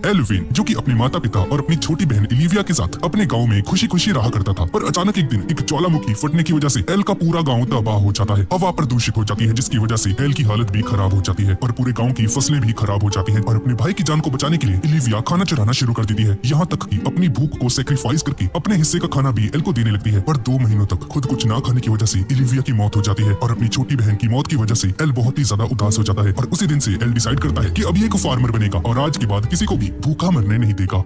Alvin, जो कि अपने माता पिता और अपनी छोटी बहन इलिविया के साथ अपने गांव में खुशी खुशी रहा करता था। पर अचानक एक दिन एक ज्वालामुखी फटने की वजह से एल का पूरा गांव तबाह हो जाता है। हवा प्रदूषित हो जाती है, जिसकी वजह से एल की हालत भी खराब हो जाती है और पूरे गांव की फसलें भी खराब हो जाती है। और अपने भाई की जान को बचाने के लिए इलिविया खाना चुराना शुरू कर देती है, यहाँ तक कि अपनी भूख को सेक्रीफाइस करके अपने हिस्से का खाना भी एल को देने लगती है। पर 2 महीनों तक खुद कुछ ना खाने की वजह से इलिविया की मौत हो जाती है और अपनी छोटी बहन की मौत की वजह से एल बहुत ही ज्यादा उदास हो जाता है। और उसी दिन से एल डिसाइड करता है कि अब ये एक फार्मर बनेगा और आज के बाद किसी को भी भूखा मरने नहीं देगा।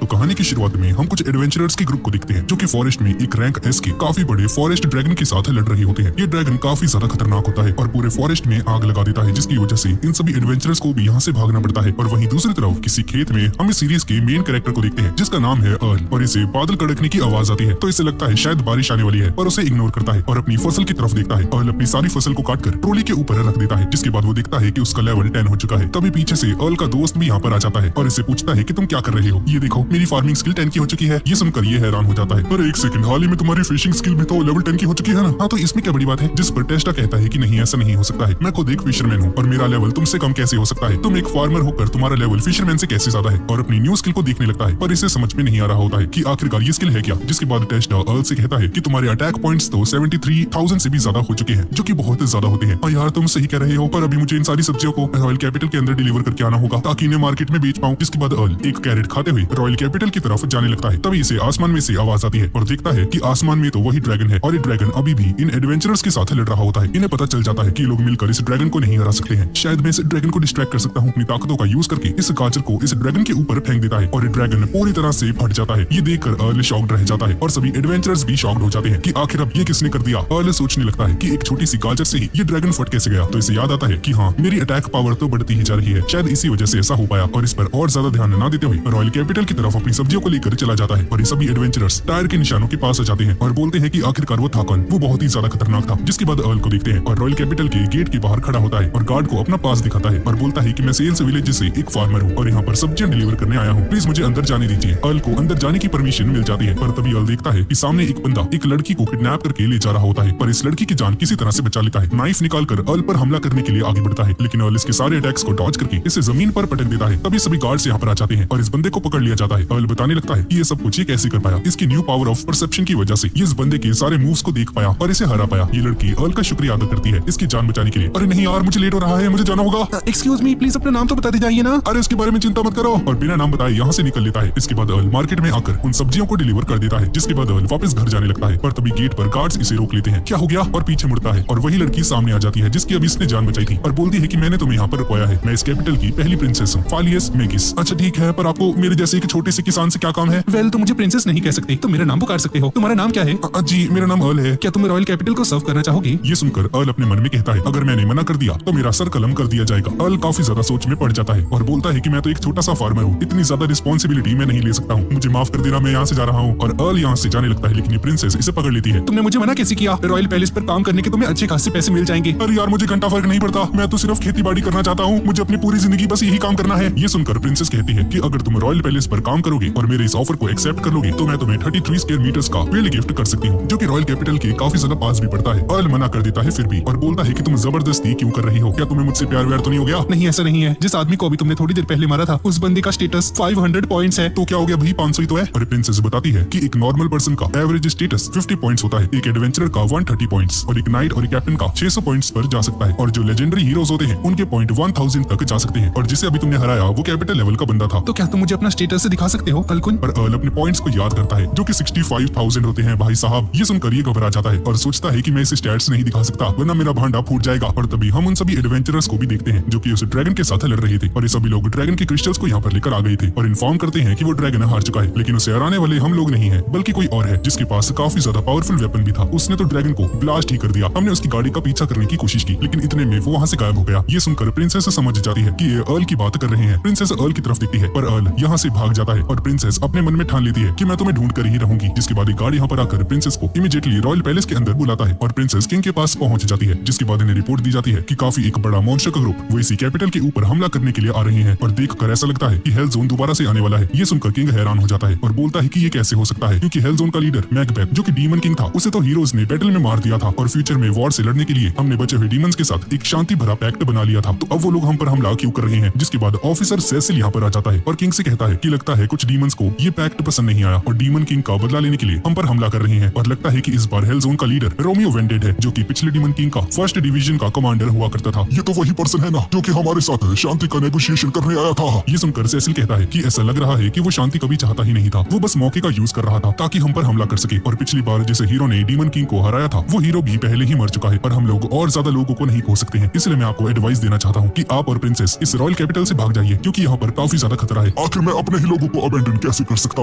तो कहानी की शुरुआत में हम कुछ एडवेंचरर्स के ग्रुप को देखते हैं, जो कि फॉरेस्ट में एक रैंक एस के काफी बड़े फॉरेस्ट ड्रैगन के साथ लड़ रहे होते हैं। ये ड्रैगन काफी ज्यादा खतरनाक होता है और पूरे फॉरेस्ट में आग लगा देता है, जिसकी वजह से इन सभी एडवेंचरर्स को भी यहाँ से भागना पड़ता है। और वहीं दूसरी तरफ किसी खेत में हम इस सीरीज के मेन कैरेक्टर को देखते हैं, जिसका नाम है अर्ल, और इसे बादल कड़कने की आवाज आती है तो इसे लगता है शायद बारिश आने वाली है, पर उसे इग्नोर करता है और अपनी फसल की तरफ देखता है। अर्ल अपनी सारी फसल को काटकर ट्रॉली के ऊपर रख देता है, जिसके बाद वो देखता है कि उसका लेवल 10 हो चुका है। तभी पीछे से अर्ल का दोस्त भी यहाँ पर आ जाता है और इसे पूछता है कि तुम क्या कर रहे हो, ये देखो मेरी फार्मिंग स्किल 10 की हो चुकी है। ये सुनकर ये हैरान हो जाता है, पर एक सेकंड, हाल ही में तुम्हारी फिशिंग स्किल भी तो लेवल 10 की हो चुकी है ना। हाँ, तो इसमें क्या बड़ी बात है। जिस पर टेस्टा कहता है कि नहीं, ऐसा नहीं हो सकता है, मैं खुद एक फिशरमैन हूँ और मेरा लेवल तुमसे कम कैसे हो सकता है। तुम एक फार्मर होकर तुम्हारा लेवल फिशरमैन से कैसे ज्यादा है। और अपनी न्यू स्किल को देखने लगता है, पर इसे समझ में नहीं आ रहा होता है कि आखिरकार ये स्किल है क्या। जिसके बाद टेस्टा अर्ल से कहता है कि तुम्हारे अटैक पॉइंट्स तो 73,000 से भी ज्यादा हो चुके हैं, जो कि बहुत ज्यादा होते हैं। हाँ यार, तुम सही कह रहे हो, पर अभी मुझे इन सारी सब्जियों को रॉयल कैपिटल के अंदर डिलीवर करके आना होगा ताकि इन्हें मार्केट में बेच पाऊं। जिसके बाद अर्ल एक कैरेट खाते हुए रॉयल कैपिटल की तरफ जाने लगता है। तभी इसे आसमान में से आवाज आती है और देखता है कि आसमान में तो वही ड्रैगन है और ये ड्रैगन अभी भी इन एडवेंचरर्स के साथ लड़ रहा होता है। इन्हें पता चल जाता है कि लोग मिलकर इस ड्रैगन को नहीं हरा सकते हैं। शायद मैं इस ड्रैगन को डिस्ट्रैक्ट कर सकता हूँ अपनी ताकतों का यूज करके। इस गाजर को इस ड्रैगन के ऊपर फेंक देता है और ये ड्रैगन पूरी तरह से फट जाता है। ये देखकर अर्ल शॉक्ड रह जाता है और सभी एडवेंचरर्स भी शॉक्ड हो जाते हैं कि आखिर अब ये किसने कर दिया। अर्ल सोचने लगता है कि एक छोटी सी गाजर से ही ये ड्रैगन फट कैसे गया। तो इसे याद आता है कि हाँ, मेरी अटैक पावर तो बढ़ती ही जा रही है, शायद इसी वजह से ऐसा हो पाया। और इस पर और ज्यादा ध्यान न देते हुए रॉयल कैपिटल की तरफ अपनी सब्जियों को लेकर चला जाता है और ये सभी एडवेंचरर्स टायर के निशानों के पास आ जाते हैं और बोलते हैं कि आखिरकार वो था कौन। वो बहुत ही ज्यादा खतरनाक था। जिसके बाद अर्ल को देखते हैं और रॉयल कैपिटल के गेट के बाहर खड़ा होता है और गार्ड को अपना पास दिखाता है और बोलता है कि मैं सेल्स विलेज से एक फार्मर हूँ और यहाँ पर सब्जियां डिलीवर करने आया हूँ, प्लीज मुझे अंदर जाने दीजिए। अर्ल को अंदर जाने की परमिशन मिल जाती है, पर तभी अर्ल देखता है कि सामने एक बंदा एक लड़की को किडनैप करके ले जा रहा होता है, पर इस लड़की की जान किसी तरह से बचा लेता है। नाइफ निकालकर अर्ल पर हमला करने के लिए आगे बढ़ता है, लेकिन अर्ल इसके सारे अटैक्स को डॉज करके इसे जमीन पर पटक देता है। तभी सभी गार्ड्स यहाँ पर आ जाते हैं और इस बंदे को पकड़ लिया जाता है। अर्ल बताने लगता है कि ये सब कुछ ये कैसे कर पाया। इसकी न्यू पावर ऑफ परसेप्शन की वजह से ये इस बंदे के सारे मूव्स को देख पाया और इसे हरा पाया। ये लड़की अर्ल का शुक्रिया अदा करती है इसकी जान बचाने के लिए। अरे नहीं यार, मुझे लेट हो रहा है, मुझे जाना होगा। एक्सक्यूज मी, प्लीज अपना नाम तो बताते जाइए ना। अरे उसके बारे में चिंता मत करो। और बिना नाम बताए यहाँ से निकल लेता है। इसके बाद अर्ल मार्केट में आकर उन सब्जियों को डिलीवर कर देता है। जिसके बाद अर्ल वापस घर जाने लगता है, पर तभी गेट पर गार्ड्स इसे रोक लेते हैं। क्या हो गया? और पीछे मुड़ता है और वही लड़की सामने आ जाती है जिसकी अभी इसने जान बचाई थी और बोलती है कि मैंने तुम्हें यहाँ पर रुकवाया है, मैं इस कैपिटल की पहली प्रिंसेस हूँ, फालियस मेगिस। अच्छा ठीक है, पर आपको मेरे जैसे एक छोटे से किसान से क्या काम है? वेल, तुम मुझे प्रिंसेस नहीं कह सकते, तो मेरा नाम पुकार सकते हो। तुम्हारा नाम क्या है? जी मेरा नाम अर्ल है। क्या तुम रॉयल कैपिटल को सर्व करना चाहोगे? ये सुनकर अर्ल अपने मन में कहता है, अगर मैंने मना कर दिया तो मेरा सर कलम कर दिया जाएगा। अर्ल काफी ज्यादा सोच में पड़ जाता है और बोलता है कि मैं तो एक छोटा सा फार्मर हूँ, इतनी ज्यादा रिस्पॉन्सिबिलिटी मैं नहीं ले सकता हूँ, मुझे माफ कर देना, मैं यहाँ से जा रहा हूँ। और अर्ल यहाँ से जाने लगता है, लेकिन ये प्रिंसेस इसे पकड़ लेती है। तुमने मुझे मना कैसे किया? रॉयल पैलेस पर काम करने के तुम्हें अच्छे खासे पैसे मिल जाएंगे। अरे यार, मुझे घंटा फर्क नहीं पड़ता, मैं तो सिर्फ खेती बाड़ी करना चाहता हूँ, मुझे अपनी पूरी जिंदगी बस यही काम करना है। ये सुनकर प्रिंसेस कहती है कि अगर तुम रॉयल पैलेस पर काम करोगे और मेरे इस ऑफर को एक्सेप्ट कर लोगे तो मैं तुम्हें 33 स्क्वायर मीटर्स का फील्ड गिफ्ट कर सकती हूँ, जो कि रॉयल कैपिटल के काफी ज्यादा पास भी पड़ता है। अर्ल मना कर देता है फिर भी और बोलता है कि तुम जबरदस्ती क्यों कर रही हो, क्या तुम्हें मुझसे प्यार व्यार तो नहीं हो गया? नहीं, ऐसा नहीं है। जिस आदमी को अभी तुमने थोड़ी देर पहले मारा था उस बंदे का स्टेटस 500 पॉइंट्स है। तो क्या हो गया भाई, 500 ही तो है। और प्रिंसेस बताती है कि एक नॉर्मल पर्सन का एवरेज स्टेटस 50 पॉइंट्स होता है, एक एडवेंचरर का 130 पॉइंट्स और एक नाइट और एक कैप्टन का 600 पॉइंट्स पर जा सकता है। और जो लेजेंडरी हीरोज होते हैं उनके पॉइंट 1000 तक जा सकते हैं। और जिसे अभी तुमने हराया वो कैपिटल लेवल का बंदा था। तो क्या तुम मुझे अपना स्टेटस दिखा सकते हो अल्कुन? पर अर्ल अपने पॉइंट्स को याद करता है, जो कि 65,000 होते हैं भाई साहब। ये सुनकर ये घबरा जाता है और सोचता है कि मैं इसे स्टैट्स नहीं दिखा सकता वरना मेरा भांडा फूट जाएगा। और तभी हम उन सभी एडवेंचरर्स को भी देखते हैं जो कि उस ड्रैगन के साथ लड़ रहे थे और ये सभी लोग ड्रैगन के क्रिस्टल्स को यहाँ पर लेकर आ गए थे और इन्फॉर्म करते हैं कि वो ड्रैगन हार चुका है, लेकिन उसे हराने वाले हम लोग नहीं है बल्कि कोई और है जिसके पास काफी ज्यादा पावरफुल वेपन भी था। उसने तो ड्रैगन को ब्लास्ट ही कर दिया। हमने उसकी गाड़ी का पीछा करने की कोशिश की, लेकिन इतने में वो वहाँ से गायब हो गया। ये सुनकर प्रिंसेस समझ जाती है कि ये अर्ल की बात कर रहे हैं। प्रिंसेस अर्ल की तरफ देखती है पर अर्ल यहाँ से भाग जाता है है और प्रिंसेस अपने मन में ठान लेती है कि मैं तुम्हें ढूंढ कर ही रहूंगी। जिसके बाद एक गार्ड यहाँ पर आकर प्रिंसेस को इमीडिएटली रॉयल पैलेस के अंदर बुलाता है और प्रिंसेस किंग के पास पहुंच जाती है। जिसके बाद इन्हें रिपोर्ट दी जाती है कि काफी एक बड़ा मॉन्स्टर का ग्रुप वो इसी कैपिटल के ऊपर हमला करने के लिए आ रहे हैं और देखकर ऐसा लगता है कि हेल जोन दोबारा से आने वाला है। ये सुनकर किंग हैरान हो जाता है और बोलता है कि ये कैसे हो सकता है, क्योंकि हेल जोन का लीडर मैकबेथ जो कि डीमन किंग था उसे तो हीरोज ने बैटल में मार दिया था और फ्यूचर में वॉर से लड़ने के लिए हमने बचे हुए डीमंस के साथ एक शांति भरा पैक्ट बना लिया था, तो अब वो लोग हम पर हमला क्यों कर रहे हैं। जिसके बाद ऑफिसर सेसिल यहाँ पर आ जाता है और किंग से कहता है कि लगता है कुछ डीमंस को ये पैक्ट पसंद नहीं आया और डीमन किंग का बदला लेने के लिए हम पर हमला कर रहे हैं और लगता है कि इस बार हेल जोन का लीडर रोमियो वेंडेड है जो कि पिछले डीमन किंग का फर्स्ट डिवीजन का कमांडर हुआ करता था। ये तो वही पर्सन है ना जो कि हमारे साथ शांति का नेगोशिएशन करने आया था। ये सुनकर सेसिल कहता है कि ऐसा लग रहा है कि वो शांति कभी चाहता ही नहीं था, वो बस मौके का यूज कर रहा था ताकि हम पर हमला कर सके। और पिछली बार जिसे हीरो ने डीमन किंग को हराया था वो हीरो भी पहले ही मर चुका है और हम लोग और ज्यादा लोगों को नहीं खो सकते हैं। इसलिए मैं आपको एडवाइस देना चाहता हूँ कि आप और प्रिंसेस इस रॉयल कैपिटल से भाग जाइए क्योंकि यहाँ पर काफी ज्यादा खतरा है। आखिर मैं अपने ही लोगों को अबेंडन कैसे कर सकता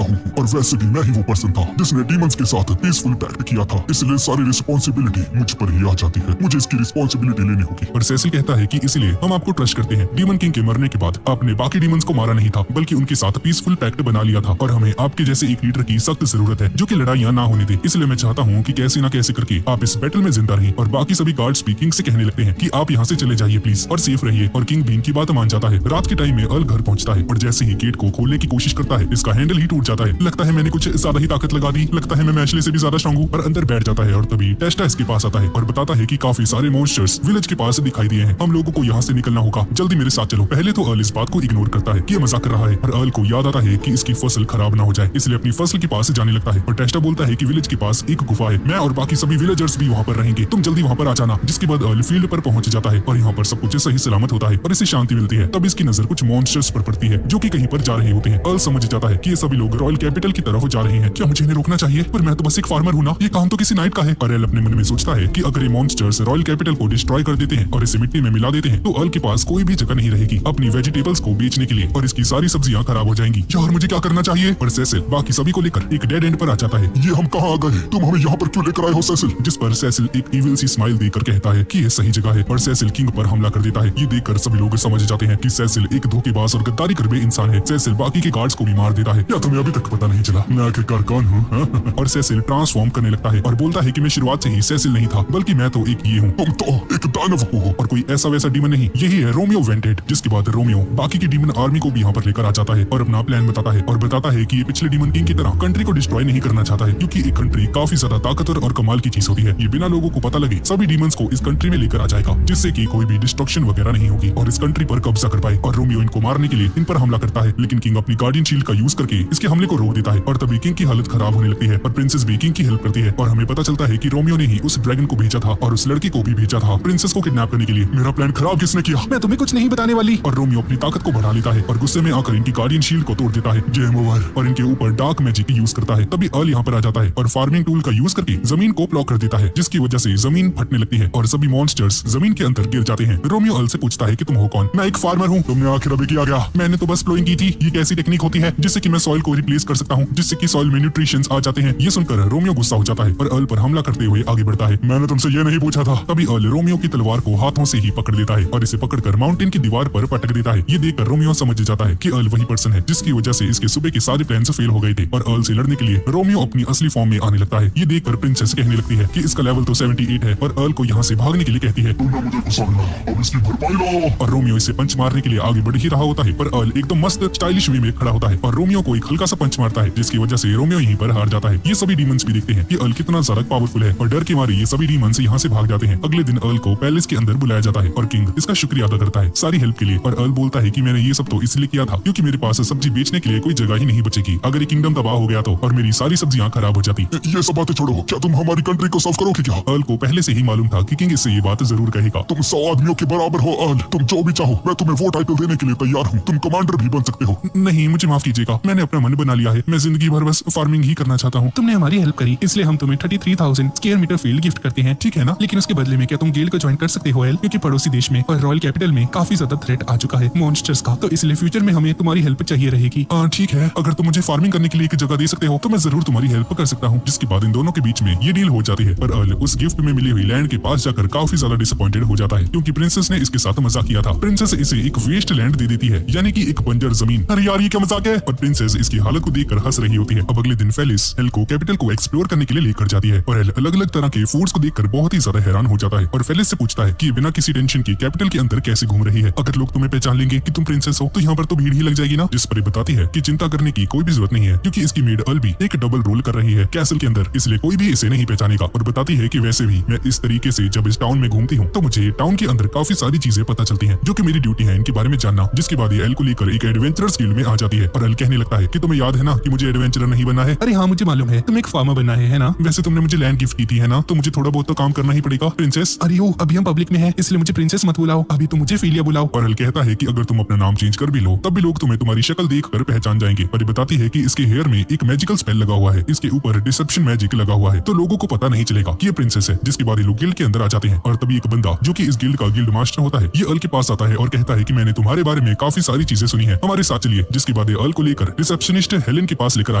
हूँ, और वैसे भी मैं ही वो पर्सन था जिसने डीमंस के साथ पीसफुल पैक्ट किया था, इसलिए सारी रिस्पॉन्सिबिलिटी मुझ पर ही आ जाती है। मुझे इसकी रिस्पॉन्सिबिलिटी लेनी होगी। और सेसिल कहता है कि इसलिए हम आपको ट्रस्ट करते हैं। डीमन किंग के मरने के बाद आपने बाकी डीमंस को मारा नहीं था बल्कि उनके साथ पीसफुल पैक्ट बना लिया था और हमें आपके जैसे एक लीडर की सख्त जरूरत है जो कि लड़ाइयां ना होने दे। इसलिए मैं चाहता हूँ कि कैसे ना कैसे करके आप इस बैटल में जिंदा रहें। और बाकी सभी गार्ड्स भी किंग से कहने लगते हैं कि आप यहाँ से चले जाइए प्लीज और सेफ रहिए। और किंग भी इनकी बात मान जाता है। रात के टाइम में अर्ल घर पहुंचता है और जैसे ही गेट को खोलने की कोशिश करता है इसका हैंडल ही टूट जाता है। लगता है मैंने कुछ ज्यादा ही ताकत लगा दी, लगता है मैं मैशले से भी ज्यादा स्ट्रांग हूँ। और अंदर बैठ जाता है और तभी टेस्टा इसके पास आता है और बताता है कि काफी सारे मॉन्स्टर्स विलेज के पास दिखाई दिए हैं, हम लोगों को यहाँ से निकलना होगा, जल्दी मेरे साथ चलो। पहले तो अर्ल इस बात को इग्नोर करता है कि ये मजाक कर रहा है और अर्ल को याद आता है कि इसकी फसल खराब ना हो जाए, इसलिए अपनी फसल के पास जाने लगता है। और टेस्टा बोलता है कि विलेज के पास एक गुफा है, मैं और बाकी सभी विलेजर्स भी वहाँ पर रहेंगे, तुम जल्दी वहाँ पर आ जाना। जिसके बाद अर्ल फील्ड पर पहुंच जाता है और यहाँ पर सब कुछ सही सलामत होता है और इसे शांति मिलती है। तब इसकी नजर कुछ मॉन्स्टर्स पर पड़ती है जो कि कहीं पर जा रहे होते हैं। अर्ल समझ जाता है कि ये सभी लोग रॉयल कैपिटल की तरफ जा रहे हैं, क्या मुझे इन्हें रोकना चाहिए? पर मैं तो बस एक फार्मर हूँ ना, ये काम तो किसी नाइट का है। और अर्ल अपने मन में सोचता है कि अगर ये मॉन्स्टर्स रॉयल कैपिटल को डिस्ट्रॉय कर देते हैं और इसे मिट्टी में मिला देते हैं तो अर्ल के पास कोई भी जगह नहीं रहेगी अपनी वेजिटेबल्स को बेचने के लिए और इसकी सारी सब्जियां खराब हो जाएंगी। यार मुझे क्या करना चाहिए? पर सेसिल बाकी सभी को लेकर एक डेड एंड पर आ जाता है। ये हम कहाँ आ गए? तुम हमें यहाँ पर क्यों लेकर आए हो सेसिल? जिस पर सेसिल एक इविल सी स्माइल देकर कहता है कि ये सही जगह है और सेसिल किंग पर हमला कर देता है। ये देखकर सभी लोग समझ जाते हैं कि सेसिल एक धोखेबाज और गद्दारी करबे इंसान है। सेसिल बाकी के गार्ड्स को भी मार देता है। क्या तुम्हें अभी तक पता नहीं चला मैं आखिरकार कौन हूँ? और सेसिल ट्रांसफॉर्म करने लगता है और बोलता है कि मैं शुरुआत से ही सेसिल नहीं था बल्कि मैं तो एक ये हूँ। तुम तो एक दानव हो और कोई ऐसा वैसा डीमन नहीं, यही है रोमियो वेंटेड। जिसके बाद रोमियो बाकी की डीमन आर्मी को भी यहाँ पर लेकर आ जाता है और अपना प्लान बताता है और बताता है कि ये पिछले डीमन किंग की तरह कंट्री को डिस्ट्रॉय नहीं करना चाहता है क्योंकि एक कंट्री काफी ज्यादा ताकतवर और कमाल की चीज होती है। ये बिना लोगों को पता लगे सभी डीमंस को इस कंट्री में लेकर आ जाएगा जिससे कि कोई भी डिस्ट्रक्शन वगैरह नहीं होगी और इस कंट्री पर कब्जा कर पाए। और रोमियो इनको मारने के लिए इन पर हमला करता है लेकिन किंग अपनी गार्डियन शील्ड का यूज करके इसके हमले को रोक देता है और तभी किंग की हालत खराब होने लगती है और प्रिंसेस भी किंग की हेल्प करती है और हमें पता चलता है कि रोमियो ने ही उस ड्रैगन को भेजा था और उस लड़की को भी भेजा था प्रिंसेस को किडनैप करने के लिए। मेरा प्लान खराब किसने किया? मैं तुम्हें कुछ नहीं बताने वाली। और रोमियो अपनी ताकत को बढ़ा लेता है और गुस्से में आकर इनकी गार्डियन शील्ड को तोड़ देता है। Game over. और इनके ऊपर डार्क मैजिक यूज करता है। तभी अर्ल यहाँ पर आ जाता है और फार्मिंग टूल का यूज करके जमीन को ब्लॉक कर देता है जिसकी वजह से जमीन फटने लगती है और सभी मॉन्स्टर्स जमीन के अंदर गिर जाते हैं। रोमियो अर्ल से पूछता है कि तुम हो कौन? मैं एक फार्मर हूँ। तुमने आखिर अभी किया क्या? मैंने तो बस प्लोइंग की थी। ये कैसी टेक्निक होती है जिससे कि मैं सॉइल को रिप्लेस कर सकता हूँ जिससे कि सॉइल में न्यूट्रिशंस आ जाते हैं। ये सुनकर रोमियो गुस्सा हो जाता है और अर्ल पर हमला करते हुए आगे बढ़ता है। मैंने तुमसे ये नहीं पूछा था। तभी अर्ल रोमियो की तलवार को हाथों से ही पकड़ लेता है और इसे पकड़कर माउंटेन की दीवार पर पटक देता है। ये देखकर रोमियो समझ जाता है कि अर्ल वही पर्सन है जिसकी वजह से इसके सुबह के सारे प्लान्स फेल हो गए थे और अर्ल से लड़ने के लिए रोमियो अपनी असली फॉर्म में आने लगता है। ये देखकर प्रिंसेस कहने लगती है कि इसका लेवल तो 78 है और अर्ल को यहाँ से भागने के लिए कहती है। तुमने मुझे फंसाया, अब इसकी भरपाई लो। और रोमियो इसे पंच मारने के लिए आगे बढ़ ही रहा होता है पर अर्ल एकदम मस्त स्टाइलिश वे में खड़ा होता है और रोमियो को एक हल्का सा पंच मारता है जिसकी वजह से रोमियो यहीं पर हार जाता है। ये सभी डीमंस भी देखते हैं कि अर्ल कितना ज्यादा पावरफुल है और डर के मारे ये सभी डीमंस यहाँ से भाग जाते हैं। अगले दिन अर्ल को पैलेस के अंदर बुलाया जाता है और किंग इसका शुक्रिया अदा करता है सारी हेल्प के लिए। और अर्ल बोलता है कि मैंने ये सब तो इसलिए किया था क्योंकि मेरे पास सब्जी बेचने के लिए कोई जगह ही नहीं बचेगी अगर ये किंगडम तबाह हो गया तो और मेरी सारी सब्जियां खराब हो जाती। ये सब बातें छोड़ो, क्या तुम हमारी कंट्री को सर्व करोगे क्या? अर्ल को पहले से ही मालूम था कि किंग इससे ये बात जरूर कहेगा। तुम 100 आदमियों के बराबर हो अर्ल, तुम जो भी चाहो मैं तुम्हें वो टाइटल देने के लिए तैयार हूँ। तुम कमांडर भी बन सकते हो। नहीं मुझे माफ कीजिएगा, मैंने अपना मन बना लिया है। मैं जिंदगी भर बस फार्मिंग ही करना चाहता हूँ। तुमने हमारी हेल्प करी इसलिए हम तुम्हें 33,000 स्क्वायर मीटर फील्ड गिफ्ट करते हैं, ठीक है ना? लेकिन उसके बदले में क्या तुम गिल्ड को ज्वाइन कर सकते हो एल? क्योंकि पड़ोसी देश में और रॉयल कैपिटल में काफी ज्यादा थ्रेट आ चुका है मॉन्स्टर्स का, तो इसलिए फ्यूचर में हमें तुम्हारी हेल्प चाहिए रहेगी। ठीक है, अगर तुम मुझे फार्मिंग करने के लिए एक जगह दे सकते हो तो मैं जरूर तुम्हारी हेल्प कर सकता हूँ। जिसके बाद इन दोनों के बीच में ये डील हो जाती है पर अर्ल उस गिफ्ट में मिली हुई लैंड के पास जाकर काफी ज्यादा डिसअपॉइंटेड हो जाता है क्योंकि प्रिंसेस ने इसके साथ मजाक किया था। प्रिंसेस इसे एक वेस्ट लैंड दे देती है यानी कि एक बंजर जमीन। अरे यार ये क्या मजाक ठीक है। और प्रिंसेस इसकी हालत को देखकर हंस रही होती है। अब अगले दिन फेलिस एल को कैपिटल को एक्सप्लोर करने के लिए लेकर जाती है और एल अलग अलग तरह के फूड्स को देखकर बहुत ही ज्यादा हैरान हो जाता है और फेलिस से पूछता है कि बिना किसी टेंशन के कैपिटल के अंदर कैसे घूम रही है। अगर लोग तुम्हें पहचान लेंगे कि तुम प्रिंसेस हो तो यहाँ पर तो भीड़ ही लग जाएगी ना। जिस पर बताती है कि चिंता करने की कोई भी जरूरत नहीं है क्योंकि इसकी मेड अल भी एक डबल रोल कर रही है कैसल के अंदर, इसलिए कोई भी इसे नहीं पहचानेगा। और बताती है कि वैसे भी मैं इस तरीके से जब इस टाउन में घूमती हूँ तो मुझे टाउन के अंदर काफी सारी चीजें पता चलती हैं जो कि मेरी ड्यूटी है इनके बारे में जानना। जिसके बाद ये एल को लेकर एक एडवेंचरर्स गिल्ड में आ जाती है और एल कहने लगता है कि तुम्हें याद है ना कि मुझे एडवेंचरर नहीं बनना है। अरे हाँ मुझे मालूम है, तुम एक फार्मर बनना है ना। वैसे तुमने मुझे लैंड गिफ्ट की थी है ना, तो मुझे थोड़ा बहुत तो काम करना ही पड़ेगा प्रिंसेस। अरे ओ अभी हम पब्लिक में हैं इसलिए मुझे प्रिंसेस मत बुलाओ, अभी तो मुझे फिलिया बुलाओ। और एल कहता है कि अगर तुम अपना नाम चेंज कर भी लो तब भी लोग तुम्हें तुम्हारी शक्ल देख कर पहचान जाएंगे। और ये बताती है कि इसके हेयर में एक मैजिकल स्पेल लगा हुआ है, इसके ऊपर डिसेप्शन मैजिक लगा हुआ है तो लोगों को पता नहीं चलेगा कि ये प्रिंसेस है। जिसके बाद ये लोग गिल्ड के अंदर आ जाते हैं और तभी एक बंदा जो कि इस गिल्ड का गिल्ड मास्टर होता है ये अल के पास आता है और कहता है कि मैंने तुम्हारे बारे में काफी सारी चीजें सुनी है, हमारे साथ चलिए। जिसके बाद ये अल को लेकर रिसेप्शनिस्ट हेलेन के पास लेकर आ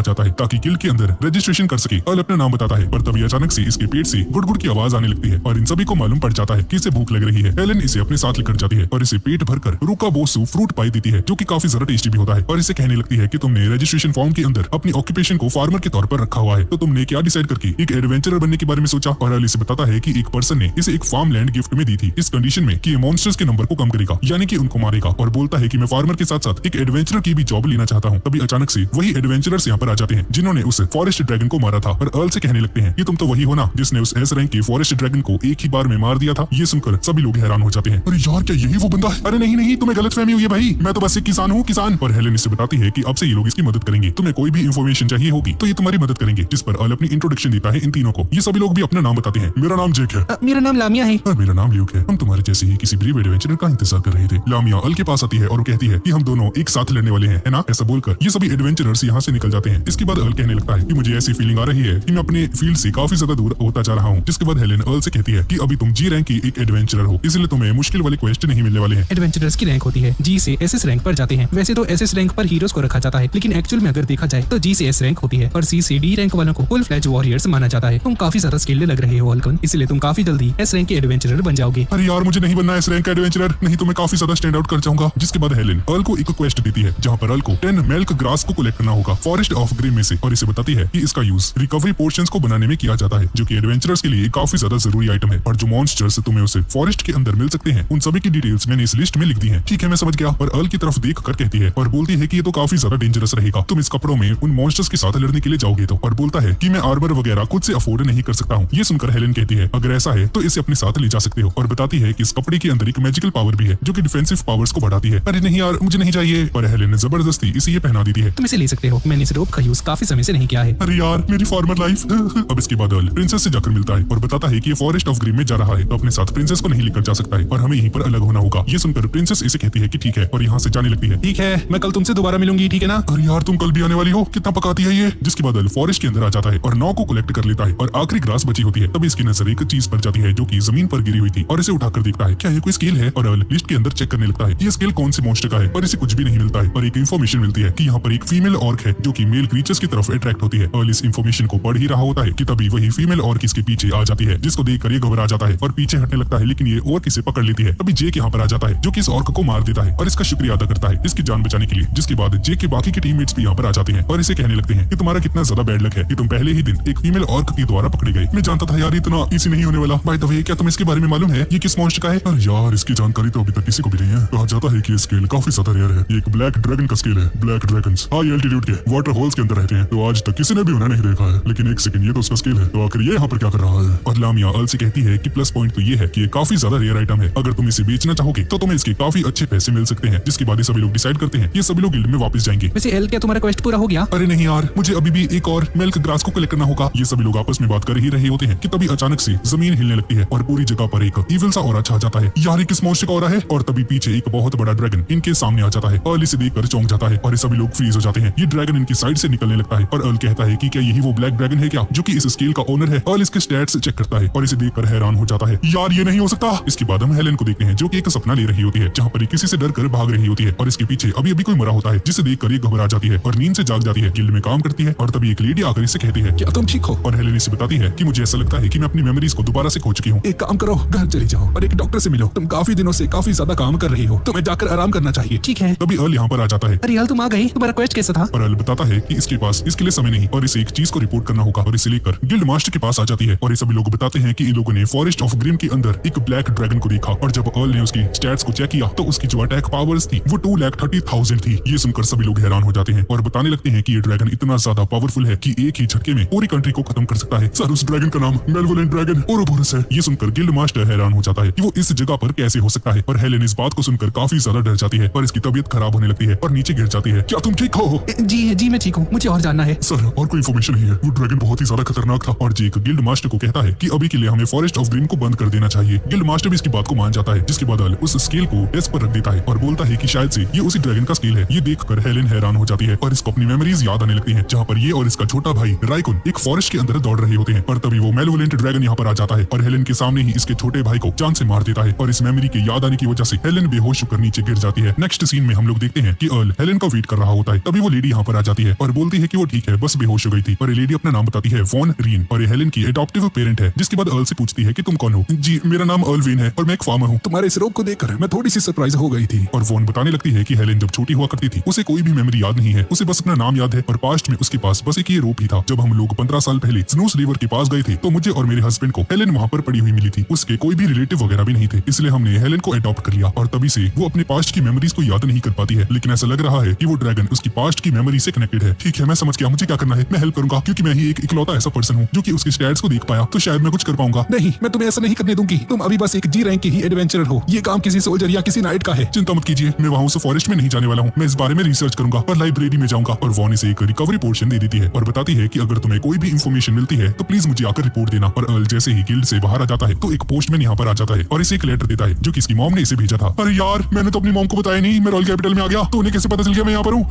जाता है ताकि गिल्ड के अंदर रजिस्ट्रेशन कर सके। अल अपना नाम बताता है पर तभी अचानक से इसके पेट से गुड़गुड़ की आवाज आने लगती है और इन सभी को मालूम पड़ जाता है कि इसे भूख लग रही है। हेलेन इसे अपने साथ लेकर जाती है और इसे पेट भरकर रूका बोसू फ्रूट पाई देती है जो कि काफी ज्यादा टेस्टी भी होता है और इसे कहने लगती है कि तुमने रजिस्ट्रेशन फॉर्म के अंदर अपनी ऑक्यूपेशन को फार्मर के तौर पर रखा हुआ है तो तुमने क्या डिसाइड करके एक एडवेंचरर बनने के बारे में सोचा। और अल इसे बताता है कि एक पर्सन ने इसे एक फार्म लैंड गिफ्ट में दी थी इस कंडीशन में कि ये मॉन्स्टर्स के नंबर को कम करेगा यानी कि उनको मारेगा। और बोलता है कि मैं फार्मर के साथ साथ एक एडवेंचरर की भी जॉब लेना चाहता हूँ। तभी अचानक से वही एडवेंचरर्स यहाँ पर आ जाते हैं जिन्होंने उस फॉरेस्ट ड्रैगन को मारा था और अर्ल से कहने लगते हैं कि तुम तो वही हो ना जिसने उस एस रैंक के फॉरेस्ट ड्रैगन को एक ही बार में मार दिया था। ये सुनकर सभी लोग हैरान हो जाते हैं। अरे यार क्या यही वो बंदा है? अरे नहीं नहीं तुम्हें गलतफहमी हुई है भाई, मैं तो बस एक किसान हूँ किसान। और हेलेन इससे बताती है कि अब से ये लोग इसकी मदद करेंगे, तुम्हें कोई भी इन्फॉर्मेशन चाहिए होगी तो ये तुम्हारी मदद करेंगे। जिस पर अर्ल अपनी इंट्रोडक्शन देता है इन तीनों को। ये सभी लोग भी अपना नाम बताते हैं। मेरा नाम जेक है, मेरा नाम लामिया है और मेरा नाम ल्यूक है। हम तुम्हारे जैसे ही किसी ब्रीव एडवेंचरर का इंतजार कर रहे थे। लामिया अल के पास आती है और वो कहती है कि हम दोनों एक साथ लड़ने वाले हैं है ना। ऐसा बोलकर ये सभी एडवेंचरर्स यहाँ से निकल जाते हैं। इसके बाद अल कहने लगता है कि मुझे ऐसी फीलिंग आ रही है कि मैं अपने फील्ड से काफी ज्यादा दूर होता जा रहा हूँ। जिसके बाद हेलेन अल से कहती है कि अभी तुम जी रैंक की एक एडवेंचरर हो इसलिए तुम्हें मुश्किल वाले क्वेस्ट नहीं मिलने वाले हैं। एडवेंचरर्स की रैंक होती है जी से एसएस रैंक पर जाते हैं। वैसे तो एसएस रैंक पर हीरोज को रखा जाता है लेकिन एक्चुअल में अगर देखा जाए तो जी से एस रैंक होती है और सी से डी रैंक वालों को फुल फ्लैज वॉरियर्स माना जाता है। तुम काफी ज्यादा स्किल्ड लग रहे हो अल्कन, इसलिए तुम काफी जल्दी एस रैंक के एडवेंचरर बन जाओगे। अरे यार मुझे नहीं बनना है एस रैंक का एडवेंचरर, नहीं तो मैं काफी ज्यादा स्टैंड आउट कर जाऊंगा। जिसके बाद हेलेन अल को एक क्वेस्ट देती है जहाँ पर अल को 10 मिल्क ग्रास को कलेक्ट करना होगा फॉरेस्ट ऑफ ग्रीन में से और इसे बताती है कि इसका यूज रिकवरी पोर्शंस को बनाने में किया जाता है जो कि एडवेंचरर्स के लिए काफी ज्यादा जरूरी आइटम है। और जो मॉन्स्टर्स तुम्हें उसे फॉरेस्ट के अंदर मिल सकते हैं उन सभी की डिटेल्स मैंने इस लिस्ट में लिख दी है। ठीक है मैं समझ गया। और अल की तरफ देख कर कहती है और बोलती है कि ये तो काफी ज्यादा डेंजरस रहेगा, तुम इस कपड़ों में उन मॉन्स्टर्स के साथ लड़ने के लिए जाओगे तो। और बोलता है कि मैं आर्मर वगैरह खुद से अफोर्ड नहीं कर सकता हूँ। ये सुनकर हेलेन कहती है अगर ऐसा है तो इसे अपने साथ ले जा सकते हो और बताती है कि इस कपड़े के अंदर एक मैजिकल पावर भी है जो कि डिफेंसिव पावर्स को बढ़ाती है। अरे नहीं यार मुझे नहीं चाहिए। और हेलेन ने जबरदस्ती इसे ये पहना देती है। तुम इसे ले सकते हो, मैंने इस रोप का यूज काफी समय से नहीं किया है। अरे यार मेरी फार्मर लाइफ। अब इसके बाद अल प्रिंसेस से जाकर मिलता है और बताता है कि ये फॉरेस्ट ऑफ ग्रीन में जा रहा है तो अपने साथ प्रिंसेस को नहीं लेकर जा सकता है और हमें यहीं पर अलग होना होगा। ये सुनकर प्रिंसेस इसे कहती है कि ठीक है और यहाँ से जाने लगती है। ठीक है मैं कल तुमसे दोबारा मिलूंगी, ठीक है ना। अरे यार तुम कल भी आने वाली हो, कितना पकाती है ये। जिसके बाद अल फॉरेस्ट के अंदर आ जाता है और नाव को कलेक्ट कर लेता है और आखिरी ग्रास बची होती है। तभी इसकी नजर एक चीज पर जाती है जो कि जमीन पर गिरी हुई थी और इसे उठाकर देखता है क्या ये कोई स्केल है। और अल लिस्ट के अंदर चेक करने लगता है ये स्केल कौन से मॉन्स्टर का है पर इसे कुछ भी नहीं मिलता है। और एक इन्फॉर्मेशन मिलती है कि यहाँ पर एक फीमेल ऑर्क है जो कि मेल क्रीचर्स की तरफ अट्रैक्ट होती है। अल इस इन्फॉर्मेशन को पढ़ ही रहा होता है कि तभी वही फीमेल ऑर्क इसके पीछे आ जाती है जिसको देखकर ये घबरा जाता है और पीछे हटने लगता है लेकिन ये ऑर्क इसे पकड़ लेती है। तभी जेक यहाँ पर आ जाता है जो कि इस ऑर्क को मार देता है और इसका शुक्रिया अदा करता है इसकी जान बचाने के लिए। जिसके बाद जेक के बाकी के टीममेट्स भी यहाँ पर आ जाते हैं और इसे कहने लगते हैं कि तुम्हारा कितना ज्यादा बैड लक है कि तुम पहले ही दिन एक फीमेल ऑर्क के द्वारा पकड़े गए। मैं जानता था यार इतना इजी नहीं होने वाला। बाय द वे क्या तुम्हें इसके बारे में मालूम है ये किस मॉन्स्टर का है? अरे यार इसकी जानकारी तो अभी तक किसी को भी नहीं है। कहा जाता है कि ये स्केल काफी ज्यादा रेयर है, ये एक ब्लैक ड्रैगन का स्केल है। ब्लैक ड्रैगन्स हाई एल्टीट्यूड के वाटर होल्स के अंदर रहते हैं तो आज तक किसी ने भी उन्हें नहीं देखा है। लेकिन एक सेकंड ये तो उसका स्केल है तो आखिर ये यहाँ पर क्या कर रहा है? और लामिया अल से कहती है कि प्लस पॉइंट तो ये है कि ये काफी ज्यादा रेयर आइटम है, अगर तुम इसे बेचना चाहोगे तो तुम्हें इसके काफी अच्छे पैसे मिल सकते हैं। जिसके बाद सभी लोग डिसाइड करते हैं ये सभी लोग गिल्ड में वापस जाएंगे। वैसे एल क्या तुम्हारा क्वेस्ट पूरा हो गया? अरे नहीं यार मुझे अभी भी एक और मिल्क ग्रास को कलेक्ट करना होगा। ये सभी लोग आपस में बात कर ही रहे होते हैं कि तभी अचानक से जमीन हिलने लगती है और पूरी जगह पर एक इविल सा ऑरा छा जाता है। यार किस मॉन्स्टर का ऑरा है? और तभी पीछे एक बहुत बड़ा ड्रैगन इनके सामने आ जाता है। अर्ल इसे देखकर चौंक जाता है और ये सभी लोग फ्रीज हो जाते हैं। ये ड्रैगन इनकी साइड से निकलने लगता है और अर्ल कहता है कि क्या यही वो ब्लैक ड्रैगन है क्या जो कि इस स्केल का ओनर है? अर्ल इसके स्टैट्स चेक करता है और इसे देखकर हैरान हो जाता है। यार ये नहीं हो सकता। इसके बाद हम हेलेन को देखते हैं जो कि एक सपना ले रही होती है जहाँ पर किसी से डर कर भाग रही होती है और इसके पीछे अभी अभी कोई मरा होता है जिसे देखकर ये घबरा जाती है और नींद से जाग जाती है। गिल्ड में काम करती है और तभी एक लेडी आकर इसे कहती है क्या तुम ठीक हो? और हेलेन इसे बताती है कि मुझे ऐसा लगता है कि मैं अपनी मेमोरीज को दोबारा से खो चुकी हूँ। एक काम करो घर चली जाओ और एक डॉक्टर से मिलो, तुम काफी दिनों से काफी ज्यादा काम कर रही हो, तुम्हें जाकर आराम करना चाहिए। ठीक है। तभी अर्ल यहाँ पर आ जाता है। अरे यार तुम आ गई, तुम्हारा क्वेस्ट कैसा था? पर अल बताता है कि इसके पास इसके लिए समय नहीं और इसे एक चीज को रिपोर्ट करना होगा और इसे लेकर गिल्ड मास्टर के पास आ जाती है और ये सभी लोग बताते हैं कि इन लोगों ने फॉरेस्ट ऑफ ग्रिम के अंदर एक ब्लैक ड्रैगन को देखा और जब अर्ल ने उसकी स्टैट्स को चेक किया तो उसकी जो अटैक पावर्स थी वो 2,30,000 थी। ये सुनकर सभी लोग हैरान हो जाते हैं और बताने लगते हैं कि ये ड्रैगन इतना ज्यादा पावरफुल है कि एक ही झटके में पूरी कंट्री को खत्म कर सकता है। सर उस ड्रैगन का नाम मेलवोलेंट ड्रैगन ओरोबोरस है। ये सुनकर गिल्ड मास्टर हैरान हो जाता है कि वो इस जगह पर कैसे हो सकता है और हेलेन इस बात को सुनकर काफी ज्यादा डर जाती है और इसकी तबीयत खराब होने लगती है और नीचे गिर जाती है। क्या तुम ठीक हो? जी मैं ठीक हूँ, मुझे और जानना है। सर और कोई इन्फॉर्मेशन नहीं है। वो ड्रैगन बहुत ही ज्यादा खतरनाक था और जेक गिल्ड मास्टर को कहता है कि अभी के लिए हमें फॉरेस्ट ऑफ ग्रिम को बंद कर देना चाहिए। गिल्ड मास्टर भी इसकी बात को मान जाता है जिसके बाद अल उस स्केल को डेस्क पर रख देता है और बोलता है कि शायद से ये उसी ड्रैगन का स्केल है। ये देखकर हेलेन हैरान हो जाती है और इसको अपनी मेमोरीज याद आने लगती हैं जहाँ पर ये और इसका छोटा भाई राइकुन एक फॉरेस्ट के अंदर दौड़ रहे होते हैं और तभी वो मेलवोलेंट ड्रैगन यहाँ पर आ जाता है और हेलेन के सामने ही इसके छोटे भाई को जान से मार देता है और इस मेमोरी के याद आने की वजह से हेलेन बेहोश होकर नीचे गिर जाती है। नेक्स्ट सीन में हम लोग देखते हैं कि अर्ल हेलेन का वेट कर रहा होता है। तभी वो लेडी यहाँ पर आ जाती है और बोलती है कि वो ठीक है, बस बेहोश हो गई थी और ये लेडी अपना नाम बताती है वॉन रीन और ये हेलेन की एडॉप्टिव पेरेंट है। जिसके बाद अर्ल से पूछती है कि तुम कौन हो? जी मेरा नाम अर्ल वेन है और मैं एक फार्मर हूँ। तुम्हारे इस रोग को देखकर मैं थोड़ी सी सरप्राइज हो गई थी। और वॉन बताने लगती है कि हेलेन जब छोटी हुआ करती थी उसे कोई भी मेमोरी याद नहीं है, उसे बस अपना नाम याद है और पास्ट में उसके पास बस एक ये रोप ही था। जब हम लोग 15 साल पहले स्नूस रिवर के पास गए थे तो मुझे और मेरे हस्बैंड को हेलेन वहाँ पर पड़ी हुई मिली थी। उसके कोई भी रिलेटिव वगैरह भी नहीं थे, इसलिए हमने हेलेन को अडॉप्ट कर लिया और तभी से वो अपने पास्ट की मेमोरीज को याद नहीं कर पाती है। लेकिन ऐसा लग रहा है कि वो ड्रैगन उसकी पास्ट की मेमोरी से कनेक्टेड है। ठीक है मैं समझ गया, मुझे क्या करना है, मैं हेल्प करूंगा क्योंकि मैं ही एक इकलौता ऐसा पर्सन हूँ जो कि उसके स्टैट्स को देख पाया, तो शायद मैं कुछ कर पाऊंगा। नहीं, मैं तुम्हें ऐसा नहीं करने दूंगी। तुम अभी बस एक जी रैंक के ही एडवेंचरर हो। ये काम किसी सोल्जर या किसी नाइट का है। चिंता मत कीजिए, मैं वहाँ उस फॉरेस्ट में नहीं जाने वाला हूँ। मैं इस बारे में रिसर्च करूंगा और लाइब्रेरी में जाऊंगा। और वॉन इसे एक रिकवरी पोर्शन दे देती है और बताती है कि अगर तुम्हें कोई भी इन्फॉर्मेशन मिलती है तो प्लीज मुझे आकर रिपोर्ट देना। और अर्ल जैसे ही गिल्ड से बाहर आ जाता है तो एक पोस्टमैन यहाँ पर आ जाता है और इसे एक लेटर देता है जो कि इसकी मॉम ने इसे भेजा था। अरे यार मैंने तो अपनी मॉम को बताया नहीं, मैं रॉयल कैपिटल में आ गया तो उन्हें कैसे पता चल गया मैं यहाँ पर हूँ?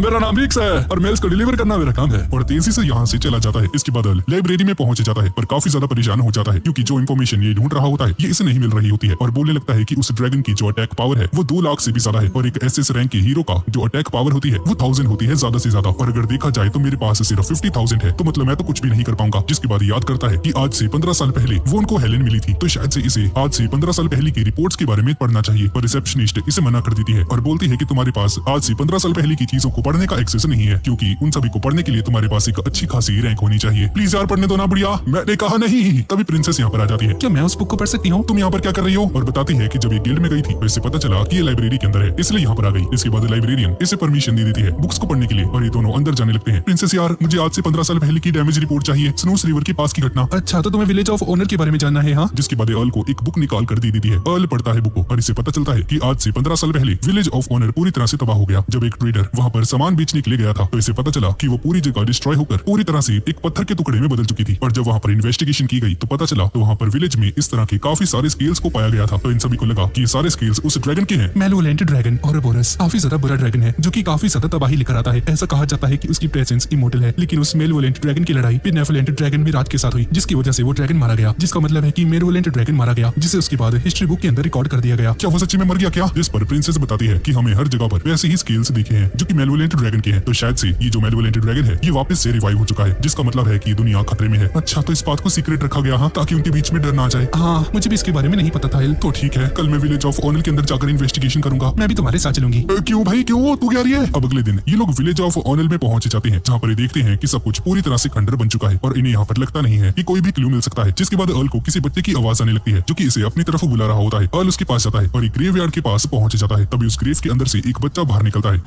मेरा नाम रिक्स है और मेल्स को डिलीवर करना मेरा काम है। और तेजी से यहाँ से चला जाता है। इसके बाद अर्ल लाइब्रेरी में पहुंच जाता है पर काफी ज्यादा परेशान हो जाता है क्योंकि जो इन्फॉर्मेशन ये ढूंढ रहा होता है ये इसे नहीं मिल रही होती है और बोलने लगता है कि उस ड्रैगन की जो अटैक पावर है वो 2 लाख से भी ज्यादा है और एक एसएस रैंक के हीरो का जो अटैक पावर होती है वो 1000 होती है ज्यादा से ज्यादा। और अगर देखा जाए तो मेरे पास सिर्फ 50,000 है तो मतलब मैं तो कुछ भी नहीं कर पाऊंगा। जिसके बाद याद करता है कि आज से 15 साल पहले वो उनको हेलेन मिली थी तो शायद से इसे आज से 15 साल पहले की रिपोर्ट्स के बारे में पढ़ना चाहिए। पर रिसेप्शनिस्ट इसे मना कर देती है और बोलती है कि तुम्हारे पास आज से 15 साल पहले की चीजों को पढ़ने का एक्सेस नहीं है क्योंकि उन सभी को पढ़ने के लिए तुम्हारे पास एक अच्छी खासी रैंक होनी चाहिए। प्लीज यार पढ़ने दो ना बुढ़िया, मैंने कहा नहीं। तभी प्रिंसेस यहाँ पर आ जाती है। क्या मैं उस बुक को पढ़ सकती हूँ? तुम यहाँ पर क्या कर रही हो? और बताती है कि जब ये गिल्ड में गई थी तो इसे पता चला कि ये लाइब्रेरी के अंदर है इसलिए यहाँ पर आ गई। इसके बाद लाइब्रेरियन इसे परमिशन दे देती है बुक्स को पढ़ने के लिए और ये दोनों अंदर जाने लगते हैं। प्रिंसेस यार मुझे आज से 15 साल पहले की डैमेज रिपोर्ट चाहिए, स्नूस रिवर के पास की घटना। अच्छा तो तुम्हें विलेज ऑफ ऑनर के बारे में जानना है? हाँ। जिसके बाद अर्ल को एक बुक निकाल कर दे देती है। अर्ल पढ़ता है बुक को और इसे पता चलता है कि आज से 15 साल पहले विलेज ऑफ ऑनर पूरी तरह से तबाह हो गया। जब एक ट्रेडर वहाँ पर सामान बेचने के लिए गया था तो इसे पता चला कि वो पूरी जगह डिस्ट्रॉय होकर पूरी तरह से एक पत्थर के टुकड़े में बदल चुकी थी। और जब वहाँ पर इन्वेस्टिगेशन की गई तो पता चला तो वहाँ पर विलेज में इस तरह के काफी सारे स्केल्स को पाया गया था। तो इन सभी को लगा कि ये सारे स्केल्स उस ड्रैगन के हैं। मेलवोलेंट ड्रैगन ओरोबोरस काफी ज्यादा बुरा ड्रैगन है जो कि काफी ज्यादा तबाही लेकर आता है। ऐसा कहा जाता है कि उसकी प्रेजेंस इमोर्टल है, लेकिन उस मेलवोलेंट ड्रैगन की लड़ाई बेनेवोलेंट ड्रैगन विराट के साथ हुई जिसकी वजह से वो ड्रैगन मारा गया। जिसका मतलब है कि मेलवोलेंट ड्रैगन मारा गया जिसे उसके बाद हिस्ट्री बुक के अंदर रिकॉर्ड कर दिया गया। क्या वो सच्ची में मर गया क्या? जिस पर प्रिंसेस बताती है कि हमें हर जगह पर वैसे ही स्केल्स दिखे हैं जो कि मेलवोलेंट ड्रैगन के हैं। तो शायद से ये जो मेलवोलेंट ड्रैगन है ये वापस से रिवाइव हो चुका है जिसका मतलब है कि दुनिया खतरे में है। अच्छा तो इस बात को सीक्रेट रखा गया हाँ ताकि उनके बीच में डर ना आ जाए। हाँ मुझे भी इसके बारे में नहीं पता था। तो ठीक है कल मैं विलेज ऑफ ऑनल के अंदर जाकर इन्वेस्टिगेशन करूंगा। मैं भी तुम्हारे साथ चलूंगी। क्यों भाई क्यों, तू क्या रही है? अब अगले दिन ये लोग विलेज ऑफ ऑनल में पहुंच जाते हैं जहाँ पर ये देखते हैं कि सब कुछ पूरी तरह से खंडर बन चुका है और इन्हें यहाँ पर लगता नहीं है कि कोई भी क्लू मिल सकता है। जिसके बाद अर्ल को किसी बच्चे की आवाज आने लगती है जो कि इसे अपनी तरफ बुला रहा होता है। अर्ल उसके पास जाता है और एक ग्रेव यार्ड के पास पहुंच जाता है। तभी उस ग्रेव के अंदर से एक बच्चा बाहर निकलता है।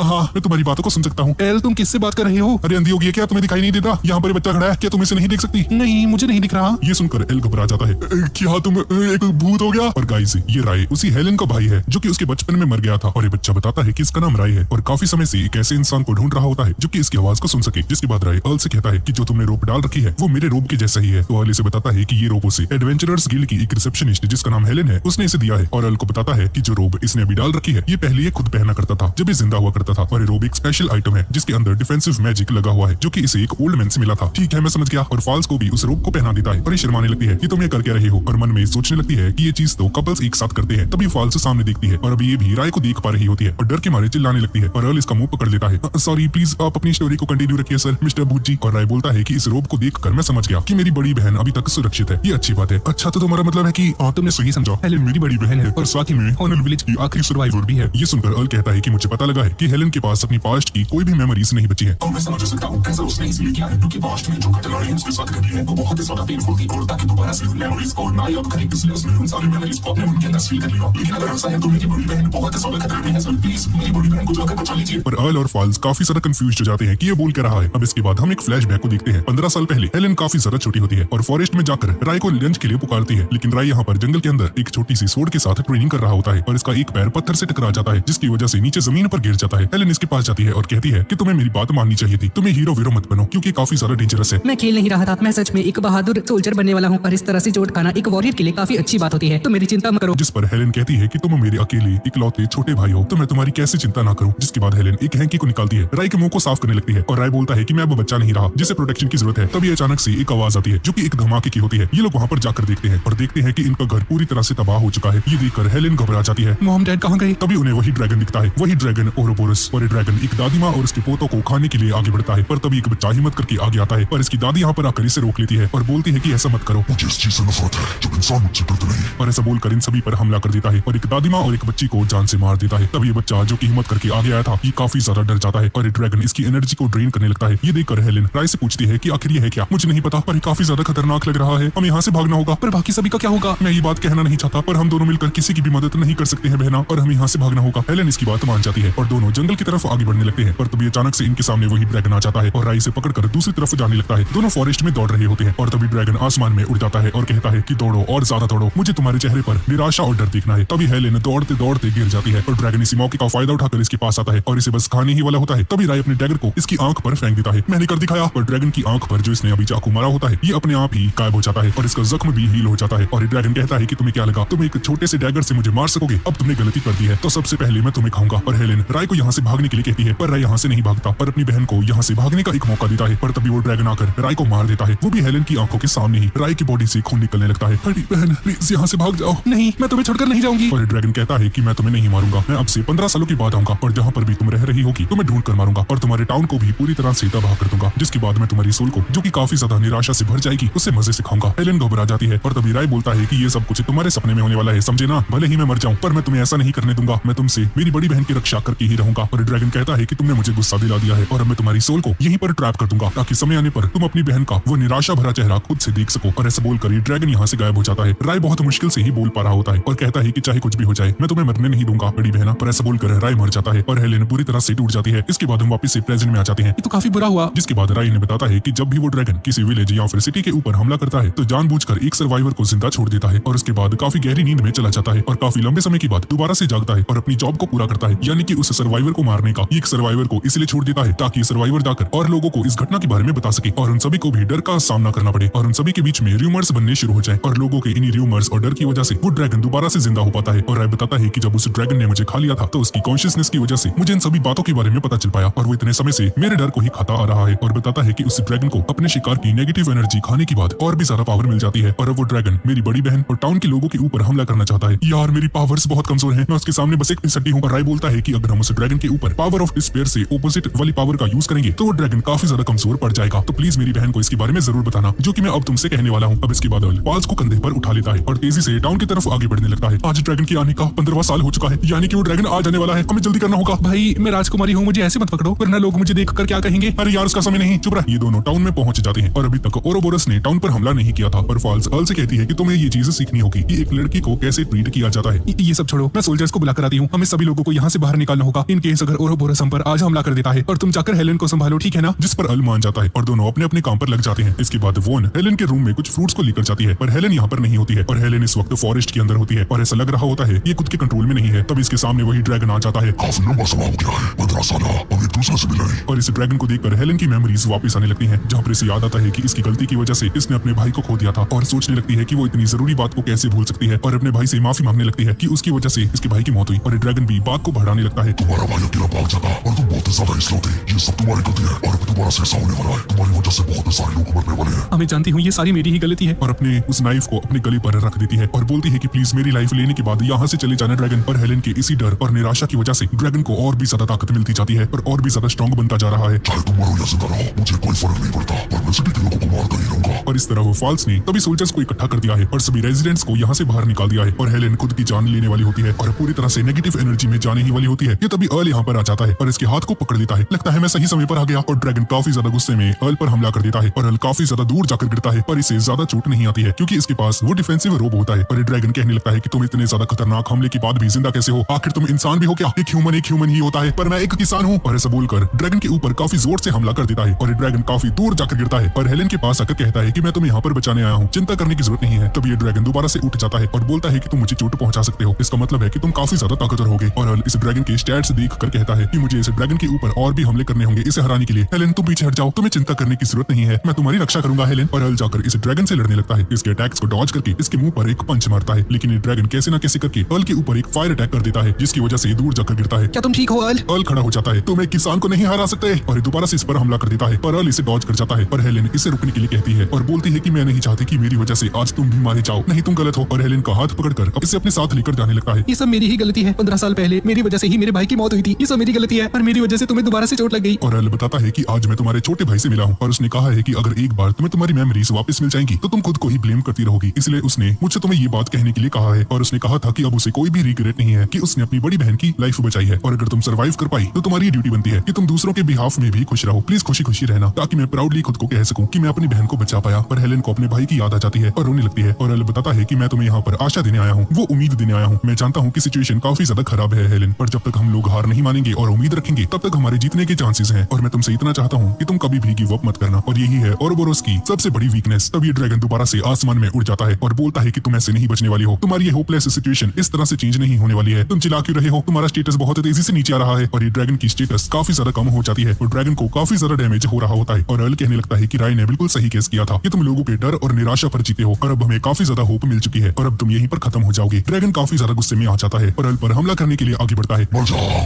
हाँ मैं तुम्हारी बातों को सुन सकता हूँ। एल तुम किससे बात कर रहे हो? अरे अंधी होगी क्या, तुम्हें दिखाई नहीं देता? यहाँ पर बच्चा खड़ा है, क्या तुम इसे नहीं देख सकती? नहीं मुझे नहीं दिख रहा। ये सुनकर एल घबरा जाता है। क्या तुम एक भूत हो गया? और गाइस ये राय उसी हेलेन का भाई है जो कि उसके बचपन में मर गया था। और ये बच्चा बताता है कि इसका नाम राय है और काफी समय से एक ऐसे इंसान को ढूंढ रहा होता है जो कि इसकी आवाज को सुन सके। जिसके बाद राय अर्ल से कहता है कि जो तुमने रोप डाल रखी है वो मेरे रोप के जैसा ही है। तो अर्ल इसे बताता है कि ये रोप उसे एडवेंचरर्स गिल्ड की एक रिसेप्शनिस्ट जिसका नाम हेलेन है उसने इसे दिया है। और अर्ल को बताता है कि जो रोब इसने अभी डाल रखी है ये पहले ये खुद पहना करता था जब ये जिंदा हुआ करता था। और ये रोब एक स्पेशल आइटम है जिसके अंदर डिफेंसिव मैजिक लगा हुआ है जो कि इसे एक ओल्ड मैन से मिला था। ठीक है मैं समझ गया। और फॉल्स को भी उस रोब को पहना देता है और ये शर्माने लगती है कि तुम ये कर क्या रहे हो और मन में सोचने लगती है कि ये चीज तो कपल्स एक साथ करते हैं। तभी फॉल्स सामने देखती है और अभी ये भी राय को देख पा रही होती है और डर के मारे चिल्लाने लगती है। और अर्ल इसका मुंह पकड़ लेता है। सॉरी प्लीज आप अपनी स्टोरी को कंटिन्यू रखिए सर मिस्टर भूत जी। और राय बोलता है कि इस रोब को देखकर मैं समझ गया कि मेरी बड़ी बहन अभी तक सुरक्षित है, ये अच्छी बात है। अच्छा तो तुम्हारा मतलब है कि तुमने सही समझा, हेलेन मेरी बड़ी बहन है और साथ ही में ऑनर विलेज की आखिरी सर्वाइवर भी है। है। ये सुनकर अर्ल कहता है कि मुझे पता लगा है कि हेलेन के पास अपनी पास्ट की कोई भी मेमोरीज नहीं बची है। तो मैं समझ सकता हूँ ऐसा उसने इसलिए किया है क्योंकि पास्ट में जो घटनाएं उसके साथ घटी है वो बहुत ही ज्यादा पेनफुल थी और ताकि दोबारा से मेमोरीज को ना याद करे इसलिए उसने उन सारी मेमोरीज को अपने मन के अंदर सील कर लिया। लेकिन अगर ऐसा है तो मेरी बड़ी बहन बहुत ही ज्यादा खतरे में है, सर प्लीज मेरी बड़ी बहन को जाकर बचा लीजिए। पर अर्ल और फॉल्स काफी ज्यादा कंफ्यूज हो जाते हैं कि ये बोल क्या रहा है। अब इसके बाद हम एक फ्लैशबैक को देखते हैं। 15 साल पहले हेलेन काफी ज्यादा छोटी होती है और फॉरेस्ट में जाकर राय को लंच के लिए पुकारती है, लेकिन राय यहाँ पर जंगल के अंदर एक छोटी सी सोड के साथ ट्रेनिंग कर रहा होता है और इसका एक पैर पत्थर से टकरा जाता है जिसकी वजह से नीचे जमीन पर गिर जाता है। हेलेन इसके पास जाती है और कहती है कि तुम्हें मेरी बात माननी चाहिए थी, तुम्हें हीरो वीरो मत बनो क्योंकि काफी ज्यादा डेंजरस है। मैं खेल नहीं रहा था, मैं सच में एक बहादुर सोल्जर बनने वाला हूँ और इस तरह से चोट खाना एक वॉरियर के लिए काफी अच्छी बात होती है, तो मेरी चिंता मत करो। जिस पर हेलेन कहती है कि तुम मेरे अकेले इकलौते छोटे भाई हो तो मैं तुम्हारी कैसे चिंता ना करूं। जिसके बाद हेलेन एक हैंकी को निकालती है, राय के मुंह को साफ करने लगती है और राय बोलता है कि मैं अब बच्चा नहीं रहा जिसे प्रोटेक्शन की जरूरत है। तभी अचानक से एक आवाज आती है जो कि एक धमाके की होती है। ये लोग वहाँ पर जाकर देखते हैं और देखते हैं कि इनका घर पूरी तरह से तबाह हो चुका है। ये देखकर हेलेन घबरा जाती है। मॉम डैड कहाँ गए? तभी उन्हें वही ड्रैगन दिखता है, वही ड्रैगन ओरोबोरस। और ये ड्रैगन एक दादी माँ और उसके पोतों को खाने के लिए आगे बढ़ता है, पर तभी एक बच्चा हिम्मत करके आगे आता है और इसकी दादी यहाँ पर आकर इसे रोक लेती है और बोलती है कि ऐसा मत करो, मुझे इस चीज से नफरत है जब इंसान मुझसे डरते नहीं। और ऐसा बोलकर इन सभी पर हमला कर देता है और एक दादी माँ और एक बच्ची को जान से मार देता है। तभी ये बच्चा जो कि हिम्मत करके आगे आया था ये काफी ज्यादा डर जाता है और ये ड्रैगन इसकी एनर्जी को ड्रेन करने लगता है। ये देखकर हेलेन राय से पूछती है कि आखिर ये है क्या? मुझे नहीं पता पर काफी ज्यादा खतरनाक लग रहा है, हम यहाँ से भागना होगा। पर बाकी सभी का क्या होगा? मैं ये बात कहना नहीं चाहता पर हम दोनों मिलकर किसी की भी मदद नहीं कर सकते हैं बहना और हमें यहाँ से भागना होगा। हेलेन इसकी बात मान जाती है और दोनों जंगल की तरफ आगे बढ़ने लगते हैं। पर तभी अचानक से इनके सामने वही ड्रैगन आ जाता है और राय से पकड़कर दूसरी तरफ जाने लगता है। दोनों फॉरेस्ट में दौड़ रहे होते हैं और तभी ड्रैगन आसमान में उड़ जाता है और कहता है कि दौड़ो और ज्यादा दौड़ो, मुझे तुम्हारे चेहरे पर निराशा और डर देखना है। तभी हेलेन दौड़ते दौड़ते गिर जाती है और ड्रैगन इसी मौके का फायदा उठाकर इसके पास आता है और इसे बस खाने ही वाला होता है। तभी राय अपने डैगर को इसकी आंख पर फेंक देता है। मैंने कर दिखाया। पर ड्रैगन की आंख पर जो इसने अभी चाकू मारा होता है ये अपने आप ही गायब हो जाता है और इसका जख्म भी हील हो जाता है। और ये ड्रैगन कहता है कि तुम्हें क्या लगा तुम एक छोटे से डैगर से मुझे मार सकोगे? अब तुमने गलती कर दी है तो सबसे पहले मैं तुम्हें खाऊंगा। और हेलेन राय को यहाँ से भागने के लिए कहती है पर राय यहाँ से नहीं भागता और अपनी बहन को यहाँ से भागने का एक मौका देता है। पर तभी वो ड्रैगन आकर राय को मार देता है, वो भी हेलेन की आंखों के सामने ही। राय की बॉडी से खून निकलने लगता है। बड़ी बहन प्लीज यहाँ से भाग जाओ। नहीं, मैं तुम्हें छोड़कर नहीं जाऊंगी। और ड्रैगन कहता है कि मैं तुम्हें नहीं मारूंगा, मैं अब से 15 सालों के बाद आऊंगा और जहाँ पर भी तुम रह रही होगी तो मैं ढूंढ कर मारूंगा और तुम्हारे टाउन को भी पूरी तरह से तबाह कर दूंगा। जिसके बाद मैं तुम्हारी सोल को जो कि काफी ज्यादा निराशा से भर जाएगी उससे मजे से खाऊंगा। हेलेन घबरा जाती है और तभी राय बोलता है कि ये सब कुछ तुम्हारे सपने में होने वाला है, समझे ना? भले ही मैं मर जाऊं पर मैं तुम्हें ऐसा नहीं करने दूंगा, मैं तुमसे मेरी बड़ी बहन की रक्षा करके ही रहूंगा। और ड्रैगन कहता है कि तुमने मुझे गुस्सा दिला दिया है और अब मैं तुम्हारी सोल को यहीं पर ट्रैप कर दूंगा ताकि समय आने पर तुम अपनी बहन का वो निराशा भरा चेहरा खुद से देख सको। और ऐसा बोलकर ये ड्रैगन यहाँ से गायब हो जाता है। राय बहुत मुश्किल से ही बोल पा रहा होता है और कहता है कि चाहे कुछ भी हो जाए मैं तुम्हें मरने नहीं दूंगा बड़ी बहना। पर ऐसा बोलकर राय मर जाता है और हेलेन पूरी तरह से टूट जाती है। इसके बाद हम वापस से प्रेजेंट में आ जाते हैं। ये तो काफी बुरा हुआ। जिसके बाद राय ने बताता है कि जब भी वो ड्रैगन किसी विलेज या फिर सिटी के ऊपर हमला करता है तो जानबूझकर एक सर्वाइवर को जिंदा छोड़ देता है और उसके बाद काफी गहरी नींद में चला जाता है और काफी लंबे समय के बाद दोबारा से जागता है और अपनी जॉब को पूरा करता है, यानी कि उस सर्वाइवर को मारने का। एक सर्वाइवर को इसलिए छोड़ देता है ताकि सर्वाइवर जाकर और लोगों को इस घटना के बारे में बता सके और उन सभी को भी डर का सामना करना पड़े और उन सभी के बीच में रूमर्स बनने शुरू हो जाए और लोगों के इन रूमर्स और डर की वजह से वो ड्रैगन दोबारा से जिंदा हो पाता है। और राय बताता है कि जब उस ड्रैगन ने मुझे खा लिया था तो उसकी कॉन्शियसनेस की वजह से मुझे इन सभी बातों के बारे में पता चल पाया और वो इतने समय से मेरे डर को ही खाता आ रहा है। और बताता है कि उस ड्रैगन को अपने शिकार की नेगेटिव एनर्जी खाने के बाद और भी ज्यादा पावर मिल जाती है और अब वो ड्रैगन मेरी बड़ी बहन और टाउन के लोगों के ऊपर हमला करना चाहता है। यार मेरी पावर्स बहुत कमजोर हैं, मैं उसके सामने बस एक पिसड्डी हूँ। और राय बोलता है कि अगर हम उस ड्रैगन के ऊपर पावर ऑफ डिस्पेयर से ऑपोजिट वाली पावर का यूज करेंगे तो वो ड्रैगन काफी ज्यादा कमजोर पड़ जाएगा, तो प्लीज मेरी बहन को इसके बारे में जरूर बताना, जो कि मैं अब तुमसे कहने वाला हूँ। अब इसके बाद पाल्स को कंधे पर उठा लेता है और तेजी से टाउन की तरफ आगे बढ़ने लगता है। आज ड्रैगन के आने का 15वां साल हो चुका है, यानी कि वो ड्रैगन आ जाने वाला है, हमें जल्दी करना होगा। भाई मैं राजकुमारी हूँ, मुझे ऐसे मत पकड़ो वरना लोग मुझे देखकर क्या कहेंगे। अरे यार उसका समय नहीं, चुप रह। ये दोनों टाउन में पहुंच जाते हैं और अभी तक ओरोबोरस ने टाउन पर हमला नहीं किया था और फॉल्स अर्ल से कहती है कि तुम्हें ये चीज सीखनी होगी कि एक लड़की को कैसे ट्रीट किया जाता है। ये सब छोड़ो, मैं सोल्जर्स को बुलाकर आती हूँ, हमें सभी लोगों को यहाँ से बाहर निकालना होगा इन केस अगर ओरोबोरस हम पर आज हमला कर देता है, और तुम जाकर हेलेन को संभालो, ठीक है ना? जिस पर अर्ल मान जाता है और दोनों अपने अपने काम पर लग जाते हैं। इसके बाद वोन हेलेन के रूम में कुछ फ्रूट्स को लेकर जाती है पर हेलेन यहाँ पर नहीं होती है और हेलेन इस वक्त फॉरेस्ट के अंदर होती है और ऐसा लग रहा होता है ये खुद के कंट्रोल में नहीं है। तब इसके सामने वही ड्रैगन आ जाता है। काफी लंबा समय हो गया है, 15 साल हम एक दूसरे से मिले नहीं। और इस ड्रैगन को देखकर हेलेन की मेमोरीज वापस आने लगती हैं, जहाँ पर इसे याद आता है कि इसकी गलती की वजह से इसने अपने भाई को खो दिया था और सोचने लगती है कि वो इतनी जरूरी बात को कैसे भूल सकती है और अपने भाई से माफी मांगने लगती है कि उसकी वजह से इसके भाई की मौत हुई। और ड्रैगन भी बात को बढ़ाने लगता है। तुम्हारा भाई अकेला भाग जाता और तुम बहुत ज्यादा स्लो थे, ये सब तुम्हारी गलती है और दोबारा से ऐसा होने वाला है, तुम्हारी वजह से बहुत सारे लोग मरने वाले हैं। मैं जानती हूँ ये सारी मेरी ही गलती है। और अपने उस नाइफ को अपने गले पर रख देती है और बोलती है कि प्लीज मेरी लाइफ लेने के बाद यहाँ से चले जाना ड्रैगन। और हेलेन के इसी डर और निराशा की वजह से ड्रैगन को और भी ज्यादा ताकत मिलती जाती है और भी ज्यादा स्ट्रॉन्ग बनता जा रहा है। चाहे तुम मरो या जिंदा रहो, मुझे कोई फर्क नहीं पड़ता, पर मैं सभी के लोगों को मार कर ही रहूंगा। और इस तरह वो फॉल्स ने तभी सोल्जर्स को इकट्ठा कर दिया है और सभी रेजिडेंट्स को यहाँ से बाहर निकाल दिया है और हेलेन खुद की जान लेने वाली होती है और पूरी तरह से नेगेटिव एनर्जी में जाने ही वाली होती है। ये तभी अर्ल यहाँ पर आ जाता है और इसके हाथ को पकड़ लेता है। लगता है मैं सही समय पर आ गया और ड्रैगन काफी ज्यादा गुस्से में अर्ल पर हमला कर देता है और अर्ल काफी ज्यादा दूर जाकर गिरता है, पर इसे ज्यादा चोट नहीं आती है क्योंकि इसके पास वो डिफेंसिव रोब होता है। और ये ड्रैगन कहने लगता है कि तुम इतने ज्यादा खतरनाक हमले के बाद भी जिंदा कैसे हो? आखिर तुम इंसान भी हो क्या? एक ह्यूमन ही होता है, पर मैं एक किसान हूँ। और ऐसा बोलकर ड्रैगन के ऊपर काफी जोर से हमला कर देता है और ये ड्रैगन काफी दूर जाकर गिरता है और हेलेन के पास आकर कहता है कि मैं तुम्हें यहाँ पर बचाने आया हूँ, चिंता करने की जरूरत नहीं है। तब ये ड्रैगन दोबारा से उठ जाता है और बोलता है कि तुम मुझे चोट पहुंचा सकते हो, इसका मतलब है कि तुम काफी ज्यादा ताकतवर होगे। और अर्ल इस ड्रैगन के स्टैट्स देख कर कहता है कि मुझे इस ड्रैगन के ऊपर और भी हमले करने होंगे इसे हराने के लिए। हेलेन तुम पीछे हट जाओ, तुम्हें चिंता करने की जरूरत नहीं है, मैं तुम्हारी रक्षा करूंगा हेलेन। और अर्ल जाकर इस ड्रैगन से लड़ने लगता है, इसके अटैक्स को डॉज करके इसके मुंह पर एक पंच मारता है, लेकिन ये ड्रैगन कैसे ना कैसे करके अर्ल के ऊपर एक फायर अटैक कर देता है जिसकी वजह से दूर जाकर गिरता है। क्या तुम ठीक हो अर्ल? अर्ल खड़ा हो जाता है, तुम एक किसान को नहीं हरा सकते, और दोबारा से इस पर हमला कर देता है, पर अर्ल इसे डॉज कर जाता है। पर हेलेन इसे रुकने के लिए कहती है और बोलती है कि मैं नहीं चाहती कि मेरी वजह से आज तुम भी मारे जाओ, नहीं तुम गलत हो। और हेलेन का हाथ पकड़कर अब इसे अपने साथ लेकर जाने लगता है। ये सब मेरी ही गलती है, 15 साल पहले मेरी वजह से ही मेरे भाई की मौत हुई थी, ये सब मेरी गलती है और मेरी वजह से तुम्हें दोबारा से चोट लग गई। और अर्ल बताता है कि आज मैं तुम्हारे छोटे भाई से मिला हूँ और उसने कहा है कि अगर एक बार तुम्हें तुम्हारी मेमोरीज वापस मिल जाएंगी तो तुम खुद को ही ब्लेम करती रहोगी, इसलिए उसने मुझसे तुम्हें ये बात कहने के लिए कहा है। और उसने कहा था कि अब उसे कोई भी रिग्रेट नहीं है कि उसने अपनी बड़ी बहन की लाइफ बचाई है, और अगर तुम सर्वाइव कर पाई तो तुम्हारी ड्यूटी बनती है कि तुम दूसरों के बिहाफ में भी खुश रहो, प्लीज खुशी खुशी रहना, ताकि मैं प्राउडली खुद को कह सकूं कि मैं अपनी बहन को बचा पाया। पर हेलेन को अपने भाई की याद आ जाती है और रोने लगती है और अर्ल बताता है कि मैं तुम्हें यहाँ पर आशा देने आया हूँ, वो उम्मीद देने आया हूँ। मैं जानता हूँ कि सिचुएशन काफी ज्यादा खराब है हेलेन, पर जब तक हम लोग हार नहीं मानेंगे और उम्मीद रखेंगे तब तक हमारे जीतने के चांसेस हैं, और मैं तुमसे इतना चाहता हूँ कि तुम कभी भी गिव अप मत करना। और यही है ओरोबोरोस की सबसे बड़ी वीकनेस। तब ये ड्रैगन दोबारा से आसमान में उड़ जाता है और बोलता है कि तुम ऐसे नहीं बचने वाली हो, तुम्हारी ये होपलेस सिचुएशन इस तरह से चेंज नहीं होने वाली है, तुम चिल्ला क्यों रहे हो, तुम्हारा स्टेटस बहुत तेजी से नीचे आ रहा है। और ये ड्रैगन की स्टेटस काफी ज्यादा कम हो जाती है और ड्रैगन को काफी ज्यादा डैमेज हो रहा होता है। और अर्ल कहने लगता है कि राय ने बिल्कुल सही केस किया था कि तुम लोगों के डर और निराशा पर जीते हो और अब हमें काफी ज्यादा होप मिल चुकी है और अब तुम यहीं पर खत्म हो जाओगे। ड्रैगन काफी ज्यादा गुस्से में आ जाता है और अर्ल पर हमला करने के लिए आगे बढ़ता है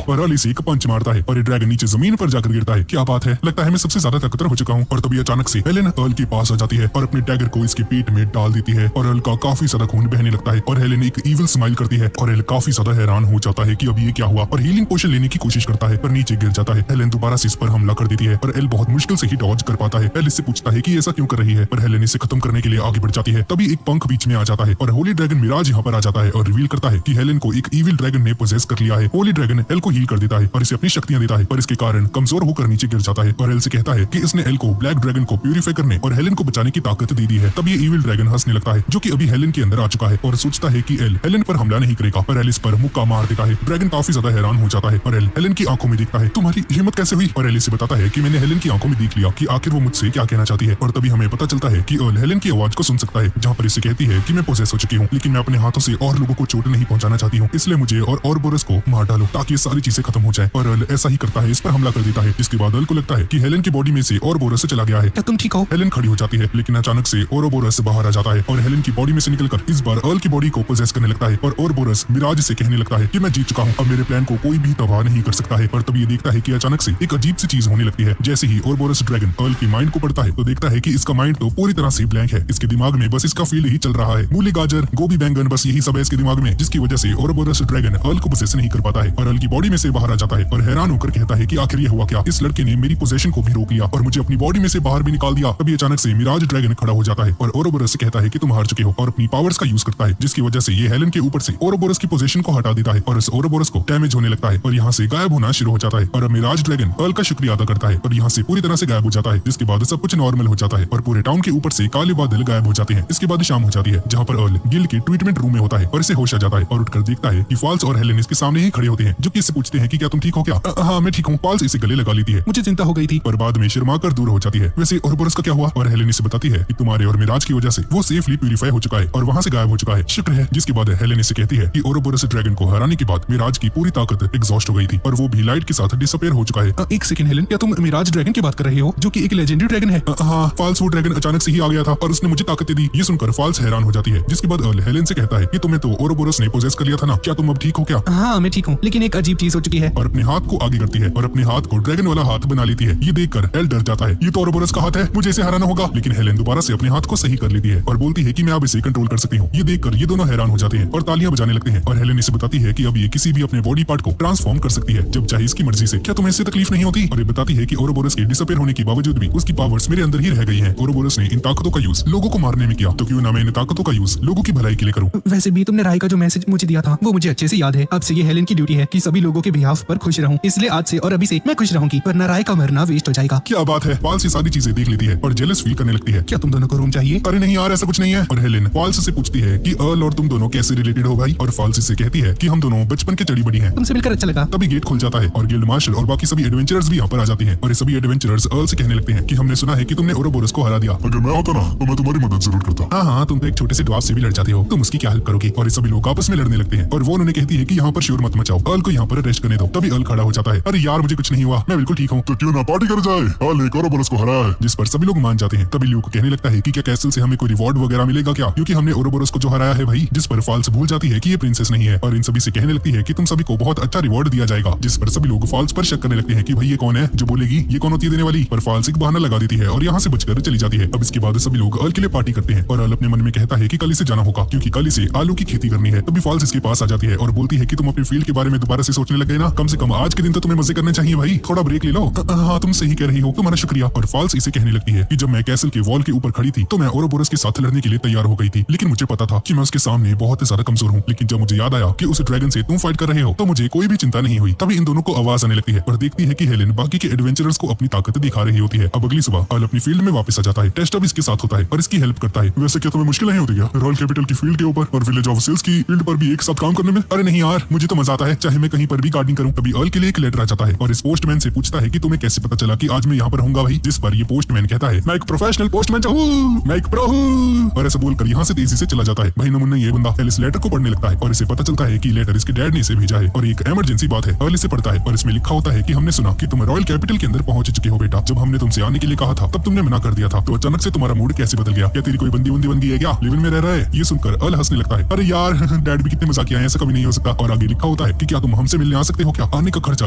और अर्ल इसे एक पंच मारता है और ये ड्रैगन नीचे जमीन पर जाकर गिरता है। क्या बात है, लगता है मैं सबसे ज्यादा ताकतवर हो चुका हूँ। और तभी अचानक से हेलेन अर्ल के पास आ जाती है और अपने डैगर को इसके पेट में डाल देती है और अर्ल का काफी ज्यादा खून बहने लगता है और हेलेन एक इविल स्माइल करती है और अर्ल काफी ज्यादा हैरान हो जाता है कि अब ये क्या हुआ और हीलिंग पोशन लेने की कोशिश करता है पर नीचे गिर जाता है। हेलेन दोबारा से इस पर हमला कर देती है और एल बहुत मुश्किल से ही डॉज कर पाता है। एल इससे पूछता है कि ऐसा क्यों कर रही है, पर हेलेन इसे खत्म करने के लिए आगे बढ़ जाती है। तभी एक पंख बीच में आ जाता है और होली ड्रैगन मिराज यहाँ पर आ जाता है और रिवील करता है कि हेलेन को एक इविल ड्रैगन ने पोजेस कर लिया है। होली ड्रैगन एल को हील कर देता है और इसे अपनी शक्तियां देता है, पर इसके कारण कमजोर होकर नीचे गिर जाता है और एल से कहता है कि इसने एल को ब्लैक ड्रैगन को प्यूरिफाई करने और हेलेन को बचाने की ताकत दे दी है। तब ये इविल ड्रैगन हंसने लगता है जो कि अभी हेलेन के अंदर आ चुका है और सोचता है कि एल हेलेन पर हमला नहीं करेगा, पर एल इस पर मुक्का मार देता है। ड्रैगन काफी ज्यादा हैरान हो जाता है और एल हेलेन की आंखों में देखता है, तुम्हारी हिम्मत कैसे हुई? और एल इसे बताता है कि मैंने हेलेन की आंखों में देख लिया कि आखिर वो मुझसे क्या कहना चाहती है। और तभी हमें पता चलता है कि एल हेलेन की आवाज को सुन सकता है जहाँ पर इसे कहती है कि मैं पोजेस हो चुकी हूँ, लेकिन मैं अपने हाथों से और लोगों को चोट नहीं पहुंचाना चाहती हूँ, इसलिए मुझे और ओरोबोरस को मार डालो ताकि ये सारी चीजें खत्म हो जाए। और एल ऐसा ही करता है, इस पर हमला कर देता है, जिसके बाद एल को लगता है कि हेलेन की बॉडी में से ओरोबोरस से चला गया है। क्या तुम ठीक हो? हेलेन खड़ी हो जाती है, लेकिन अचानक से ओरोबोरस बाहर आ जाता है और हेलेन की बॉडी में से निकलकर इस बार अर्ल की बॉडी को पोजेस करने लगता है और ओरोबोरस मिराज से कहने लगता है कि मैं जीत चुका हूँ, अब मेरे प्लान को कोई भी तबाह नहीं कर सकता है। और तब ये देखता है कि अचानक से एक अजीब सी चीज होने लगती है। जैसे ही ओरोबोरस ड्रैगन अर्ल की माइंड को पढ़ता है तो देखता है कि इसका माइंड तो पूरी तरह से ब्लैंक है, इसके दिमाग में बस इसका फील्ड ही चल रहा है, मूली गाजर गोभी बैंगन बस यही सब है इसके दिमाग में, जिसकी वजह से ओरोबोरस ड्रैगन अर्ल को पोजेस नहीं कर पाता है और अर्ल की बॉडी में से बाहर आ जाता है और हैरान होकर कहता है कि आखिर ये हुआ क्या, इस लड़के ने मेरी पोजेशन को भी रोक लिया और मुझे अपनी बॉडी में से बाहर भी निकाल दिया। तभी अचानक से मिराज ड्रैगन खड़ा हो जाता है और ओरोबोरस से कहता है कि तुम हार चुके हो और अपनी पावर्स का यूज करता है, जिसकी वजह से ये हेलेन के ऊपर से ओरोबोरस की पोजीशन को हटा देता है और इस ओरोबोरस को डैमेज होने लगता है और यहाँ से गायब होना शुरू हो जाता है। और मिराज ड्रैगन अर्ल का शुक्रिया अदा करता है और यहाँ से पूरी तरह से गायब हो जाता है, जिसके बाद सब कुछ नॉर्मल हो जाता है और पूरे टाउन के ऊपर से काले बादल गायब हो जाते हैं। इसके बाद शाम हो जाती है जहाँ पर अर्ल गिल के ट्रीटमेंट रूम में होता है और इसे होश आ जाता है और उठकर देखता है कि फाल्स और हेलेन इसके सामने ही खड़े होते हैं, जो कि इससे पूछते हैं कि क्या तुम ठीक हो क्या? हाँ मैं ठीक हूँ। फाल्स इसे गले लगा लेती है, मुझे चिंता हो गई थी, पर बाद में शर्मा कर दूर हो जाती है। वैसे ओरोबोरस का क्या हुआ? और हेलेन इसे बताती है कि तुम्हारे और मिराज की वजह से वो सेफली प्यूरिफाई हो चुका है और वहाँ से गायब हो चुका है, शुक्र है। जिसके बाद हेलेन इसे कहती है कि ओरोबोरस ड्रैगन को हराने के बाद मिराज की पूरी ताकत एग्जॉस्ट हो गई थी और वो भी लाइट के साथ डिसअपीयर हो चुका है। एक सेकंड हेलेन, क्या तुम मिराज ड्रैगन की बात कर रहे हो जो कि एक लेजेंडरी ड्रैगन है? हाँ, फाल्स वो ड्रैगन अचानक से ही आ गया था और उसने मुझे ताकत दी। ये सुनकर फाल्स हैरान हो जाती है, जिसके बाद अर्ल हेलेन से कहता है कि तुम्हें तो ओरोबोरस ने पोजेस कर लिया था ना, क्या तुम अब ठीक हो क्या? हाँ मैं ठीक हूँ, लेकिन एक अजीब चीज हो चुकी है। और अपने हाथ को आगे करती है और अपने हाथ को ड्रैगन वाला हाथ बना लेती है। ये देखकर एल डर जाता है, ये तो ओरोबोरस का हाथ है, मुझे इसे हराना होगा। लेकिन हेलेन दोबारा से अपने हाथ को सही कर लेती है और बोलती है कि मैं अब इसे कंट्रोल कर सकती हूँ। ये देखकर ये दोनों हैरान हो जाते हैं और तालियां बजाने लगते हैं और हेलेन इसे बताती है कि अब ये किसी भी अपने बॉडी पार्ट को ट्रांसफॉर्म कर सकती है जब चाहे इसकी मर्जी से। क्या तुम्हें इससे तकलीफ नहीं होती? और ये बताती है कि ओरोबोरस के डिसअपीयर होने के बावजूद भी उसकी पावर्स मेरे अंदर ही रह गई हैं। ओरोबोरस ने इन ताकतों का यूज लोगों को मारने में किया, तो क्यों ना मैं इन ताकतों का यूज लोगों की भलाई के लिए करूं। वैसे भी तुमने राय का जो मैसेज मुझे दिया था वो मुझे अच्छे से मुझे याद है अब से ये हेलेन की ड्यूटी है कि सभी लोगों के बिहाफ पर खुश रहूं, इसलिए आज से और अभी से मैं खुश रहूंगी, वरना राय का मरना वेस्ट हो जाएगा। क्या बात है, फाल्स ये सारी चीजें देख लेती है और जेलस फील करने लगती है। क्या तुम दोनों को रूम चाहिए? अरे नहीं यार, ऐसा कुछ नहीं है। और हेलेन फाल्स से पूछती है कि अर्ल और तुम दोनों कैसे रिलेटेड हो भाई, और फाल्स से कहती है कि हम दोनों बचपन के चड़ी बड़ी हैं। तुमसे मिलकर अच्छा लगा। तभी गेट खुल जाता है और गिल्ड मार्शल और बाकी सभी एडवेंचरर्स भी यहाँ पर आ जाते हैं और ये सभी एडवेंचरर्स अर्ल से कहने लगते हैं कि हमने सुना है कि तुमने ओरोबोरस को हरा दिया। अगर मैं होता ना तो मैं तुम्हारी मदद जरूर करता। हाँ, तुम तो एक छोटे से ड्वार्फ से भी लड़ जाते हो, तुम उसकी क्या हेल्प करोगे? और ये सभी लोग आपस में लड़ने लगते हैं और वो उन्हें कहती है कि यहाँ पर शोर मत मचाओ, अर्ल को यहाँ पर अरेस्ट करने दो। तभी अर्ल खड़ा हो जाता है, अरे यार मुझे कुछ नहीं हुआ, मैं बिल्कुल ठीक हूँ। तो क्यों ना पार्टी कर जाए, अर्ल एक ओरोबोरस को हराया है। जिस पर सभी लोग मान जाते हैं। तभी ल्यूक कहने लगता है कि क्या कैसल से हमें कोई रिवॉर्ड वगैरह मिलेगा क्या, क्योंकि हमने ओरोबोरस को जो हराया है भाई। जिस पर फाल्स भूल जाती है कि ये प्रिंसेस नहीं है और इन सभी से कहने लगती है कि तुम सभी को बहुत अच्छा रिवॉर्ड दिया जाएगा। जिस पर सभी लोग फाल्स पर शक करने लगते हैं कि भाई ये कौन है जो बोलेगी, ये कौन होती है देने वाली। पर फाल्स एक बहाना लगा देती है और यहाँ से बचकर चली जाती है। अब इसके बाद सभी लोग अर्ल के लिए पार्टी करते हैं और अर्ल अपने मन में कहता है कि कल इसे जाना होगा क्योंकि कल इसे आलू की खेती करनी है। तभी फाल्स इसके पास आ जाती है और बोलती है कि तुम अपने फील्ड के बारे में दोबारा से सोचने लग गए ना, कम से कम आज के दिन तो तुम्हें मजे करने चाहिए भाई, थोड़ा ब्रेक ले लो। हाँ तुम सही कह रही हो, तुम्हारा शुक्रिया। और फाल्स इसे कहने लगती है कि जब मैं कैसल के वॉल के ऊपर खड़ी थी तो मैं ओरोबोरस के साथ लड़ने के लिए तैयार हो गई थी, लेकिन मुझे पता था कि मैं उसके सामने बहुत ज्यादा कमजोर हूँ। लेकिन जब मुझे याद आया कि उस ड्रैगन से तुम फाइट कर रहे हो तो मुझे कोई भी चिंता नहीं हुई। तभी इन दोनों को आवाज आने लगती है और देखती है कि हेलेन बाकी के एडवेंचरर्स को अपनी ताकत दिखा रही होती है। अब अगली सुबह अर्ल अपनी फील्ड में वापस आ जाता है। टेस्ट अब इसके साथ होता है और इसकी हेल्प करता है। वैसे क्या तुम्हें मुश्किल नहीं होती क्या रॉयल कैपिटल की फील्ड के ऊपर और विलेज ऑफ सेल्स की फील्ड पर भी एक साथ काम करने में? अरे नहीं यार, मुझे तो मजा आता है, चाहे मैं कहीं पर भी गार्डनिंग करूं। तभी अर्ल के लिए एक लेटर आ जाता है और इस पोस्टमैन से पूछता है कि तुम्हें कैसे पता चला कि आज मैं यहाँ पर रहूंगा भाई। जिस पर ये पोस्टमैन कहता है मैं एक प्रोफेशनल पोस्टमैन हूँ, मैं एक प्रो हूँ, और ऐसा बोलकर यहाँ से तेजी से चला जाता है। भाई नमुन्ना ये बंदा इस लेटर को पढ़ने लगता है और इसे पता चलता है कि लेटर इसके डैड ने इसे भेजा है और एक इमरजेंसी बात है। अर्ल इसे पढ़ता है और इसमें लिखा होता है कि हमने सुना कि तुम रॉयल कैपिटल के अंदर पहुंच चुके हो बेटा। जब हमने तुमसे आने के लिए कहा था तब तुमने मना कर दिया था, तो अचानक से तुम्हारा मूड कैसे बदल गया? क्या तेरी कोई बंदी बन गई है क्या? लिव इन में रह रहा है? ये सुनकर अर्ल हंसने लगता है। अरे यार डैड भी कितने मजाकिया हैं, ऐसा कभी नहीं हो सकता। और आगे लिखा होता है कि क्या तुम हमसे मिलने आ सकते हो क्या? आने का खर्चा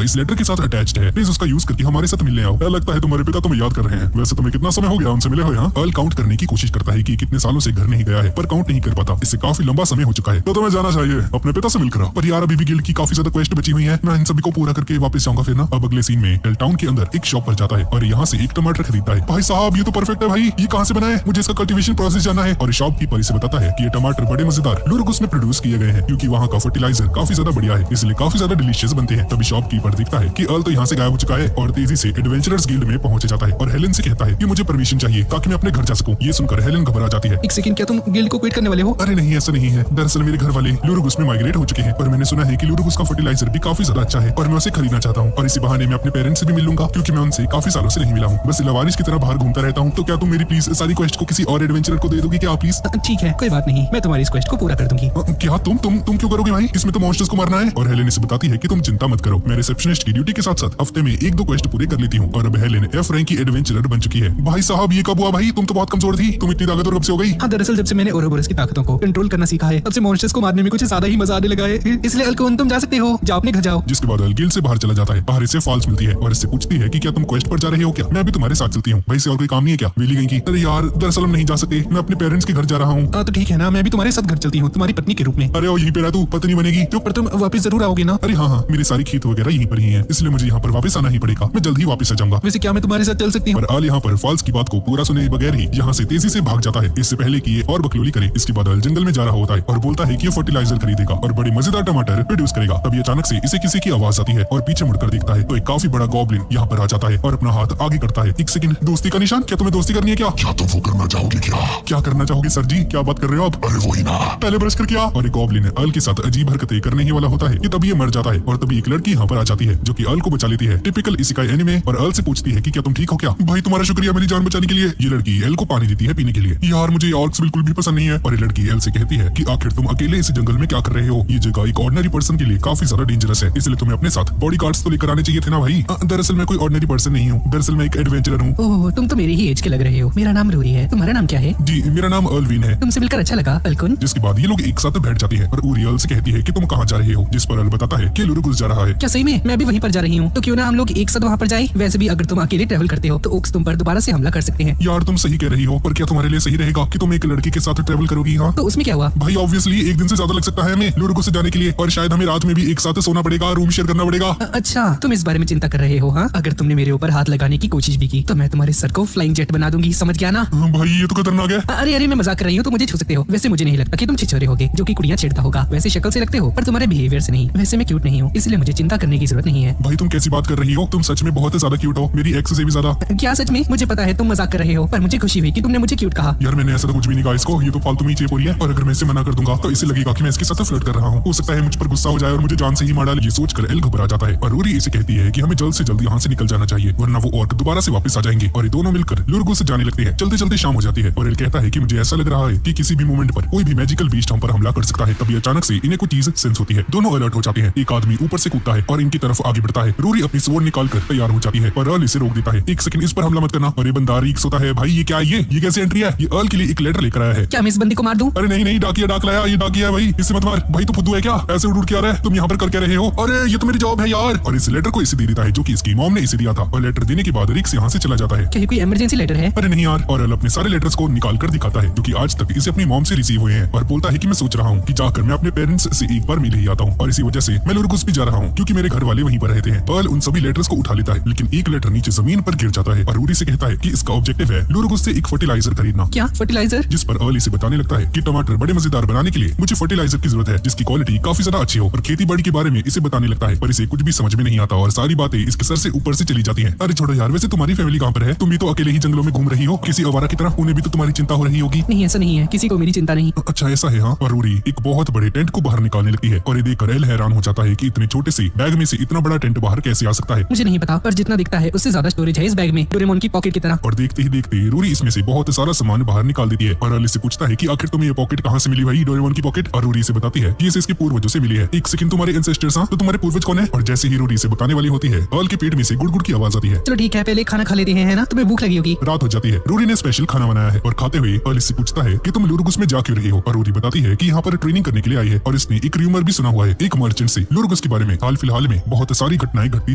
इस लेटर के साथ अटैच्ड है, प्लीज उसका यूज करके हमारे साथ मिलने आओ। लगता है तुम्हारे पिता तुम्हें याद कर रहे हैं। वैसे तुम्हें कितना समय हो गया उनसे मिले हो यहाँ? अर्ल काउंट करने की कोशिश करता है कि कितने सालों से घर नहीं गया है, पर काउंट नहीं कर पाता, इससे काफी लंबा समय हो चुका है। तो तुम्हें जाना चाहिए, अपने पिता से मिलकर आओ। पर यार अभी भी गिल्ड की काफी ज्यादा क्वेस्ट बची हुई है, मैं इन सभी को पूरा करके वापस जाऊंगा फिर ना। अब अगले सीन में एल टाउन के अंदर एक शॉप पर जाता है और यहाँ से एक टमाटर खरीदता है। भाई साहब ये तो परफेक्ट है भाई, ये कहाँ से बना है? मुझे इसका कल्टीवेशन प्रोसेस जानना है। और शॉपकीपर इसे बताता है कि ये टमाटर बड़े मजेदार लुरगुस में प्रोड्यूस किए गए हैं क्योंकि वहाँ का फर्टिलाइजर काफी ज्यादा बढ़िया है, इसलिए काफी ज्यादा डिलीशियस बनते हैं। तभी शॉपकीपर देखता है कि अर्ल तो यहाँ से गायब हो चुका है और तेजी से एडवेंचरर्स गिल्ड में पहुंच जाता है और हेलेन से कहता है कि मुझे परमिशन चाहिए ताकि मैं अपने घर जा सकूं। ये सुनकर हेलेन घबरा जाती है। एक सेकंड, क्या तुम गिल्ड को क्विट करने वाले हो? अरे नहीं, ऐसा नहीं है। दरअसल मेरे घर वाले लुरगुस में माइग्रेट हो चुके हैं, पर मैंने सुना है कि लुरगुस का फर्टिलाइजर भी काफी ज्यादा अच्छा है और मैं उसे खरीदना चाहता हूँ और इसी बहाने मैं अपने पेरेंट्स से भी मिल लूंगा क्योंकि मैं उनसे काफी सालों से नहीं मिला हूँ, बस लवारिश की तरह बाहर घूमता रहता हूँ। तो क्या तुम मेरी प्लीज सारी क्वेस्ट को किसी और एडवेंचरर को दे दोगी क्या प्लीज? ठीक है, कोई बात नहीं, मैं तुम्हारी इस क्वेस्ट को पूरा कर दूंगी। क्या तुम क्यों करोगे भाई? इसमें तो मॉन्स्टर्स को मारना है। और हेलेन इसे बताती है कि तुम चिंता मत करो, मैं रिसेप्शनिस्ट की ड्यूटी के साथ साथ हफ्ते में 1-2 क्वेस्ट पूरे कर लेती हूँ और अब हेलेन एफ रैंक की एडवेंचरर बन चुकी है। भाई साहब ये कब हुआ भाई? तुम तो बहुत कमजोर थी, तुम इतनी ताकतवर कब से हो गई? हाँ, दरअसल जब से मैंने ओरोबोरस की ताकतों को कंट्रोल करना सीखा है तब से मॉन्स्टर्स को मारने में कुछ ज्यादा ही मजा आने लगा है। इसलिए अल्कोन तुम जा सकते हो, जाओ अपने घर जाओ। जिसके बाद अल गिल्ड से बाहर चला जाता है। बाहर इसे फाल्स मिलती है और इससे पूछती है कि क्या तुम क्वेस्ट पर जा रहे हो क्या? मैं भी तुम्हारे साथ चलती हूँ। भाई से और कोई काम नहीं है क्या? वेली गई की। अरे यार दरअसल हम नहीं जा सकते, मैं अपने पेरेंट्स के घर जा रहा हूँ। तो ठीक है ना, मैं भी तुम्हारे साथ घर चलती हूँ, तुम्हारी पत्नी के रूप में। अरे यहीं पे रह, तू पत्नी बनेगी तो पर तुम वापस जरूर आओगे ना? अरे हाँ, मेरी सारी खेत वगैरह यहीं पर ही है, इसलिए मुझे यहाँ पर वापस आना ही पड़ेगा। मैं जल्द ही वापस आ जाऊंगा। वैसे क्या मैं तुम्हारे साथ चल सकती हूँ? पर अल यहाँ पर फाल्स की बात को पूरा सुने बगैर ही यहाँ से तेजी से भाग जाता है, इससे पहले कि ये और बकलोली करे। इसके बाद अल जंगल में जा रहा होता है और बोलता है कि ये फर्टिलाइजर खरीदेगा और बड़े मजेदार टमाटर प्रोड्यूस करेगा। तभी अचानक से इसे किसी की आवाज आती है और पीछे मुड़कर देखता है तो एक काफी बड़ा गॉब्लिन यहाँ पर आ जाता है और अपना हाथ आगे करता है। एक सेकंड, दोस्ती का निशान? क्या तुम्हें दोस्ती करनी है क्या? क्या तुम वो करना चाहोगे क्या? क्या करना चाहोगे सर जी? क्या बात कर रहे हो आप? अरे वही ना, पहले ब्रश कर क्या? और एक गॉब्लिन अल के साथ अजीब हरकतें करने ही वाला होता है कि तभी ये मर जाता है और तभी एक लड़की यहाँ पर आ जाती है जो कि अल को बचा लेती है, टिपिकल इसिकाई एनिमे। और अल से पूछती है कि क्या तुम ठीक हो क्या? भाई तुम्हारा शुक्रिया मेरी जान बचाने के लिए। ये लड़की एल को पानी देती है पीने के लिए। यार मुझे ऑर्क्स बिल्कुल भी पसंद नहीं है। और ये लड़की एल से कहती है कि आखिर तुम अकेले इस जंगल में क्या कर रहे हो? ये जगह एक ऑर्डिनरी पर्सन के लिए काफी ज्यादा डेंजरस है, इसलिए तुम्हें अपने साथ बॉडीगार्ड्स तो लेकर आने चाहिए थे ना भाई। दरअसल मैं कोई ऑर्डिनरी पर्सन नहीं हूँ, दरअसल मैं एक एडवेंचरर हूँ। ओह, तुम तो मेरी ही एज के लग रहे हो। मेरा नाम रूरी है, तुम्हारा नाम क्या है? जी मेरा नाम अर्लविन है। तुमसे मिलकर अच्छा लगा अल्कुन। जिसके बाद ये लोग एक साथ बैठ जाते हैं और ऊरी अल से कहती है कि तुम कहाँ जा रहे हो? जिस पर अल बताता है कि लुरगुस जा रहा है। क्या सही में? मैं भी वहीं पर जा रही हूँ, तो क्यों ना हम लोग एक साथ वहाँ पर जाए? वैसे भी अगर तुम अकेले ट्रेवल करते हो तो ओक्स तुम पर दोबारा से हमला कर सकते हैं। यार तुम सही कह रही हो, पर क्या तुम्हारे लिए सही रहेगा कि तुम एक लड़की के साथ ट्रेवल करोगी? हाँ तो उसमें क्या हुआ? भाई ऑब्वियसली एक दिन से ज्यादा लग सकता है हमें लुरगुस से जाने के लिए और शायद हमें रात में भी एक साथ सोना पड़ेगा, रूम शेयर करना पड़ेगा। अच्छा, तुम इस बारे में चिंता कर रहे हो? हाँ, अगर तुमने मेरे ऊपर हाथ लगाने की कोशिश भी की तो मैं तुम्हारे सर को फ्लाइंग जेट बना दूंगी, समझ गया ना? भाई ये तो खतरनाक है। अरे मैं मजाक कर रही हूँ, तो मुझे छू सकते हो। वैसे मुझे नहीं लगता कि तुम छिछोरे होगे जो कि कुड़ियाँ छेड़ता होगा। वैसे शक्ल से लगते लगते हो पर तुम्हारे बिहेवियर से नहीं। वैसे मैं क्यूट नहीं हूँ, इसलिए मुझे चिंता करने की जरूरत नहीं है। भाई तुम कैसी बात कर रही हो? तुम सच में बहुत ज्यादा क्यूट हो, मेरी एक्स से भी ज्यादा। क्या सच में? मुझे पता है तुम मजाक कर रहे हो, पर मुझे खुशी हुई कि तुमने मुझे क्यूट कहा। यार मैंने ऐसा तो कुछ भी नहीं कहा इसको, ये तो फालतू में ही चेप हो रही है। और अगर मैं इसे मना कर दूंगा तो इसे लगेगा कि मैं इसके साथ फ्लर्ट कर रहा हूँ। हो सकता है मुझ पर गुस्सा हो जाए और मुझे जान से ही मार डाले। ये सोचकर एल घबरा जाता है और रूरी इसे कहती है कि हमें जल्द से जल्द यहाँ से निकल जाना चाहिए, वरना वो ऑर्क दोबारा से वापस आ जाएंगे। और ये दोनों मिलकर लुरगुस जाने लगते हैं। चलते चलते शाम हो जाती है और एल कहता है कि मुझे ऐसा लग रहा है कि किसी भी मोमेंट पर कोई भी मैजिकल बीस्ट हम पर हमला कर सकता है। तभी अचानक से इन्हें कोई चीज सेंस होती है। दोनों अलर्ट हो जाते हैं। एक आदमी ऊपर से कूदता है और इनकी तरफ आगे बढ़ता है। रूरी अपनी स्वॉर्ड निकाल कर तैयार हो जाती है पर अर्ल इसे रोक देता है। एक सेकंड, इस पर हमला मत करना। और ये बंदा रीक्स होता है। भाई ये क्या है? ये कैसे एंट्री है? ये अर्ल के लिए एक लेटर लेकर आया है। क्या मैं इस बंदी को मार दूं? अरे नहीं नहीं, डाकिया डाक लाया, ये डाकिया है भाई, इससे मत मार। भाई तू फुद्दू है क्या? ऐसे उड़ के आ रहा है? तुम यहाँ पर कर क्या रहे हो? अरे ये तो मेरी जॉब है यार। और इस लेटर को इसे दे देता है जो कि इसकी मॉम ने इसे दिया था। और लेटर देने के बाद रिक्स यहाँ से चला जाता है। क्या ये कोई इमरजेंसी लेटर है? अरे नहीं यार। और अर्ल अपने सारे लेटर्स को निकाल कर दिखाता है जो कि आज तक इसे अपनी मॉम से रिसीव हुए हैं और बोलता है कि मैं सोच रहा हूँ कि जाकर मैं अपने पेरेंट्स से एक बार मिल ही आता हूँ। और इसी वजह से मैं लुरगुस भी जा रहा हूँ क्योंकि मेरे घर वाले वहीं पर रहते हैं। अर्ल उन सभी लेटर्स को उठा लेता है लेकिन एक लेटर नीचे जमीन पर गिर जाता है और रूरी से कहता है कि इसका ऑब्जेक्टिव है लुरगुस से एक फर्टिलाइजर खरीदना। क्या फर्टिलाइजर? जिस पर अर्ल इसे बताने लगता है कि टमाटर बड़े मजेदार बनाने के लिए मुझे फर्टिलाइजर की जरूरत है जिसकी क्वालिटी काफी ज्यादा अच्छी हो। और खेती बाड़ी के बारे में इसे बताने लगता है पर इसे कुछ भी समझ में नहीं आता और सारी बातें इसके सर से ऊपर से चली जाती हैं। अरे छोड़ो यार, वैसे तुम्हारी फैमिली कहाँ पर है? तुम भी तो अकेले ही जंगलों में घूम रही हो किसी आवारा की तरह। उन्हें भी तो तुम्हारी चिंता हो रही होगी। नहीं ऐसा नहीं है, किसी को मेरी चिंता नहीं। अच्छा ऐसा है हाँ। और रूरी एक बहुत बड़े टेंट को बाहर निकालने लगती है और ये देखकर एल हैरान हो जाता है कि इतने छोटे से बैग में से इतना बड़ा टेंट बाहर कैसे आ सकता है। मुझे नहीं पता पर जितना दिखता है उससे ज्यादा स्टोरेज है इस बैग में, डोरेमोन की पॉकेट की तरह। और देखते ही देखते रूरी इसमें से बहुत सारा सामान बाहर निकाल देती है और अर्ल से पूछता है कि आखिर तुम्हें ये पॉकेट कहाँ से मिली भाई, डोरेमोन की पॉकेट? और रूरी से बताती है कि इसे इसके पूर्वजों से मिली है। एक सेकंड, तुम्हारे एंसेस्टर्स? हाँ तो तुम्हारे पूर्वज कौन है? और जैसे ही रूरी से बताने वाली होती है अर्ल के पेट में से गुड़गुड़ की आवाज आती है। चलो ठीक है, पहले खाना खा लेते हैं, है ना? तुम्हें भूख लगी होगी। रात हो जाती है। रूरी ने स्पेशल खाना बनाया है और खाते हुए अर्ल इससे पूछता है कि तुम लुरगुस में जा क्यों रही हो? और रूरी बताती है कि यहाँ पर ट्रेनिंग करने के लिए आई है और इसने एक र्यूमर भी सुना हुआ है एक मर्चेंट से लुरगुस के बारे में। हाल फिलहाल में बहुत सारी घटनाएं घटती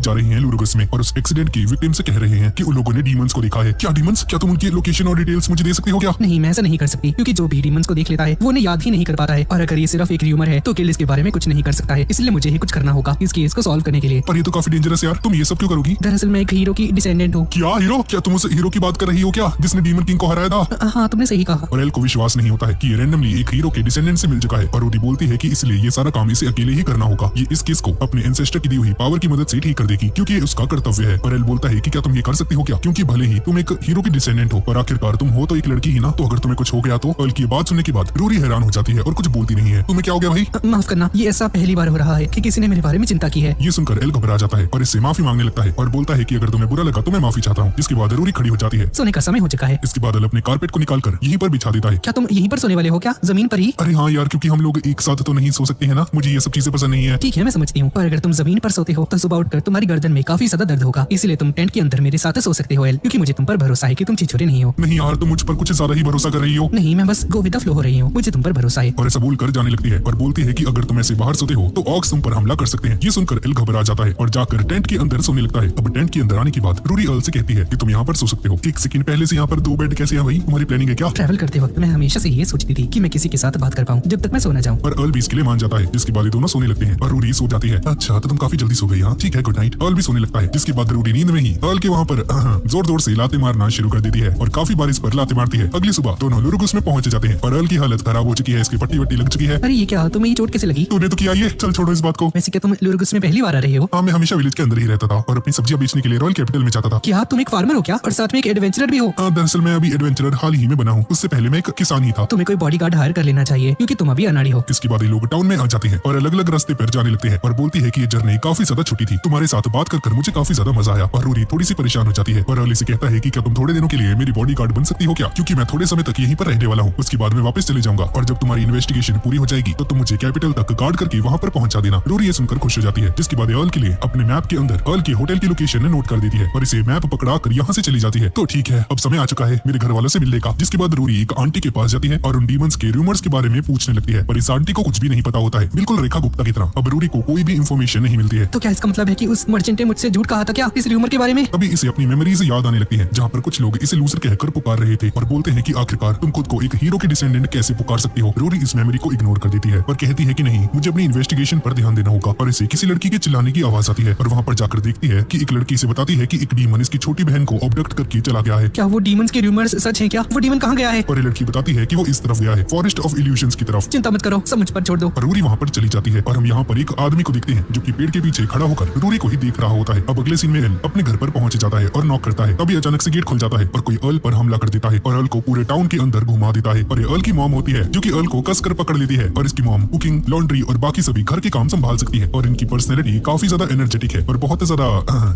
जा रही हैं लुरगुस में और उस एक्सीडेंट की विक्टिम से कह रहे हैं कि उन लोगों ने डीमंस को देखा है। क्या डीमंस? क्या तुम उनकी लोकेशन और डिटेल्स मुझे दे सकते हो क्या? नहीं मैं ऐसा नहीं कर सकती क्योंकि जो भी डीमंस को देख लेता है वो उन्हें याद ही नहीं कर पाता है और अगर ये सिर्फ एक र्यूमर है तो किल इसके बारे में कुछ नहीं कर सकता है। इसलिए मुझे ही कुछ करना होगा इस केस को सॉल्व करने के लिए। पर ये तो काफी डेंजरस है यार, तुम ये सब क्यों करोगी? दरअसल मैं एक हीरो की डिसेंडेंट हूँ। क्या हीरो? क्या तुम उस हीरो की बात कर रही हो क्या जिसने डीमन किंग को हराया था? हाँ तुमने सही कहा। और एल को विश्वास नहीं होता है कि ये रैंडमली एक हीरो के डिसेंडेंट से मिल चुका है और रूडी बोलती है कि इसलिए ये सारा काम इसे अकेले ही करना होगा। ये इस केस को अपने एंसेस्टर की दी हुई पावर की मदद से ठीक कर देगी क्योंकि ये उसका कर्तव्य है। और एल बोलता है कि क्या तुम ये कर सकती हो क्या, क्योंकि भले ही तुम एक हीरो की डिसेंडेंट हो पर आखिरकार तुम हो तो एक लड़की ही ना, तो अगर तुम्हें कुछ हो गया तो? एल की बात सुनने के बाद रूरी हैरान हो जाती है और कुछ बोलती नहीं है। तुम्हें क्या हो गया भाई? माफ करना, ये ऐसा पहली बार हो रहा है कि किसी ने मेरे बारे में चिंता की है। ये सुनकर एल घबरा जाता है और इससे माफी मांगने लगता है और बोलता है कि अगर तुम्हें बुरा लगा तो मैं माफी चाहता हूँ। जिसके बाद रूरी खड़ी हो जाती है। सोने का समय हो चुका है। इसके बाद एल अपने कारपेट को निकालकर यहीं पर बिछा देता है। क्या तुम यहीं पर सोने वाले हो क्या, जमीन पर ही? अरे हाँ यार, क्योंकि हम लोग एक साथ तो नहीं सो सकते हैं ना, मुझे ये सब चीजें पसंद नहीं है। ठीक है मैं समझती हूँ, पर अगर तुम जमीन पर सोते हो तो सुबह उठकर तुम्हारी गर्दन में काफी ज्यादा दर्द होगा, इसलिए तुम टेंट के अंदर मेरे साथ सो सकते हो एल, क्योंकि मुझे तुम पर भरोसा है कि तुम छिछोरे नहीं हो। नहीं यार, तुम मुझ पर कुछ ज्यादा ही भरोसा कर रही हो। नहीं मैं बस गो विद द फ्लो हो रही हूँ, मुझे तुम पर भरोसा है। और ऐसा बोल कर जाने लगती है और बोलती है कि अगर तुम ऐसे बाहर सोते हो तो ऑक्स तुम पर हमला कर सकते हैं। ये सुनकर एल घबरा जाता है और जाकर टेंट के अंदर सोने लगता है। अब टेंट के अंदर आने के बाद रूरी अर्ल से कहती है कि तुम यहाँ पर सो सकते हो। एक सेकंड, पहले से यहाँ पर 2 बेड कैसे है भाई? तुम्हारी प्लानिंग है क्या? ट्रैवल करते वक्त मैं हमेशा से ये सोचती थी कि मैं किसी के साथ बात कर पाऊँ जब तक मैं सोना जाऊँ। पर अर्ल भी इसके लिए मान जाता है, जिसके बाद ये दोनों सोने लगते हैं और रूरी सो जाती है। अच्छा तो तुम काफी जल्दी सो गई। हाँ ठीक है, गुड नाइट। अर्ल भी सोने लगता है, जिसके बाद रूरी नींद में ही अर्ल के वहाँ पर जोर जोर से लाते मारना शुरू कर देती है और काफी बार इस पर लाते मारती है। अगली सुबह दोनों लुरगुस में पहुंच जाते हैं और अर्ल की हालत खराब हो चुकी है, इसकी पट्टी वट्टी लग चुकी है। अरे ये क्या, तुम्हें ये चोट कैसे लगी? तूने तो किया ये, चल छोड़ो इस बात को। वैसे क्या तुम लुरगुस में पहली बार आ रहे हो? हाँ, मैं हमेशा विलेज के अंदर ही रहता था और अपनी सब्जियां बेचने के लिए रॉयल कैपिटल में जाता था। क्या तुम एक फार्मर हो क्या, और साथ में एक एडवेंचरर भी हो? दरअसल मैं अभी एडवेंचरर हाल ही में बना हूँ, उससे पहले मैं एक किसान ही था। तुम्हें कोई बॉडीगार्ड हायर कर लेना चाहिए क्योंकि तुम अभी अनाड़ी हो। इसके बाद ये लोग टाउन में आ जाते हैं और अलग अलग रास्ते पर जाने लगते हैं और बोलती है कि ये जर्नी काफी ज्यादा छोटी थी, तुम्हारे साथ बात कर मुझे काफी ज्यादा मजा आया। और रूरी थोड़ी सी परेशान हो जाती है और अर्ल से कहता है कि क्या तुम थोड़े दिनों के लिए मेरी बॉडीगार्ड बन सकती हो क्या, क्योंकि मैं थोड़े समय तक यहीं पर रहने वाला हूँ, उसके बाद मैं वापस चले जाऊंगा और जब तुम्हारी इन्वेस्टिगेशन पूरी हो जाएगी तो तुम मुझे कैपिटल तक गार्ड करके वहाँ पर पहुंचा देना। रूरी ये सुनकर खुश हो जाती है, जिसके बाद अर्ल के लिए अपने मैप के अंदर अर्ल के होटल की लोकेशन नोट कर देती है और इसे मैप पकड़ा कर यहाँ से चली जाती है। तो ठीक है, अब समय आ चुका है मेरे घर वालों से मिलने का। जिसके बाद रूरी एक आंटी के पास जाती है और उन डीमंस के रूमर्स के बारे में पूछने लगती है, पर इस आंटी को कुछ भी नहीं पता होता है, बिल्कुल रेखा गुप्ता की तरह। अब रूरी को कोई भी इन्फॉर्मेशन नहीं मिलती है। तो क्या इसका मतलब है कि उस मर्चेंट ने मुझसे झूठ कहा था क्या इस रूमर के बारे में? अभी इसे अपनी मेमोरीज याद आने लगती है, जहाँ पर कुछ लोग इसे लूजर कहकर पुकार रहे थे और बोलते हैं कि आखिरकार तुम खुद को एक हीरो के डिसेंडेंट कैसे पुकार सकती हो। रूरी इस मेमोरी को इग्नोर कर देती है पर कहती है कि नहीं, मुझे अपनी इन्वेस्टिगेशन पर ध्यान देना होगा। और इसे किसी लड़की के चिल्लाने की आवाज आती है और वहाँ पर जाकर देखती है कि एक लड़की इसे बताती है कि एक डीमन इसकी छोटी बहन को ऑब्डक्ट करके चला गया है। क्या वो डीमंस के रूमर्स सच हैं क्या? वो डीमन कहाँ गया है? और ये लड़की बताती है कि वो इस तरफ गया है, फॉरेस्ट ऑफ इल्यूशंस की तरफ। चिंता मत करो, सब मुझ पर छोड़ दो। और रूरी वहाँ पर चली जाती है और हम यहाँ पर एक आदमी को देखते हैं जो कि पेड़ के पीछे खड़ा होकर रूरी को ही देख रहा होता है। अब अगले सीन में एल अपने घर पर पहुंच जाता है और नॉक करता है। तभी अचानक से गेट खुल जाता है और कोई एल पर हमला कर देता है और एल को पूरे टाउन के अंदर घुमा देता है। और ये एल की मॉम होती है जो कि एल को कसकर पकड़ लेती है और इसकी मॉम कुकिंग, लॉन्ड्री और बाकी सभी घर के काम संभाल सकती है और इनकी पर्सनैलिटी काफी ज्यादा एनर्जेटिक है और बहुत ज्यादा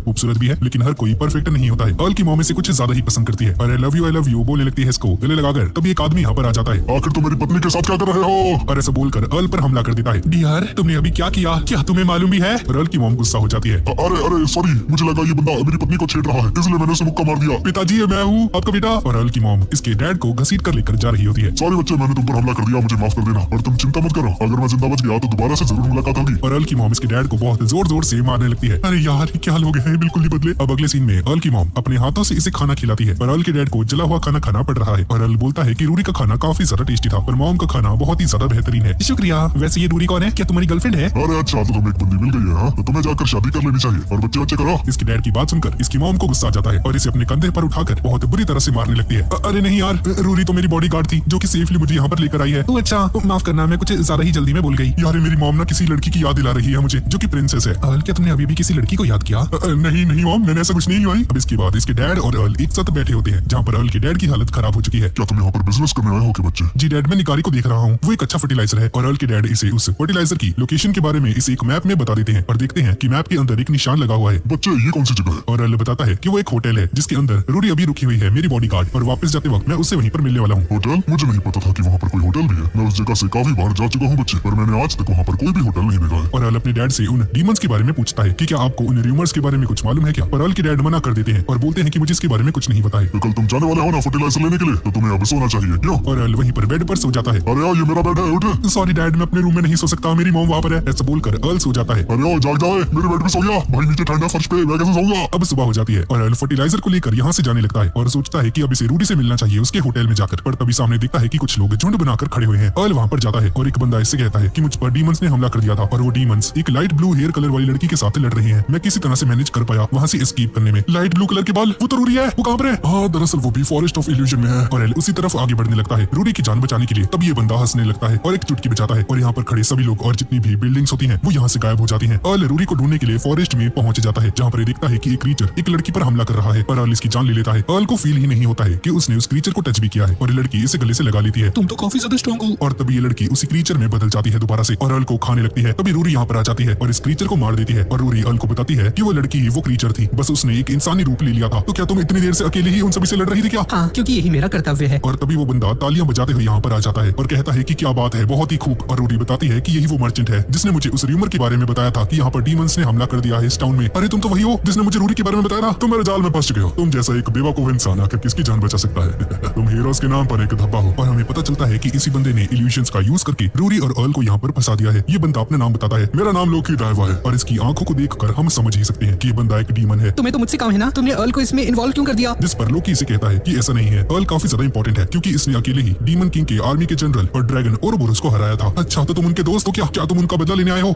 खूबसूरत भी है। लेकिन हर कोई परफेक्ट नहीं होता है। एल की मॉम इसे कुछ ज्यादा ही पसंद करती है और आई लव यू बोलने लगती है इसको गले लगाकर। तभी एक आदमी यहाँ पर आ जाता है। आखिर तुम मेरी पत्नी के साथ क्या कर रहे हो? और ऐसा बोलकर एल पर हमला कर देता है। डियर, तुमने अभी क्या किया? क्या तुम्हें मालूम भी है? और एल की मॉम गुस्सा हो जाती है। अरे सॉरी, मुझे लगा ये बंदा मेरी पत्नी को छेड़ रहा है, इसलिए मैंने उसे मुक्का मार दिया। पिताजी, मैं हूँ आपका बेटा। और एल की मॉम इसके डैड को घसीट कर लेकर जा रही होती है। सॉरी बच्चे, मैंने तुम पर हमला कर दिया, मुझे माफ कर देना और तुम चिंता मत करो, अगर मैं जिंदा बच गया तो दोबारा से जरूर मुलाकात होगी। और एल की मॉम इसके डैड को बहुत जोर जोर से मारने लगती है। अरे यार, क्या लोग हैं, बिल्कुल नहीं बदले। अब अगले सीन में एल की मॉम अपने हाथों से इसे खाना खिलाती है और एल के डैड को जला हुआ खाना खाना पड़ रहा है। और एल बोलता है कि रूरी का खाना काफी ज्यादा टेस्टी था और मॉम का खाना बहुत ही ज्यादा बेहतरीन है। शुक्रिया। वैसे ये रूरी कौन है? क्या तुम्हारी गर्लफ्रेंड है? अरे अच्छा, तो तुम्हें एक बंदी मिल गई है, हाँ? तो तुम्हें जाकर शादी कर लेनी चाहिए और बच्चे करो। इसके डैड की बात सुनकर इसकी मॉम को गुस्सा आ जाता है और इसे अपने कंधे पर उठाकर बहुत बुरी तरह से मारने लगती है। अरे नहीं यार, रूरी तो मेरी बॉडीगार्ड थी जो कि सेफली मुझे यहाँ पर लेकर आई है। तो अच्छा, माफ करना, मैं कुछ ज्यादा ही जल्दी में बोल गई। यार, मेरी मॉम ना किसी लड़की की याद दिला रही है मुझे जो कि प्रिंसेस है। अर्ल, क्या तुमने अभी भी किसी लड़की को याद किया? नहीं मॉम, मैंने ऐसा कुछ नहीं हुआ। अब इसके बाद इसके डैड और अर्ल एक साथ बैठे होते हैं जहाँ पर अर्ल के डैड की हालत खराब हो चुकी है। क्या तुम यहाँ पर बिजनेस करने आए हो के बच्चे? जी डैड, मैं निकारी को देख रहा हूँ, वो एक अच्छा फर्टिलाइजर है। और अर्ल के डैड इसे उस फर्टिलाइजर की लोकेशन के बारे में इसे एक मैप में बता देते हैं और देखते हैं कि मैप के अंदर एक निशान लगा हुआ है। बच्चे, ये कौन सी जगह है? और अर्ल बताता है कि वो एक होटल है जिसके अंदर रूरी अभी रुकी हुई है, मेरी बॉडीगार्ड, और वापस जाते वक्त मैं उससे वहीं पर मिलने वाला हूँ। होटल? मुझे नहीं पता था कि वहाँ पर कोई होटल भी है। मैं उस जगह से काफी बार जा चुका हूँ बच्चे, पर मैंने आज तक वहाँ पर कोई भी होटल नहीं देखा है। और अर्ल अपने डैड से उन डीमंस के बारे में पूछता है कि क्या आपको उन र्यूमर्स के बारे में कुछ मालूम है क्या? पर अर्ल के डैड मना कर देते हैं और बोलते हैं कि मुझे इसके बारे में कुछ नहीं पता है। तो कल तुम जाने वाले हो ना फर्टिलाइजर लेने के लिए, तो तुम्हें अब सोना चाहिए, क्यों? और अर्ल वहीं पर बेड पर सो जाता है। अरे यार, ये मेरा बेड है, उठ। सॉरी डैड, मैं अपने रूम में नहीं सो सकता, मेरी मॉम वहाँ पर है। ऐसा बोलकर अर्ल सो जाता है। अरे यार, जाग जाए, मेरे बेड पे सो गया भाई, नीचे ठंडा फर्श पे, मैं कैसे सोऊंगा? अब सुबह हो जाती है और अर्ल फर्टिलाइजर को लेकर यहाँ से जाने लगता है और सोचता है कि अब इसे रूडी से मिलना चाहिए उसके होटल में जाकर। पर तभी सामने दिखता है कि कुछ लोग झुंड बनाकर खड़े हुए हैं। अर्ल वहाँ पर जाता है और एक बंदा इससे कहता है कि मुझ पर डीमंस ने हमला कर दिया था और वो डीमंस एक लाइट ब्लू हेयर कलर वाली लड़की के साथ लड़ रहे हैं। मैं किसी तरह से मैनेज कर पाया वहाँ से एस्केप करने में। लाइट ब्लू कलर के बाल, वो तो रूरी है, वो कहाँ पर है? हाँ, दरअसल वो भी फॉरेस्ट ऑफ इल्यूजन में है। और एल उसी तरफ आगे बढ़ने लगता है रूरी की जान बचाने के लिए। तब ये बंदा हंसने लगता है और एक चुटकी बजाता है और यहाँ पर खड़े सभी लोग और जितनी भी बिल्डिंग्स होती हैं वो यहाँ से गायब हो जाती हैं। अर्ल रूरी को ढूंढने के लिए फॉरेस्ट में पहुंच जाता है जहाँ पर देखता है कि एक क्रीचर एक लड़की पर हमला कर रहा है और अर्ल इसकी जान ले लेता है। अर्ल को फील ही नहीं होता है कि उसने उस क्रीचर को टच भी किया है और ये लड़की इसे गले से लगा लेती है। तुम तो काफी ज्यादा स्ट्रॉन्ग हो। और तभी ये लड़की उसी क्रीचर में बदल जाती है दोबारा से और अर्ल को खाने लगती है। तभी रूरी यहाँ पर आ जाती है और इस क्रीचर को मार देती है और रूरी अर्ल को बताती है कि वो लड़की ही वो क्रीचर थी, बस उसने एक इंसानी रूप ले लिया था। तो क्या तुम इतनी देर से अकेले ही उन सभी से लड़ रही थी क्या? हाँ, क्योंकि यही मेरा कर्तव्य है। और तभी वो बंदा तालियां बजाते हुए यहाँ पर आ जाता है और कहता है कि क्या बात है, बहुत ही खूब। और रूरी बताती है कि यही वो मर्चेंट है जिसने मुझे उस र्यूमर के बारे में बताया था कि यहाँ पर डीमंस ने हमला कर दिया है इस टाउन में। अरे तुम तो वही हो जिसने मुझे रूरी के बारे में बताया था। तुम मेरे जाल में फंस चुके हो। तुम जैसा एक बेवकूफ इंसान आकर किसकी जान बचा सकता है? तुम हीरोज के नाम पर एक धब्बा हो। और हमें पता चलता है कि इसी बंदे ने इल्यूशंस का यूज करके रूरी और अर्ल को यहाँ पर फंसा दिया है। ये बंदा अपना नाम बताता है, मेरा नाम लोकी ड्राइवा है, और इसकी आंखों को देखकर हम समझ ही सकते हैं कि ये बंदा एक डीमन है। तुम्हें तो मुझसे काम है ना, तुमने अर्ल को इसमें इन्वॉल्व क्यों कर दिया? जिस पर लोकी इसे कहता है कि ऐसा नहीं है, अर्ल काफी ज्यादा इंपॉर्टेंट है क्योंकि इसने अकेले ही डीमन किंग के आर्मी के जनरल और ड्रैगन ओरोबोरस को हराया था। अच्छा, तो तुम उनके दोस्त हो क्या? क्या तुम उनका बदला लेने आए हो?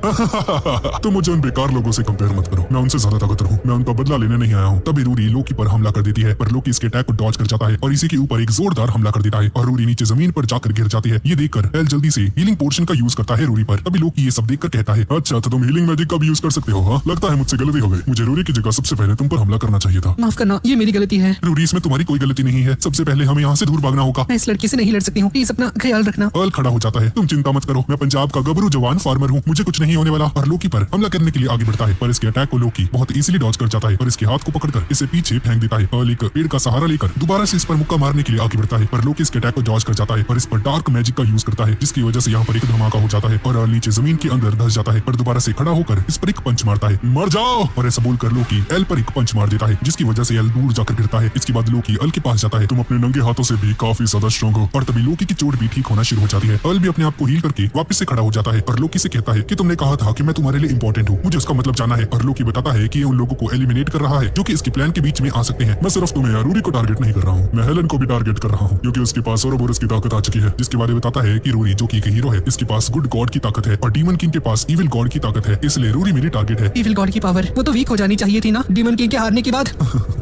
तो मुझे उन बेकार लोगों से कंपेयर मत करो, मैं उनसे ज्यादा ताकतवर हूँ, मैं उनका बदला लेने नहीं आया हूँ। तभी रूरी लोकी पर हमला कर देती है पर लोकी इसके अटैक को डॉज कर जाता है और इसी के ऊपर एक जोरदार हमला कर देता है और रूरी नीचे जमीन पर जाकर गिर जाती है। ये देखकर एल जल्दी से हीलिंग पोर्शन का यूज करता है रूरी पर। तभी लोकी ये सब देखकर कहता है, अच्छा तो तुम हीलिंग मैजिक का भी यूज कर सकते हो? हाँ, लगता है मुझसे गलती हो गई, मुझे रूरी की जगह सबसे पहले तुम पर हमला करना चाहिए था। माफ करना, ये मेरी गलती है। रूरी, इसमें तुम्हारी कोई गलती नहीं है, सबसे पहले हमें यहाँ से दूर भागना होगा। मैं इस लड़की से नहीं लड़ सकती हूँ, प्लीज अपना ख्याल रखना। अर्ल खड़ा हो जाता है, तुम चिंता मत करो, मैं पंजाब का गबरू जवान फार्मर हूँ, मुझे कुछ नहीं होने वाला। और लोकी पर हमला करने के लिए आगे बढ़ता है पर इसके अटैक को लोकी बहुत इजीली डॉज कर जाता है और इसके हाथ को पकड़कर इसे पीछे फेंक देता है। अर्ल एक पेड़ का सहारा लेकर दोबारा से इस पर मुक्का मारने के लिए आगे बढ़ता है पर लोकी इसके अटैक को डॉज कर जाता है और इस पर डार्क मैजिक का यूज करता है जिसकी वजह से यहाँ पर एक धमाका हो जाता है और अर्ल नीचे जमीन के अंदर धंस जाता है पर दोबारा से खड़ा होकर इस पर एक पंच मारता है। मर जाओ! और ऐसा बोलकर लोकी एल पर एक पंच मार देता है जिसकी वजह से एल दूर जाकर गिरता है। इसके बाद लोकी अर्ल के पास जाता है, तुम अपने नंगे हाथों से भी काफी ज्यादा स्ट्रॉन्ग हो। और तभी लोकी की चोट भी ठीक होना शुरू हो जाती है। अर्ल भी अपने आप को हील करके वापस से खड़ा हो जाता है और लोकी से कहता है कि तुमने कहा था कि मैं तुम्हारे लिए इंपॉर्टेंट हूँ, मुझे उसका मतलब जाना है। और लोकी बताता है कि ये उन लोगों को एलिमिनेट कर रहा है जो कि इसके प्लान के बीच में आ सकते हैं। मैं सिर्फ तुम्हें रूरी को टारगेट नहीं कर रहा हूँ, मैं हेलन को भी टारगेट कर रहा हूँ क्योंकि उसके पास ओरोबोरस की ताकत आ चुकी है। जिसके बारे में बताता है कि रूरी जो कि एक हीरो है, इसके पास गुड गॉड की ताकत है और डीमन किंग के पास इविल गॉड की ताकत है, इसलिए रूरी मेरी टारगेट है। इविल गॉड की पावर वो तो वीक हो जानी चाहिए थी ना डीमन किंग के हारने के बाद।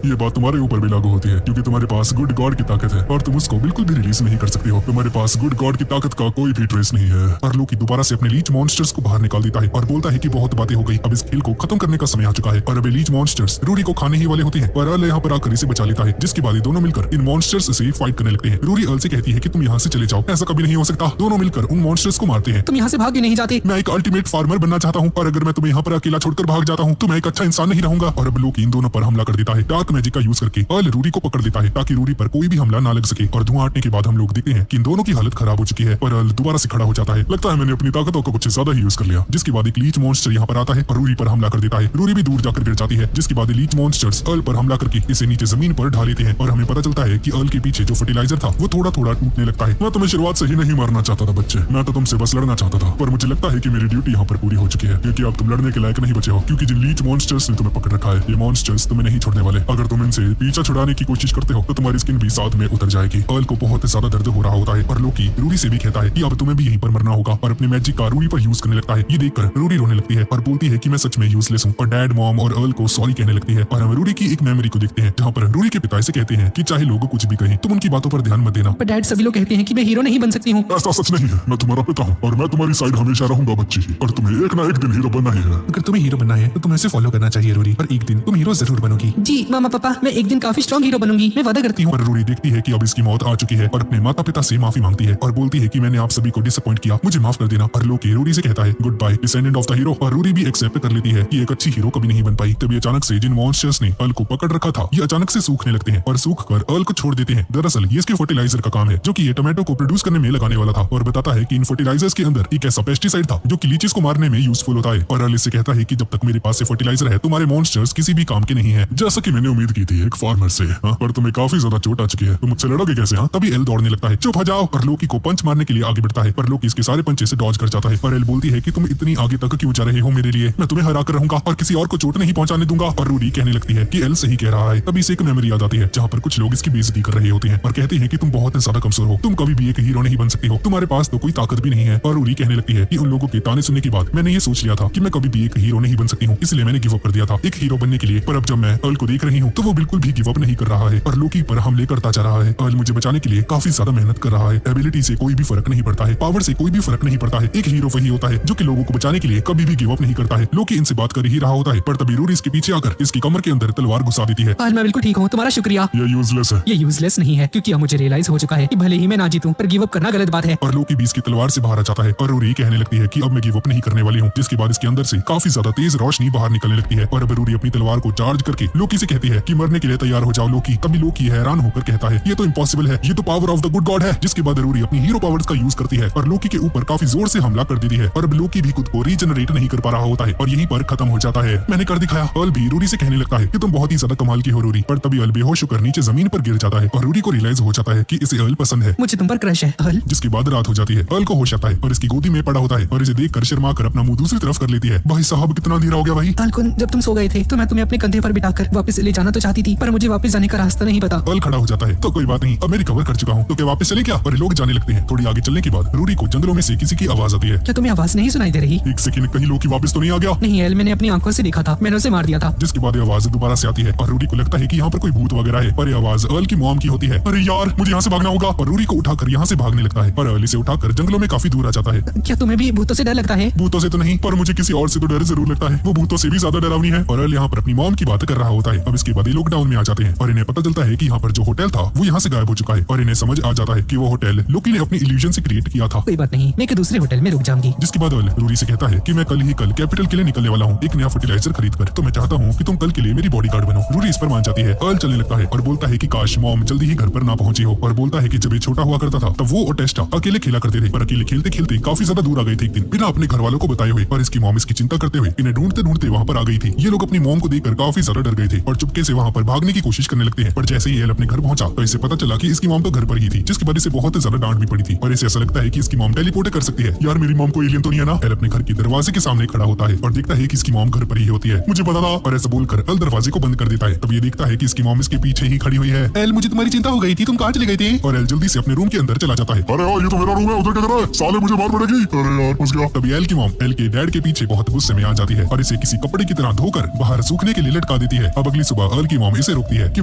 ये बात तुम्हारे ऊपर भी लागू होती है क्योंकि तुम्हारे पास गुड गॉड की ताकत है और तुम उसको बिल्कुल भी रिलीज नहीं कर सकते हो। तुम्हारे पास गुड गॉड की ताकत का कोई भी ट्रेस नहीं है। और लोकी दोबारा से अपने लीच मॉन्स्टर्स को बाहर निकाल देता है और बोलता है कि बहुत बातें हो गई, अब इस खेल को खत्म करने का समय आ चुका है। और अब लीच मॉन्स्टर्स रूरी को खाने ही वाले होते हैं, पर अर्ल यहाँ पर आकर इसे बचा लेता है, जिसके बाद दोनों मिलकर इन मॉन्स्टर्स से फाइट करने लगते हैं। रूरी अर्ल से कहती है कि तुम यहाँ से चले जाओ, ऐसा कभी नहीं हो सकता। दोनों मिलकर उन मॉन्स्टर्स को मारते हैं। तुम यहाँ से भाग भी नहीं जाते। मैं एक अल्टीमेट फार्मर बनना चाहता हूँ और अगर मैं तुम्हें यहाँ पर अकेला छोड़कर भाग जाता हूँ तो मैं एक अच्छा इंसान नहीं रहूंगा। और अब लोकी इन दोनों पर हमला कर देता है। डार्क मैजिक का यूज करके अर्ल रूरी को पकड़ लेता है ताकि रूरी पर कोई भी हमला ना लग सके। और धुआं हटने के बाद हम लोग देखते हैं कि इन दोनों की हालत खराब हो चुकी है और अर्ल दोबारा से खड़ा हो जाता है। लगता है मैंने अपनी ताकतों को कुछ ज्यादा ही यूज कर लिया। जिसके बाद एक लीच मॉन्स्टर यहाँ पर आता है और रूरी पर हमला कर देता है। रूरी भी दूर जाकर गिर जाती है, जिसके बाद लीच मॉन्स्टर्स अर्ल पर हमला करके इसे नीचे जमीन पर ढा लेते हैं। और हमें पता चलता है कि अर्ल के पीछे जो फर्टिलाइजर था वो थोड़ा थोड़ा टूटने लगता है। मैं तुम्हें शुरुआत से ही नहीं मारना चाहता था बच्चे, मैं तो तुमसे बस लड़ना चाहता था, पर मुझे लगता है कि मेरी ड्यूटी यहाँ पर पूरी हो चुकी है, क्योंकि अब तुम लड़ने के लायक नहीं बचे हो, क्योंकि जिन लीच मॉन्स्टर्स ने तुम्हें पकड़ रखा है ये मॉन्स्टर्स तुम्हें नहीं छोड़ने वाले। अगर तुम इनसे पीछा छुड़ाने की कोशिश करते हो तो तुम्हारी स्किन भी साथ में उतर जाएगी। अर्ल को बहुत ज्यादा दर्द हो रहा होता है और लोकी रूरी से भी कहता है कि अब तुम्हें भी यहीं पर मरना होगा और अपने मैजिक का रूरी पर यूज करने लगता है। ये देखकर रूरी रोने लगती है और बोलती है कि मैं सच में यूजलेस हूँ। और डैड, मॉम और अर्ल को सॉरी कहने लगती है। और हम रूरी की एक मेमोरी को देखते हैं जहाँ पर रूरी के पिता से कहते हैं कि चाहे लोग कुछ भी कहें तुम उनकी बातों पर ध्यान मत देना। पर डैड, सभी लोग कहते हैं कि मैं हीरो नहीं बन सकती हूँ। ऐसा सच नहीं है, मैं तुम्हारा पिता हूँ और मैं तुम्हारी साइड हमेशा रहूंगा बच्ची, और तुम्हें एक ना एक दिन हीरो बनना ही है। अगर तुम्हें हीरो बनना है तो तुम्हें इसे फॉलो करना चाहिए रूरी, और एक दिन तुम हीरो जरूर बनोगी। जी मामा पापा, मैं एक दिन काफी स्ट्रॉन्ग हीरो बनूंगी, मैं वादा करती हूँ। पर रूरी देखती है कि अब इसकी मौत आ चुकी है और अपने माता पिता से माफी मांगती है और बोलती है कि मैंने आप सभी को डिसअपॉइंट किया, मुझे माफ कर देना। और लोकी रूरी से कहता है good bye descendant of the hero. और रूरी भी एक्सेप्ट कर लेती है कि एक अच्छी हीरो कभी नहीं बन पाई। तभी अचानक से जिन मॉन्स्टर्स ने अर्ल को पकड़ रखा था ये अचानक से सूखने लगते हैं और सूख कर अर्ल को छोड़ देते हैं। दरअसल ये इसके फर्टिलाइजर का काम है जो कि ये टोमेटो को प्रोड्यूस करने में लगाने वाला था, और बताता है कि इन फर्टिलाइजर्स के अंदर एक ऐसा पेस्टिसाइड था जो कि लीचेस को मारने में यूजफुल होता है। और अर्ल इससे कहता है कि जब तक मेरे पास से फर्टिलाइजर है तुम्हारे मॉन्स्टर्स किसी भी काम के नहीं है। जैसा कि मैंने उम्मीद की थी एक फार्मर से, पर तुम्हें काफी ज्यादा चोट आ चुकी है, तुम मुझसे लड़ोगे कैसे? तभी एल दौड़ने लगता है, चुप हो जाओ, और लोकी को पंच मारने के लिए आगे बढ़ता है, पर लोकी इसके सारे पंचे से डॉज कर जाता है। और एल बोलती है कि तुम इतनी आगे तक क्यों जा रहे हो मेरे लिए, मैं तुम्हें हरा कर रहूंगा और किसी और को चोट नहीं पहुंचाने दूंगा। और रूरी कहने लगती है कि एल सही कह रहा है। तभी इसे एक मेमोरी याद आती है जहाँ पर कुछ लोग इसकी बेइज्जती कर रहे होते हैं और कहते हैं कि तुम बहुत ज्यादा कमजोर हो, तुम कभी भी एक हीरो नहीं बन सकते हो, तुम्हारे पास तो कोई ताकत भी नहीं है। और रूरी कहने लगती है कि उन लोगों के ताने सुनने के बाद मैंने ये सोच लिया था कि मैं कभी भी एक हीरो नहीं बन सकती हूँ, इसलिए मैंने गिव अप कर दिया था एक हीरो बनने के लिए। पर अब जब मैं अर्ल को देख रही हूँ तो वो बिल्कुल भी गिव अप नहीं कर रहा है और लोकी पर हमले करता जा रहा है। अर्ल मुझे बचाने के लिए काफी ज्यादा मेहनत कर रहा है। एबिलिटी से कोई भी फर्क नहीं पड़ता है, पावर से कोई भी फर्क नहीं पड़ता है, एक हीरो वही होता है जो कि लोगों को बचाने के लिए कभी भी गिव अप नहीं करता है। लोकी इनसे बात कर ही रहा होता है, पर तभी रूरी इसके पीछे आकर इसकी कमर के अंदर तलवार घुसा देती है। अर्ल, मैं बिल्कुल ठीक हूँ, तुम्हारा शुक्रिया। ये यूजलेस है। ये यूजलेस नहीं है क्योंकि अब मुझे रियलाइज हो चुका है कि भले ही मैं ना जीतूं पर गिव अप करना गलत बात है। और लोकी भी इसकी तलवार से बाहर आ जाता है और रूरी कहने लगती है कि अब मैं गिव अप नहीं करने वाली हूँ। जिसके बाद इसके अंदर से काफी ज्यादा तेज रोशनी बाहर निकलने लगती है और अब रूरी अपनी तलवार को चार्ज करके लोकी से कहती है कि मरने के लिए तैयार हो जाओ लोकी। तभी लोकी हैरान होकर कहता है ये तो इम्पॉसिबल है, ये तो power of the good God है। जिसके बाद रूरी अपनी हीरो पावर्स का यूज करती है और लोकी के ऊपर काफी जोर से हमला कर देती है और अब लोकी भी खुद को रीजनरेट नहीं कर पा रहा होता है और यहीं पर खत्म हो जाता है। मैंने कर दिखाया। अर्ल भी रूरी से कहने लगता है कि तुम बहुत ही ज्यादा कमाल की हो रूरी, पर तभी अर्ल बेहोश होकर नीचे जमीन पर गिर जाता है और रूरी को रियलाइज हो जाता है कि इसे अर्ल पसंद है। मुझे तुम पर क्रश है अर्ल। जिसके बाद रात हो जाती है। अर्ल को होश आता है और इसकी गोदी में पड़ा होता है और इसे देखकर शर्मा कर अपना मुंह दूसरी तरफ कर लेती है। भाई साहब कितना अंधेरा हो गया भाई। अर्ल, जब तुम सो गए थे तो मैं तुम्हें अपने कंधे पर बिठाकर वापस ले जाना तो चाहती थी, पर मुझे वापस जाने का रास्ता नहीं पता। अर्ल खड़ा हो जाता है, तो कोई बात नहीं, अब मैं रिकवर कर चुका हूँ, तो क्या वापस चले क्या? और लोग जाने लगते हैं। थोड़ी आगे चलने के बाद रूरी को जंगलों में से किसी की आवाज आती है। क्या तुम्हें आवाज नहीं सुनाई दे रही? एक सेकंड, कहीं लोकी वापस तो नहीं आ गया? नहीं अर्ल, मैंने अपनी आंखों से देखा था, मैंने उसे मार दिया था। जिसके बाद ये आवाज दोबारा से आती है और रूरी को लगता है कि यहाँ पर कोई भूत वगैरह है, पर ये आवाज अर्ल की मॉम की होती है। अरे यार, मुझे यहाँ से भागना होगा। और रूरी को उठाकर यहाँ से भागने लगता है और अर्ल इसे उठाकर जंगलों में काफी दूर आ जाता है। क्या तुम्हें भी भूतों से डर लगता है? भूतों से तो नहीं, पर मुझे किसी और से तो डर जरूर लगता है, वो भूतों से भी ज्यादा डरावनी है। और अर्ल यहाँ पर अपनी मॉम की बात कर रहा होता है। अब इसके बाद ये लोग डाउन में आ जाते हैं और इन्हें पता चलता है कि यहाँ पर जो होटल था वो यहाँ से गायब हो चुका है और इन्हें समझ आ जाता है कि वो होटल लोकी ने अपनी इल्यूजन से क्रिएट किया था। कोई बात नहीं, मैं एक दूसरे होटल में रुक जाऊंगी। जिसके बाद अर्ल रूरी से कहता है कि मैं कल कैपिटल के लिए निकलने वाला हूँ एक नया फर्टिलाइजर खरीद कर, तो मैं चाहता हूँ कि तुम कल के लिए मेरी बॉडीगार्ड बनो। रूरी इस पर मान जाती है। अर्ल चलने लगता है और बोलता है कि काश मॉम जल्दी ही घर पर ना पहुंची हो, और बोलता है कि जब ये छोटा हुआ करता था तब वो और टेस्टा अकेले खेला करते थे, पर अकेले खेलते खेलते काफी ज्यादा दूर आ गए थे एक दिन बिना अपने घर वालों को बताए हुए। और इसकी मॉम इसकी चिंता करते हुए इन्हें ढूंढते ढूंढते वहाँ पर आ गई थी। ये लोग अपनी मॉम को देखकर काफी ज्यादा डर गए थे और चुपके से वहाँ पर भागने की कोशिश करने लगते हैं। पर जैसे ही एल अपने घर पहुंचा तो इसे पता चला कि इसकी मॉम तो घर पर ही थी, जिसके बाद इसे बहुत ज्यादा डांट भी पड़ी थी और इसे ऐसा लगता है कि इसकी मॉम टेलीपोर्ट कर सकती है। यार मेरी मॉम को एलियन तो नहीं है ना? एल अपने घर के दरवाजे के सामने खड़ा होता है और देखता है कि इसकी मॉम घर पर ही होती है। मुझे पता था। और ऐसा बोलकर एल दरवाजे को बंद कर देता है। तब ये देखता है कि इसकी मॉम इसके पीछे ही खड़ी हुई है। एल, मुझे तुम्हारी चिंता हो गई थी, तुम कहाँ चले गए थे? और एल जल्दी से अपने रूम के अंदर चला जाता है। अरे यार, ये तो मेरा रूम है, उधर क्या कर रहा है? साले मुझे मार पड़ेगी। अरे यार, फंस गया। तभी एल की मॉम एल के डैड के पीछे बहुत गुस्से में आ जाती है और इसे किसी कपड़े की तरह धोकर बाहर सूखने के लिए लटका देती है। अब अगली सुबह एल की मॉम इसे रोकती है कि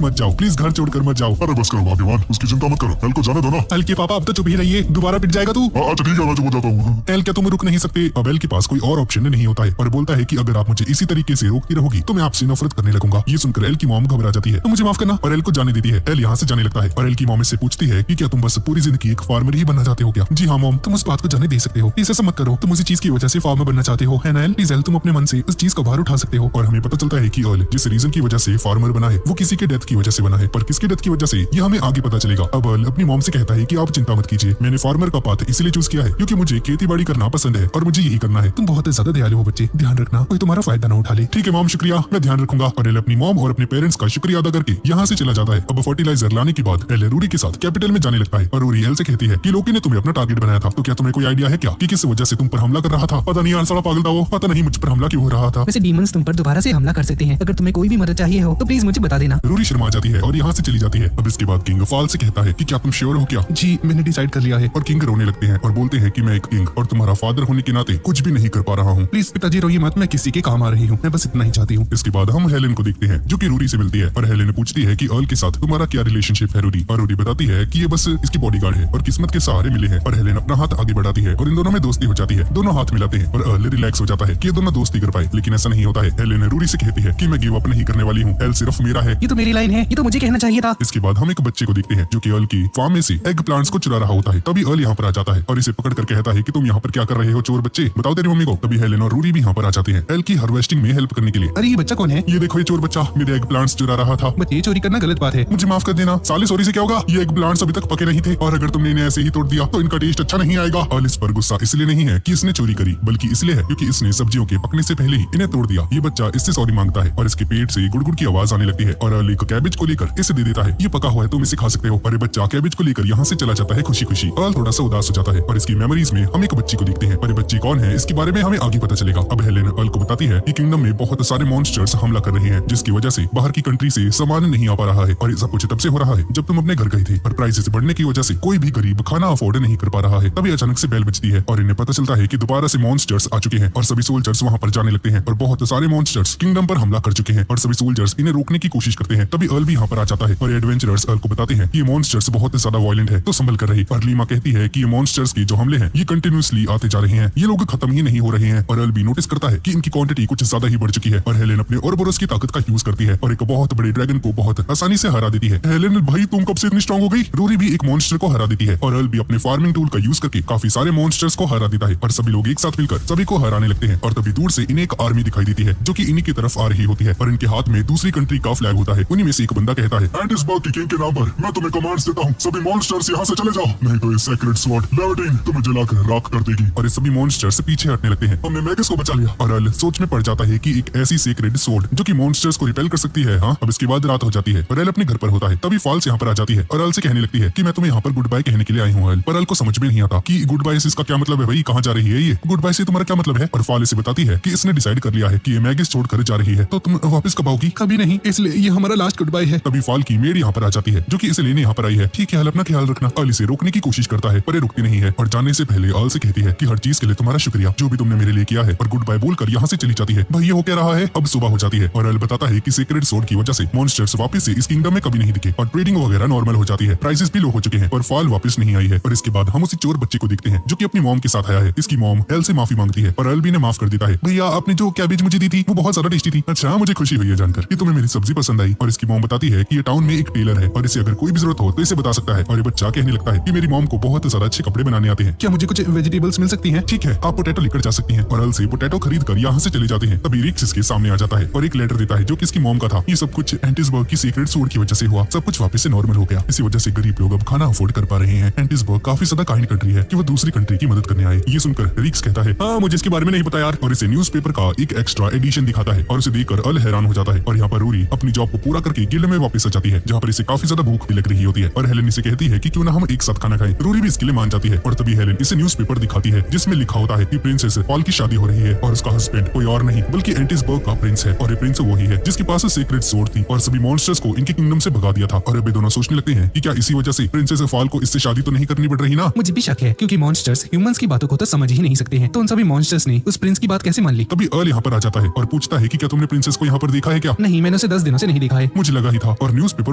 मत जाओ, प्लीज घर छोड़कर मत जाओ। अरे बस करो भाग्यवान, उसकी चिंता मत करो, एल को जाने दो ना। एल के पापा अब तो चुप ही रहिए, दोबारा पिट जाएगा तू। अच्छा ठीक है, मैं चुप हो जाता हूँ। एल क्या तुम रुक नहीं सकते? अब एल के पास कोई और ऑप्शन नहीं होता है और बोलता है कि अगर आप मुझे इसी तरीके से रोकती रहोगी तो मैं आपसे नफरत करने लगूंगा। ये सुनकर एल की मॉम घबरा जाती है, तो मुझे माफ करना, और एल को जाने देती है। एल यहाँ से जाने लगता है और एल की मॉम से पूछती है कि क्या तुम बस पूरी जिंदगी एक फार्मर ही बनना चाहते हो क्या? जी हाँ मॉम, तुम उस बात को जाने दे सकते हो, इसे ऐसा मत करो, तुम उसी चीज की वजह से फार्मर बनना चाहते हो, है ना एल? प्लीज एल, तुम अपने मन से इस चीज को बाहर उठा सकते हो। और हमें पता चलता है कि एल जिस रीजन की वजह से फार्मर बना है वो किसी के डेथ की वजह से बना है, पर किसके डेथ की वजह से ये हमें आगे पता चलेगा। अब एल अपनी मॉम से कहता है कि आप चिंता मत कीजिए, मैंने फार्मर का पाथ इसलिए चूज किया है क्योंकि मुझे खेती बाड़ी करना पसंद है और मुझे यही करना है। तुम बहुत ज्यादा दयालु हो बच्चे, ध्यान रखना कोई तुम्हारा फायदा ना उठा ले। ठीक है मॉम, शुक्रिया, मैं ध्यान रखूंगा। और एल अपनी मॉम और अपने पेरेंट्स का शुक्रिया अदा करके यहाँ से चला जाता है। अब फर्टिलाइजर लाने के बाद एल रूरी के साथ कैपिटल में जाने लगता है और रूरी एल से कहती है कि लोकी ने तुम्हें अपना टारगेट बनाया था, तो क्या तुम्हें कोई आइडिया है क्या कि किस वजह से तुम पर हमला कर रहा था? पता नहीं यार, साला पागल था वो, पता नहीं मुझ पर हमला क्यों हो रहा था। वैसे डीमंस तुम पर दोबारा से हमला कर सकते हैं, अगर तुम्हें कोई भी मदद चाहिए हो तो प्लीज मुझे बता देना। रूरी शर्मा जाती है और यहाँ से चली जाती है। अब इसके बाद किंग फाल से कहता है कि क्या तुम श्योर हो क्या? जी मैंने डिसाइड कर लिया है। और किंग रोने लगते हैं और बोलते हैं कि मैं एक किंग और तुम्हारा फादर होने के नाते कुछ भी नहीं कर पा रहा हूँ। प्लीज पिताजी रोइए मत, मैं किसी के काम आ रही हूँ, मैं बस इतना ही चाहती हूँ। इसके बाद हम हेलेन को देखते हैं जो कि रूरी से मिलती है और हेलेन पूछती है कि अर्ल के साथ तुम्हारा क्या रिलेशनशिप है रूरी? और रूरी बताती है कि ये बस इसकी बॉडीगार्ड है और किस्मत के सहारे मिले हैं। और हेलेन अपना हाथ आगे बढ़ाती है और इन दोनों में दोस्ती हो जाती है, दोनों हाथ मिलाते हैं और अर्ल रिलैक्स हो जाता है कि ये दोनों दोस्ती कर पाए, लेकिन ऐसा नहीं होता है। हेलेन रूरी से कहती है कि मैं गिव अप नहीं करने वाली हूँ, एल सिर्फ मेरा है। ये तो मेरी लाइन है, ये तो मुझे कहना चाहिए था। इसके बाद हम एक बच्चे को देखते हैं जो कि अर्ल की फार्म में से एग प्लांट्स को चुरा रहा होता है। तभी अर्ल यहाँ पर आ जाता है और इसे पकड़ कर कहता है कि तुम यहाँ पर क्या कर रहे हो चोर बच्चे, बताओ तेरी मम्मी को। तभी हेलेन और रूरी भी यहाँ पर आ जाते हैं एल की हार्वेस्टिंग में हेल्प करने के लिए। अरे ये बच्चा कौन है? ये देखो ये चोर बच्चा मेरे एग प्लांट्स चुरा रहा था। बच्चे चोरी करना गलत बात है। मुझे माफ कर देना साले, सॉरी से क्या होगा, ये एग प्लांट्स अभी तक पके नहीं थे और अगर तुमने इन्हें ऐसे ही तोड़ दिया तो इनका टेस्ट अच्छा नहीं आएगा। अर्ल इस पर गुस्सा इसलिए नहीं है कि इसने चोरी करी, बल्कि इसलिए है क्योंकि इसने सब्जियों के पकने से पहले ही इन्हें तोड़ दिया। ये बच्चा इससे सॉरी मांगता है और इसके पेट से गुड़गुड़ की आवाज आने लगती है और अर्ल एक कैबेज को लेकर इसे दे देता है, ये पका हुआ है तुम इसे खा सकते हो। और ये बच्चा कैबेज को लेकर यहाँ से चला जाता है खुशी खुशी। अर्ल थोड़ा सा उदास हो जाता है और इसकी मेमोरीज में हम एक बच्ची को देखते हैं और ये बच्ची कौन है इसके बारे में हमें आगे पता चलेगा। अब हेलेन अर्ल को बताती है कि किंगडम में बहुत सारे मॉन्स्टर्स हमला कर रहे हैं जिसकी वजह से बाहर की कंट्री से सामान नहीं आ पा रहा है और सब कुछ तब से हो रहा है जब तुम अपने घर गए थे और प्राइसेस बढ़ने की वजह से कोई भी गरीब खाना अफोर्ड नहीं कर पा रहा है। तभी अचानक से बेल बजती है और इन्हें पता चलता है कि दोबारा से मॉन्स्टर्स आ चुके हैं और सभी सोल्जर्स वहां पर जाने लगते हैं और बहुत सारे मॉन्स्टर्स किंगडम पर हमला कर चुके हैं और सभी सोल्जर्स इन्हें रोकने की कोशिश करते हैं। तभी अर्ल भी यहाँ पर आ जाता है और एडवेंचरर्स अर्ल को बताते हैं कि ये मॉन्स्टर्स बहुत ज्यादा वायलेंट है तो संभल कर रही। और लीमा कहती है कि ये मॉन्स्टर्स के जो हमले हैं ये कंटिन्यूसली आते जा रहे हैं, ये लोग खत्म ही नहीं हो रहे हैं। और अर्ल भी नोटिस करता है कि इनकी क्वांटिटी कुछ ज्यादा ही बढ़ चुकी है और हेलेन अपने ओरबोरस की ताकत का यूज करती है और एक बहुत बड़े ड्रैगन को बहुत आसानी से हरा देती है। हेलेन भाई तुम कब से इतनी स्ट्रांग हो गई? रूरी भी एक मॉन्स्टर को हरा देती है और अर्ल भी अपने फार्मिंग टूल का यूज करके काफी सारे मॉन्स्टर्स को हरा देता है और सभी लोग एक साथ मिलकर सभी को हराने लगते हैं। और तभी दूर से इन्हें एक आर्मी दिखाई देती है जो कि इन्हीं की तरफ आ रही होती है और इनके हाथ में दूसरी कंट्री का फ्लैग होता है। उन्हीं में से एक बंदा कहता है एंटिसबर्ग की किंग के नाम पर मैं तुम्हें कमांड्स देता हूँ, सभी मॉन्स्टर्स यहाँ से चले जाओ, नहीं तो ये सेक्रेट स्वॉर्ड लेविटिन तुम्हें जलाकर राख कर देगी। और ये सभी मॉन्स्टर्स पीछे हटने लगते हैं। हमने मैगस को बचा लिया। और अर्ल सोच में पड़ जाता है कि एक ऐसी सेक्रेट स्वॉर्ड जो कि मॉन्स्टर्स को रिपेल कर सकती है। हाँ, अब इसके बाद रात हो जाती है और अर्ल अपने घर पर होता है। तभी फॉल्स यहाँ पर आ जाती है और अर्ल से कहने लगती है कि मैं तुम्हें यहाँ पर गुड बाय कहने के लिए आई हूँ। पर अर्ल को समझ में नहीं आता कि गुड बाय से इसका क्या मतलब है, भाई कहाँ जा रही है ये, गुड बाय से तुम्हारा क्या मतलब है। और फॉल इसे बताती है कि इसने डिसाइड कर लिया है कि ये मैगिस छोड़कर जा रही है, तो तुम वापस कब आओगी? कभी नहीं, इसलिए ये हमारा लास्ट गुड बाय है। तभी फॉल की मेड यहाँ पर आ जाती है जो कि इसे लेने यहाँ पर आई है। ठीक है, अपना ख्याल रखना। अर्ल इसे रोकने की कोशिश करता है पर ये रुकती नहीं है और जाने से पहले अर्ल से कहती है कि हर चीज के लिए तुम्हारा शुक्रिया जो भी तुमने मेरे लिए किया है, और गुड बाय बोलकर यहाँ से चली जाती है। भाई ये हो क्या रहा है? अब सुबह हो जाती है और अर्ल बताता है कि सीक्रेट सोर्ड की वजह से मॉन्स्टर्स वापस से इस किंगडम में कभी नहीं दिखे और ट्रेडिंग वगैरह नॉर्मल हो जाती है, प्राइसेस भी लो हो चुके हैं और फॉल वापस नहीं आई है। और इसके बाद हम उसी चोर बच्चे को देखते हैं जो कि अपनी मॉम के साथ आया है। इसकी मॉम एल से माफी मांगती है और अर्ल भी ने माफ कर देता है। भैया आपने जो कैबेज मुझे दी थी वो बहुत ज्यादा टेस्टी थी। अच्छा, मुझे खुशी हुई है जानकर कि तुम्हें मेरी सब्जी पसंद आई। और इसकी मॉम बताती है कि ये टाउन में एक टेलर है और इसे अगर कोई भी जरूरत हो तो इसे बता सकता है। और ये बच्चा कहने लगता है कि मेरी मॉम को बहुत ज्यादा अच्छे कपड़े बनाने आते हैं, क्या मुझे कुछ वेजिटेबल्स मिल सकती हैं? ठीक है, आप पोटैटो लेकर जा सकती हैं। और अर्ल से पोटैटो खरीद कर यहाँ से चले जाते हैं। तभी रिक्स इसके सामने आ जाता है और एक लेटर देता है जो कि इसकी मॉम का था। ये सब कुछ एंटिसबर्ग की सीक्रेट सोर्ड की वजह से हुआ, सब कुछ वापस से नॉर्मल हो गया। इसी वजह से गरीब लोग अब खाना अफोर्ड कर पा रहे हैं। एंटिसबर्ग काफी ज्यादा काइंड कंट्री है कि वो दूसरी कंट्री की मदद करने आए। ये सुनकर रिक्स कहता है हाँ मुझे इसके बारे में नहीं पता यार, और इसे न्यूज़पेपर का एक एक्स्ट्रा एडिशन दिखाता है और उसे देखकर अर्ल हैरान हो जाता है। और यहाँ पर रूरी अपनी जॉब को पूरा करके गिल्ड में वापस आ जाती है जहाँ पर इसे काफी ज्यादा भूख भी लग रही होती है और हेलेन इसे कहती है कि क्यों ना हम एक साथ खाना खाएं। रूरी भी इसके लिए मान जाती है और तभी हेलेन इसे न्यूज़पेपर दिखाती है जिसमें लिखा होता है कि प्रिंसेस पॉल की शादी हो रही है और उसका हस्बैंड कोई और नहीं बल्कि एंटिसबर्ग का प्रिंस है और ये प्रिंस वही है जिसके पास सीक्रेट सोर्ड थी और सभी मॉन्स्टर्स को इनके किंगडम से भगा दिया था। और अब दोनों सोचने लगते हैं कि क्या इसी वजह से प्रिंसेस फॉल को इससे शादी तो नहीं करनी पड़ रही ना। मुझे भी शक है क्योंकि मॉन्स्टर्स ह्यूमंस की बातों को तो समझ ही नहीं सकते हैं, तो उन सभी मॉन्स्टर्स ने उस प्रिंस की बात कैसे मान ली? तभी अर्ल यहाँ पर आ जाता है और पूछता है कि क्या तुमने प्रिंसेस को यहाँ पर देखा है क्या? नहीं, मैंने उसे 10 दिनों से नहीं देखा है। मुझे लगा ही था। और न्यूज़पेपर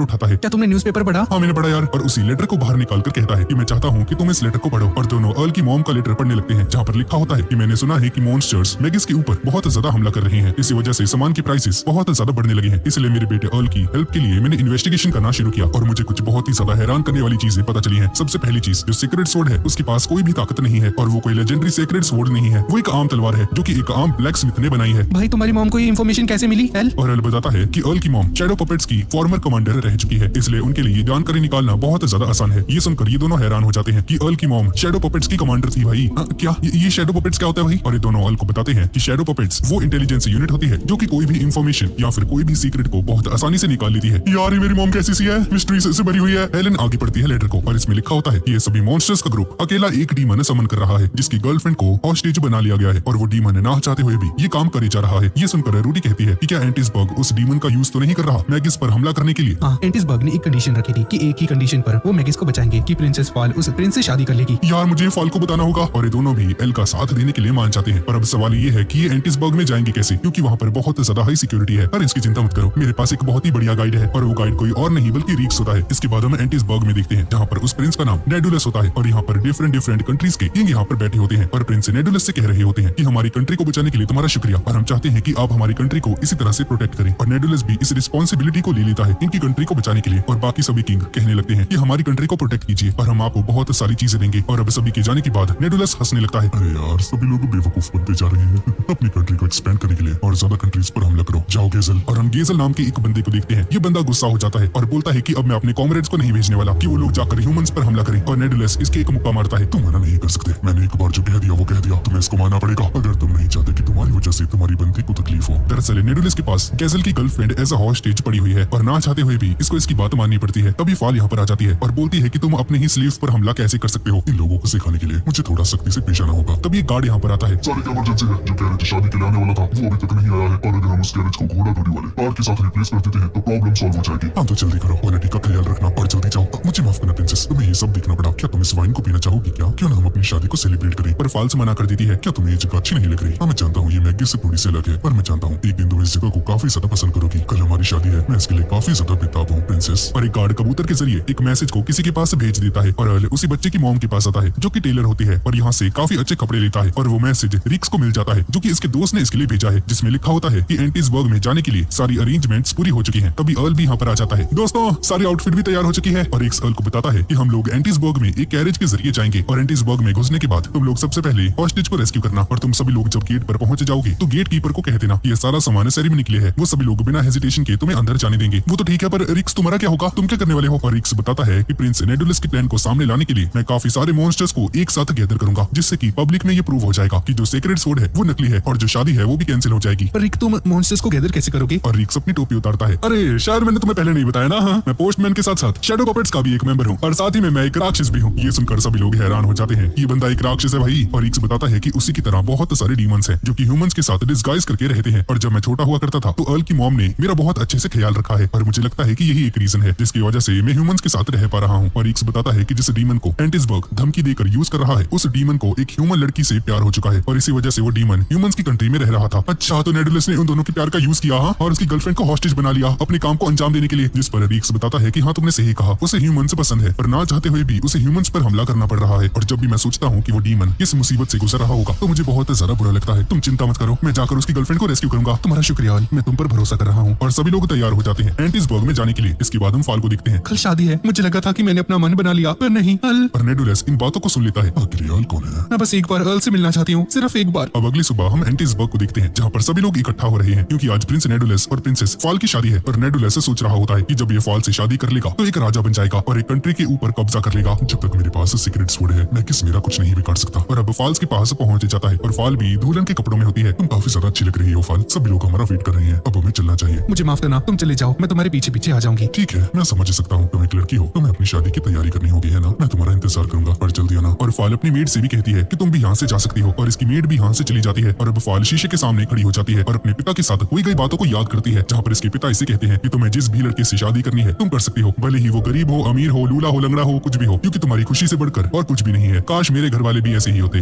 उठाता है। क्या तुमने न्यूज़पेपर पढ़ा? हाँ मैंने पढ़ा यार। और उसी लेटर को बाहर निकाल कर कहता है कि मैं चाहता हूँ कि तुम इस लेटर को पढ़ो। और दोनों अर्ल की मॉम का लेटर पढ़ने लगते हैं, जहाँ पर लिखा होता है कि मैंने सुना है कि मॉन्स्टर्स मैगिस के ऊपर बहुत ज्यादा हमला कर रहे हैं, इसी वजह से सामान के प्राइसेस बहुत ज्यादा बढ़ने लगे हैं। इसलिए मेरे बेटे अर्ल की हेल्प के लिए मैंने इन्वेस्टिगेशन करना शुरू किया और मुझे कुछ बहुत ही ज्यादा हैरान करने वाली चीजें पता चली हैं। सबसे पहली चीज, जो सीक्रेट स्वॉर्ड है उसके पास कोई भी ताकत नहीं है और वो कोई लेजेंडरी सीक्रेट स्वॉर्ड नहीं है, वो एक आम तलवार है जो कि एक आम ब्लैक स्मिथ ने बनाई है। भाई तुम्हारी मॉम को ये इन्फॉर्मेशन कैसे मिली एल? और एल बताता है कि अर्ल की मॉम शैडो पपेट्स की फॉर्मर कमांडर रह चुकी है, इसलिए उनके लिए जानकारी निकालना बहुत ज्यादा आसान है। ये सुनकर ये दोनों हैरान हो जाते हैं कि अर्ल की मॉम शैडो पपेट्स की कमांडर थी। भाई क्या ये शैडो पपेट्स क्या होता है भाई? और ये दोनों अर्ल को बताते हैं कि शैडो पपेट्स वो इंटेलिजेंस यूनिट होती है जो कि कोई भी इंफॉर्मेशन या फिर कोई भी सीक्रेट को बहुत आसानी से निकाल लेती है। यार ये मेरी मॉम कैसी सी है, मिस्ट्री से भरी हुई है। एलन आगे पढ़ती है लेटर को और इसमें लिखा होता है कि ये सभी मॉन्स्टर्स का ग्रुप अकेला एक डीमन समन कर रहा है जिसकी गर्लफ्रेंड को हॉस्टेज बना लिया गया है और वो डीमन ना चाहते हुए भी ये काम करे जा रहा है। ये सुनकर रूडी कहती है कि क्या एंटिसबर्ग उस डीमन का यूज तो नहीं कर रहा मैगिस पर हमला करने के लिए? हाँ, एंटिसबर्ग ने एक कंडीशन रखी थी कि एक ही कंडीशन पर वो मैगिस को बचाएंगे कि प्रिंसेस फॉल उस प्रिंस से शादी कर लेगी। यार मुझे फॉल को बताना होगा और ये दोनों भी एल का साथ देने के लिए मान जाते हैं। पर अब सवाल ये है कि ये एंटिसबर्ग में जाएंगे कैसे, क्योंकि वहाँ पर बहुत ज्यादा हाई सिक्योरिटी है। पर इसकी चिंता मत करो, मेरे पास एक बहुत ही बढ़िया गाइड है और वो गाइड कोई और नहीं बल्कि रीक्स होता है। इसके बाद हम एंटिसबर्ग में देखते हैं जहाँ पर उस प्रिंस का नाम नेडुलस होता है और यहाँ पर डिफरेंट कंट्रीज के किंग यहाँ पर बैठे होते हैं और प्रिंस नेडुलस से कह रहे होते हैं कि हमारी कंट्री को बचाने के लिए तुम्हारा शुक्रिया और हम चाहते हैं कि आप हमारी कंट्री को इसी तरह से प्रोटेक्ट करें। और नेडुलस भी इस रिस्पॉन्सिबिलिटी को ले लेता है इनकी कंट्री को बचाने के लिए और बाकी सभी किंग कहने लगते हैं कि हमारी कंट्री को प्रोटेक्ट कीजिए और हम आपको बहुत सारी चीजें देंगे। और अब सभी के जाने के बाद नेडुलस हंसने लगता है। अरे यार सभी लोग बेवकूफ बनते जा रहे हैं अपनी कंट्री को एक्सपेंड करने के लिए और ज्यादा कंट्रीज पर हमला करो, जाओ गेजल। और हम गेजल नाम के एक बंदे को देखते हैं। ये बंदा गुस्सा हो जाता है और बोलता है कि अब मैं अपने कॉमरेड्स को नहीं भेजने वाला कि वो लोग जाकर ह्यूमंस पर हमला करें। और नेडुलस इसके एक मुक्का मारता है, तुम मना नहीं कर सकते, मैंने एक बार जो कह दिया वो कह दिया, तुम्हें इसको मानना पड़ेगा अगर तुम नहीं चाहते कि तुम्हारी वजह से तुम्हारी बंदी को तकलीफ हो। दरअसल नेडुलस के पास गेजल की गर्लफ्रेंड एज अ हॉस्टेज पड़ी हुई है और ना चाहते हुए भी इसको इसकी बात माननी पड़ती है। तभी फॉल यहाँ पर आ जाती है और बोलती है कि तुम अपने ही स्लीव्स पर हमला कैसे कर सकते हो? इन लोगों को सिखाने के लिए मुझे थोड़ा सख्ती से पेश आना होगा। तभी एक गार्ड यहाँ पर आता है। सारी इमरजेंसी है, जो कैरेज शादी के लिए आने वाला था वो अभी तक नहीं आया है और अगर हम उस कैरेज को घोड़ा गाड़ी वाले कार के साथ रिप्लेस कर देते हैं तो प्रॉब्लम सॉल्व हो जाएगी। हाँ तो जल्दी करो, क्वालिटी का ख्याल रखना और जल्दी जाओ। मुझे माफ करना प्रिंसेस, तुम्हें ये सब देखना पड़ा। क्या तुम इस वाइन को पीना चाहोगी क्या? क्यों ना हम अपनी शादी को सेलिब्रेट करें? पर फॉल्स मना कर देती है। क्या तुम्हें ये जगह अच्छी नहीं लग रही? हाँ मैं जानता हूँ ये मैगी से थोड़ी सी अलग है, पर मैं जानता हूँ एक दिन तुम इस जगह को काफी ज्यादा पसंद करोगी। कल हमारी शादी है, मैं इसके लिए काफी ज्यादा बेताब हूँ प्रिंसेस। और एक गार्ड कबूतर के जरिए एक मैसेज को किसी के पास भेज देता है और अर्ल उसी बच्चे की मॉम के पास आता है जो कि टेलर होती है और यहाँ से काफी अच्छे कपड़े लेता है। और वो मैसेज रिक्स को मिल जाता है जो कि इसके दोस्त ने इसके लिए भेजा है, जिसमें लिखा होता है कि एंटिसबर्ग में जाने के लिए सारी अरेंजमेंट्स पूरी हो चुकी हैं। तभी अर्ल भी यहाँ पर आ जाता है। दोस्तों सारी आउटफिट भी तैयार हो चुकी है और रिक्स अर्ल को बताता है कि हम लोग एंटिसबर्ग में एक कैरेज के जरिए जाएंगे और एंटिसबर्ग में घुसने के बाद तुम लोग सबसे पहले हॉस्टेज को रेस्क्यू करना और तुम सभी लोग जब गेट पर पहुंच जाओगे तो गेट कीपर को कह देना ये सारा सामान सेरेमनी के लिए है। वो सभी लोग बिना हेजिटेशन के तुम्हें अंदर जाने देंगे। वो तो ठीक है, पर रिक्स तुम्हारा क्या होगा? तुम क्या करने वाले हो? और रिक्स बताता है कि प्रिंस नेडुलस के प्लान को सामने लाने के लिए मैं काफी सारे मॉन्स्टर्स को एक साथ गैदर करूंगा, जिससे कि पब्लिक में ये प्रूव हो जाएगा कि जो सीक्रेट स्वॉर्ड है वो नकली है और जो शादी है वो भी कैंसिल हो जाएगी। पर रिक तुम मॉन्स्टर्स को गैदर कैसे करोगे? और रिक्स अपनी टोपी उतारता है। अरे शायद मैंने तुम्हें पहले नहीं बताया ना। हाँ, मैं पोस्टमैन के साथ साथ शैडो पपेट्स का भी एक मेंबर हूँ और साथ ही में मैं एक राक्षस भी हूँ। ये सुनकर सभी लोग हैरान हो जाते हैं। ये बंदा एक राक्षस है भाई। और रिक्स बताता है कि उसी की तरह बहुत सारे डीमंस हैं जो कि ह्यूमंस के साथ डिस्गाइज करके रहते हैं। और जब मैं छोटा हुआ करता था तो अर्ल की मॉम ने मेरा बहुत अच्छे से ख्याल रखा है और मुझे लगता है कि यही एक रीजन है जिसकी वजह से मैं ह्यूमंस के साथ रह पा रहा हूँ। और रिक्स बताता है कि जिस डीमन को एंटिसबर्ग धमकी देकर यूज कर रहा है उस डीमन को एक ह्यूमन लड़की से प्यार हो चुका है और इसी वजह से वो डीमन ह्यूमंस की कंट्री में रह रहा था। अच्छा, तो नेडुलस ने उन दोनों के प्यार का यूज किया और उसकी गर्लफ्रेंड को हॉस्टेज बना लिया अपने काम को अंजाम देने के लिए। जिस पर रिक्स बताता है कि हाँ तुमने सही कहा, उसे ह्यूमंस पसंद है और ना चाहते हुए भी उसे ह्यूमंस पर हमला करना पड़ रहा है। और जब भी मैं सोचता हूँ कि वो डीमन इस मुसीबत से गुजर रहा होगा तो मुझे बहुत ज्यादा बुरा लगता है। तुम चिंता मत करो, मैं जाकर उसकी गर्लफ्रेंड को रेस्क्यू करूंगा। तुम्हारा शुक्रिया, मैं तुम पर भरोसा कर रहा हूँ। और सभी लोग तैयार हो जाते हैं एंटिसबर्ग में जाने के लिए। इसके बाद हम फॉल को देखते हैं। कल शादी है, मुझे लगा था कि मैंने अपना मन बना लिया, पर नहीं। अर्ल और नेडुलस इन बातों को सुन लेता है। आखिर अर्ल कौन है? मैं बस एक बार अर्ल से मिलना चाहती हूँ, सिर्फ एक बार। अब अगली सुबह हम एंटिसबर्ग को देखते हैं जहाँ पर सभी लोग इकट्ठा हो रहे हैं क्योंकि आज प्रिंस नेडुलस और प्रिंसेस फॉल की शादी है। और नेडुलस सोच रहा होता है कि जब ये फॉल से शादी कर लेगा तो एक राजा बन जाएगा और एक कंट्री के ऊपर कब्जा कर लेगा। जब तक मेरे पास सीक्रेट स्वॉर्ड है मैं किस मेरा कुछ नहीं बिगाड़ सकता। और अब फॉल्स के पास पहुंच जाता है और फॉल भी दुल्हन के कपड़ों में होती है। तुम काफी ज्यादा अच्छी लग रही हो फॉल, सभी लोग हमारा वेट कर रहे हैं, अब हमें चलना चाहिए। मुझे माफ करना, तुम चले जाओ, मैं तुम्हारे पीछे पीछे आ जाऊंगी। ठीक है, मैं समझ सकता हूँ, तुम एक लड़की हो, तुम्हें अपनी शादी की तैयारी करनी होगी है ना? मैं तुम्हारा इंतजार करूंगा, पर जल्दी आना। और फॉल अपनी मेड से भी कहती है कि तुम भी यहाँ से जा सकती हो और इसकी मेड भी यहाँ से चली जाती है। और अब फॉल शीशे के सामने खड़ी हो जाती है और अपने पिता के साथ हुई गई बातों को याद करती है, जहाँ पर इसके पिता इसे कहते हैं कि तुम्हें जिस भी लड़के से शादी करनी है तुम कर सकती हो, भले ही वो गरीब हो, अमीर हो, लूला हो, लंगड़ा हो, कुछ भी हो, क्योंकि तुम्हारी खुशी से बढ़कर और कुछ भी नहीं है। काश मेरे घर वाले भी ऐसे ही होते।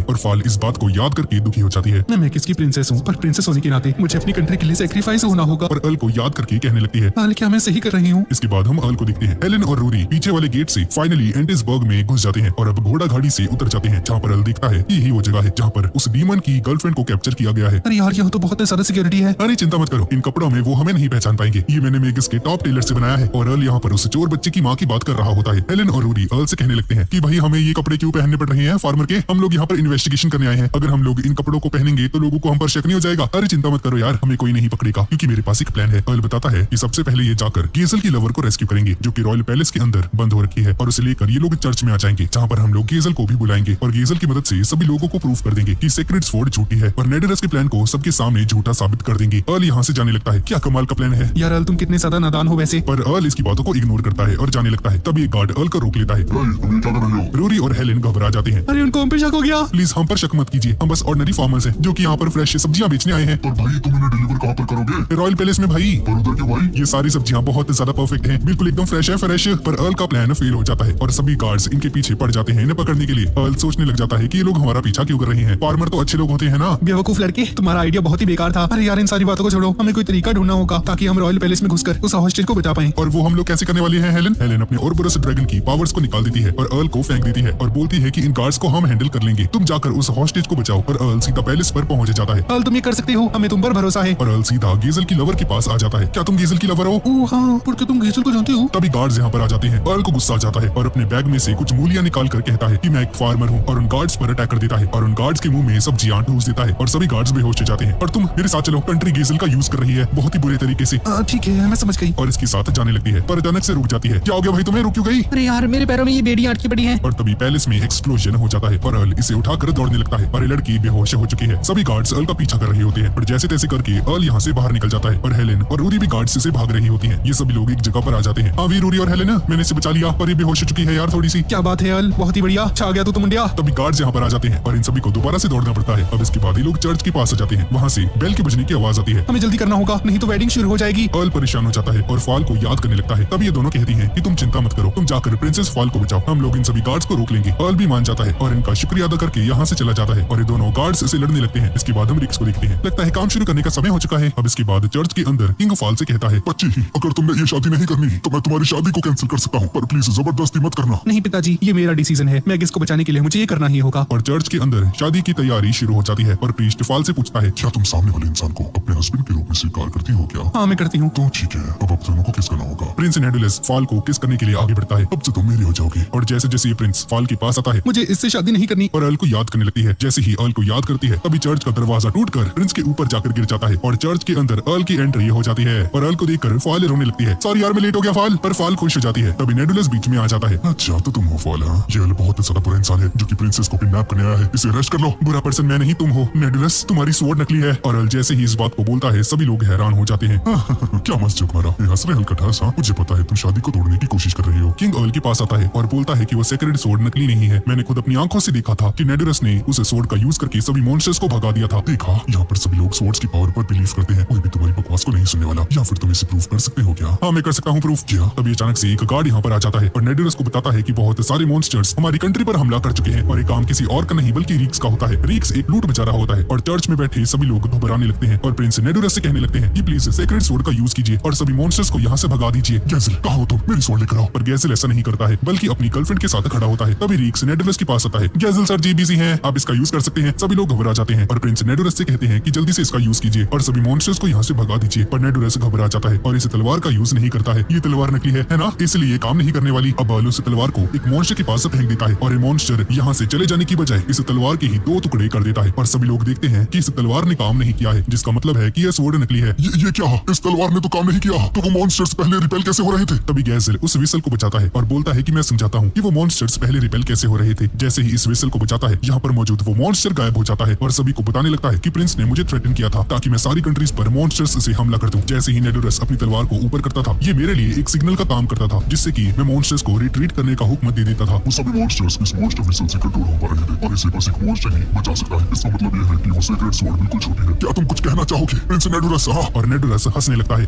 और फॉल इस बात को याद करके दुखी हो जाती है। मैं किसकी प्रिंसेस हूँ, पर प्रिंसेस होने के नाते मुझे अपनी कंट्री के लिए सैक्रिफाइस होना होगा। और अर्ल को याद करके कहने लगती है, हाल क्या मैं सही कर रही हूँ? इसके बाद हम अर्ल को देखते हैं। एलन और रूरी पीछे वाले गेट से फाइनली एंटिसबर्ग में घुस जाते हैं और अब घोड़ा गाड़ी से उतर जाते हैं, जहाँ पर अल देखता है यही वो जगह है जहाँ पर उस डीमन की गर्लफ्रेंड को कैप्चर किया गया है। अरे यार यहाँ तो बहुत ज्यादा सिक्योरिटी है। अरे चिंता मत करो, इन कपड़ों में वो हमें नहीं पहचान पाएंगे। ये मैंने मेगिस के टॉप टेलर से बनाया है। और अल यहाँ पर उस चोर बच्चे की माँ की बात कर रहा होता है। हेलेन और रूडी अल से कहने लगते हैं कि भाई हमें ये कपड़े क्यों पहनने पड़ रहे हैं फार्मर के, हम लोग यहाँ पर इन्वेस्टिगेशन करने आए हैं। अगर हम लोग इन कपड़ों को पहनेंगे तो लोगों को हम पर शक नहीं हो जाएगा। अरे चिंता मत करो यार, हमें कोई नहीं पकड़ेगा क्योंकि मेरे पास एक प्लान है। अल बताता है कि सबसे पहले ये जाकर गेजल की लवर को रेस्क्यू करेंगे जो कि रॉयल पैलेस के अंदर बंद हो रखी है, और उसे लेकर ये लोग चर्च में आ जाएंगे जहाँ पर हम लोग गेजल को भी बुलाएंगे और गेजल की मदद से सभी लोगों को प्रूफ कर देंगे कि सेक्रेट स्वॉर्ड झूठी है और नेडरस के प्लान को सबके सामने झूठा साबित कर देंगे। अल यहाँ से जाने लगता है। क्या कमाल का प्लान है यार अल तुम कितने ज्यादा नादान हो वैसे। पर अल इसकी बातों को इग्नोर करता है और जाने लगता है। तब एक गार्ड अल को रोक लेता है। रूरी और हेलेन घबरा जाते हैं। अरे उनको हम पे शक हो गया। प्लीज हम पर शक मत कीजिए, हम बस ऑर्डिनरी फार्मर्स हैं जो कि यहाँ पर फ्रेश सब्जियां बेचने आए हैं। पर भाई तुम इन्हें डिलीवर कहाँ पर करोगे? रॉयल पैलेस में भाई। पर उधर क्यों भाई? ये सारी सब्जियां बहुत ज्यादा परफेक्ट हैं, बिल्कुल एकदम फ्रेश है फ्रेश। पर अर्ल का प्लान फेल हो जाता है और सभी गार्ड्स इनके पीछे पड़ जाते हैं इन्हें पकड़ने के लिए। अर्ल सोचने लग जाता है कि ये लोग हमारा पीछा क्यों कर रहे हैं, फार्मर तो अच्छे लोग होते हैं ना। बेवकूफ लड़के, तुम्हारा आइडिया बहुत ही बेकार था। अरे यार इन सारी बातों को छोड़ो, हमें कोई तरीका ढूंढना होगा ताकि हम रॉयल पैलेस में घुसकर उस हॉस्टेज को बचा पाएं। और वो हम लोग कैसे करने वाले हैं हेलेन? हेलेन अपने ओरबोरस ड्रैगन की पावर्स को निकाल देती है और अर्ल को फेंक देती है और बोलती है कि इन गार्ड्स को हम हैंडल कर लेंगे, तुम जाकर उस हॉस्टेज को बचाओ। और अर्ल सीधा पैलेस पर पहुंच जाता है। अर्ल तुम ये कर सकते हो, हमें तुम पर भरोसा है। और अर्ल सीधा गेजल की लवर के पास आ जाता है। क्या तुम गेजल की लवर हो? ओह हाँ, पर क्या तुम गेजल को जानते हो? तभी गार्ड्स यहाँ पर आ जाते हैं। अर्ल को गुस्सा आ जाता है और अपने बैग में से कुछ मूलियां निकाल कर कहता है कि मैं एक फार्मर हूँ, और उन गार्ड्स पर अटैक कर देता है और उन गार्ड्स के मुंह में सब्जियां ठूस देता है और सभी गार्ड्स बेहोश हो जाते हैं। और तुम मेरे साथ चलो, कंट्री गेजल का यूज कर रही है बहुत ही बुरे तरीके से। ठीक है मैं समझ गई। और इसके साथ जाने लगती है पर अचानक से रुक जाती है। क्या हो गया भाई, तुम्हें रुक क्यों गई? अरे यार मेरे पैरों में ये बेड़ियां अटकी पड़ी हैं। और तभी पैलेस में एक्सप्लोजन हो जाता है और अर्ल इसे उठाकर दौड़ने लगता है और ये लड़की बेहोश हो चुकी है। सभी गार्ड्स अर्ल का पीछा कर रहे होते हैं और जैसे तैसे करके अर्ल यहाँ से बाहर निकल जाता है और हेलेन और रूरी भी गार्ड्स से भाग रही होती है। ये सभी लोग एक जगह पर आ जाते हैं। हाँ वी रूरी और हेलेन, मैंने इसे बचा लिया पर ये बेहोश हो चुकी है यार थोड़ी सी। क्या बात है अर्ल, बहुत ही बढ़िया, छा गया तो मुंडिया। तभी गार्ड्स यहाँ पर आ जाते हैं और इन सभी को दोबारा से दौड़ना पड़ता है। अब इसके बाद ये लोग चर्च के पास आ जाते हैं। वहाँ से बेल के बजने की आवाज आती है। हमें जल्दी करना होगा नहीं तो वेडिंग शुरू हो जाएगी। अर्ल परेशान हो जाता है और फॉल को याद करने लगता है। तब ये दोनों कहती हैं कि तुम चिंता मत करो, तुम जाकर प्रिंसेस फॉल को बचाओ, हम लोग इन सभी गार्ड्स को रोक लेंगे। अर्ल भी मान जाता है और इनका शुक्रिया अदा करके यहाँ से चला जाता है और ये दोनों गार्ड्स से लड़ने लगते हैं। इसके बाद हम रिक्स को देखते हैं। लगता है काम शुरू करने का समय हो चुका है। अब इसके बाद चर्च के अंदर किंग फॉल से कहता है, बच्ची अगर तुमने ये शादी नहीं करनी तो मैं तुम्हारी शादी को कैंसिल कर सकता हूँ, पर प्लीज जबरदस्ती मत करना। नहीं पिताजी, ये मेरा डिसीजन है, मैगिस को बचाने के लिए मुझे ये करना ही होगा। और चर्च के अंदर शादी की तैयारी शुरू हो जाती है और प्रीस्ट फॉल से पूछता है, क्या तुम सामने वाले इंसान को अपने हस्बैंड के रूप में स्वीकार करती हो क्या? हाँ मैं करती हूँ। तो ठीक है, अब दोनों को किस करना होगा। प्रिंस नेडुलस फॉल को किस करने के लिए आगे बढ़ता है। अब से तुम मेरी हो जाओगे। और जैसे जैसे ये प्रिंस फॉल के पास आता है, मुझे इससे शादी नहीं करनी। और अर्ल को याद करने लगती है। जैसे ही अर्ल को याद करती है तभी चर्च का दरवाजा टूटकर प्रिंस के ऊपर जाकर गिर जाता है और चर्च के अंदर अर्ल की एंट्री हो जाती है। और अर्ल को देखकर फॉल रोने लगती है। सॉरी यार मैं लेट हो गया फॉल। पर फॉल खुश हो जाती है। तभी नेडुलस बीच में आ जाता है। अच्छा तो तुम हो फॉल? ये अर्ल बहुत ज्यादा बुरा इंसान है जो कि प्रिंसेस को किडनैप करने आया है, इसे अरेस्ट कर लो। बुरा पर्सन मैं नहीं तुम हो नेडुलस, तुम्हारी स्वॉर्ड नकली है। और अर्ल जैसे ही इस बात को बोलता है सभी लोग हैरान हो जाते हैं। क्या मस्त जोक मारा, ये हंस रहे हल्का ठहस। मुझे पता है तुम शादी को तोड़ने की कोशिश कर रही हो। किंग अर्ल के पास आता है और बोलता है कि वो सेक्रेड स्वॉर्ड नकली नहीं है। मैंने खुद अपनी आंखों से देखा था कि नेडुलस ने उस स्वॉर्ड का यूज करके सभी मॉन्स्टर्स को भगा दिया था। देखा, यहाँ पर सभी लोग स्वॉर्ड्स की पावर पर बिलीव करते हैं। कोई भी तुम्हारी बकवास को नहीं सुनने वाला। या फिर तुम इसे प्रूफ कर सकते हो क्या? हाँ मैं कर सकता हूँ प्रूफ। क्या? तभी अचानक से एक गार्ड यहाँ पर आ जाता है और नेडुलस को बताता है कि बहुत सारे मॉन्स्टर्स हमारी कंट्री पर हमला कर चुके हैं और ये काम किसी और का नहीं बल्कि रीक्स का होता है। रीक्स एक लूट मचा रहा होता है और चर्च में बैठे सभी लोग घबराने लगते हैं और प्रिंस नेडुलस से कहने लगते हैं कि प्लीज सेक्रेड स्वॉर्ड का यूज कीजिए और सभी मॉन्स्टर्स को यहाँ से भगा दीजिए। गैज़ल कहाँ हो तुम? मेरी स्वॉर्ड लेकर आओ। पर गैज़ल ऐसा नहीं करता है बल्कि अपनी गर्लफ्रेंड के साथ खड़ा होता है। तभी रीक्स नेडुलस के पास आता है। गैज़ल सर जी बिजी हैं, आप इसका यूज कर सकते हैं। सभी लोग घबरा जाते हैं और प्रिंस नेडुलस से कहते हैं कि जल्दी से इसका यूज कीजिए और सभी मॉन्स्टर्स को यहाँ से भगा दीजिए। पर नेडुलस घबरा जाता है और इस तलवार का यूज नहीं करता है। ये तलवार नकली है ना, इसलिए ये काम नहीं करने वाली। अब अर्ल उस तलवार को एक मॉन्स्टर के पास फेंक देता है और ये मॉन्स्टर यहाँ से चले जाने की बजाय इस तलवार के ही 2 टुकड़े कर देता है। और सभी लोग देखते हैं कि इस तलवार ने काम नहीं किया है, जिसका मतलब है कि यह स्वॉर्ड नकली है। ये क्या? इस तलवार ने तो काम नहीं किया, तो वो मॉन्स्टर्स पहले रिपेल कैसे हो रहे थे? तभी गैज़ल उस विसल को बचाता है और बोलता है कि मैं समझाता हूँ कि वो मॉन्स्टर्स पहले रिपेल कैसे हो रहे थे। जैसे ही इस विसल को बचाता है यहाँ पर मौजूद वो मॉन्स्टर गायब हो जाता है और सभी को बताने लगता है कि प्रिंस ने मुझे थ्रेटन किया था ताकि मैं सारी कंट्रीज पर मॉन्स्टर्स से हमला कर दूं। जैसे ही नेडुलस अपनी तलवार को ऊपर करता था ये मेरे लिए एक सिग्नल का काम करता था जिससे कि मैं मॉन्स्टर्स को रिट्रीट करने का हुक्म दे देता था। वो सभी मॉन्स्टर्स इस मॉन्स्टर विसल से कंट्रोल हो पा रहे थे और इसे बस एक मॉन्स्टर ही बचा सकता है। इसका मतलब ये है कि वो सेक्रेड स्वॉर्ड बिल्कुल छोटी है। क्या तुम कुछ कहना चाहोगे प्रिंस नेडुलस? और नेडुलस हंसने लगता है।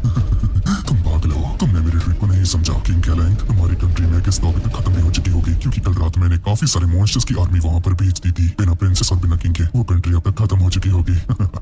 तुम पागल हो, तुमने मेरे ट्रिक को नहीं समझा। किंग कैलैंग, हमारी कंट्री में गैस तो अभी तक खत्म नहीं हो चुकी होगी, क्योंकि कल रात मैंने काफी सारे मॉन्स्टर्स की आर्मी वहाँ पर भेज दी थी। बिना प्रिंसेस और बिना किंग के वो कंट्री अब तक खत्म हो चुकी होगी।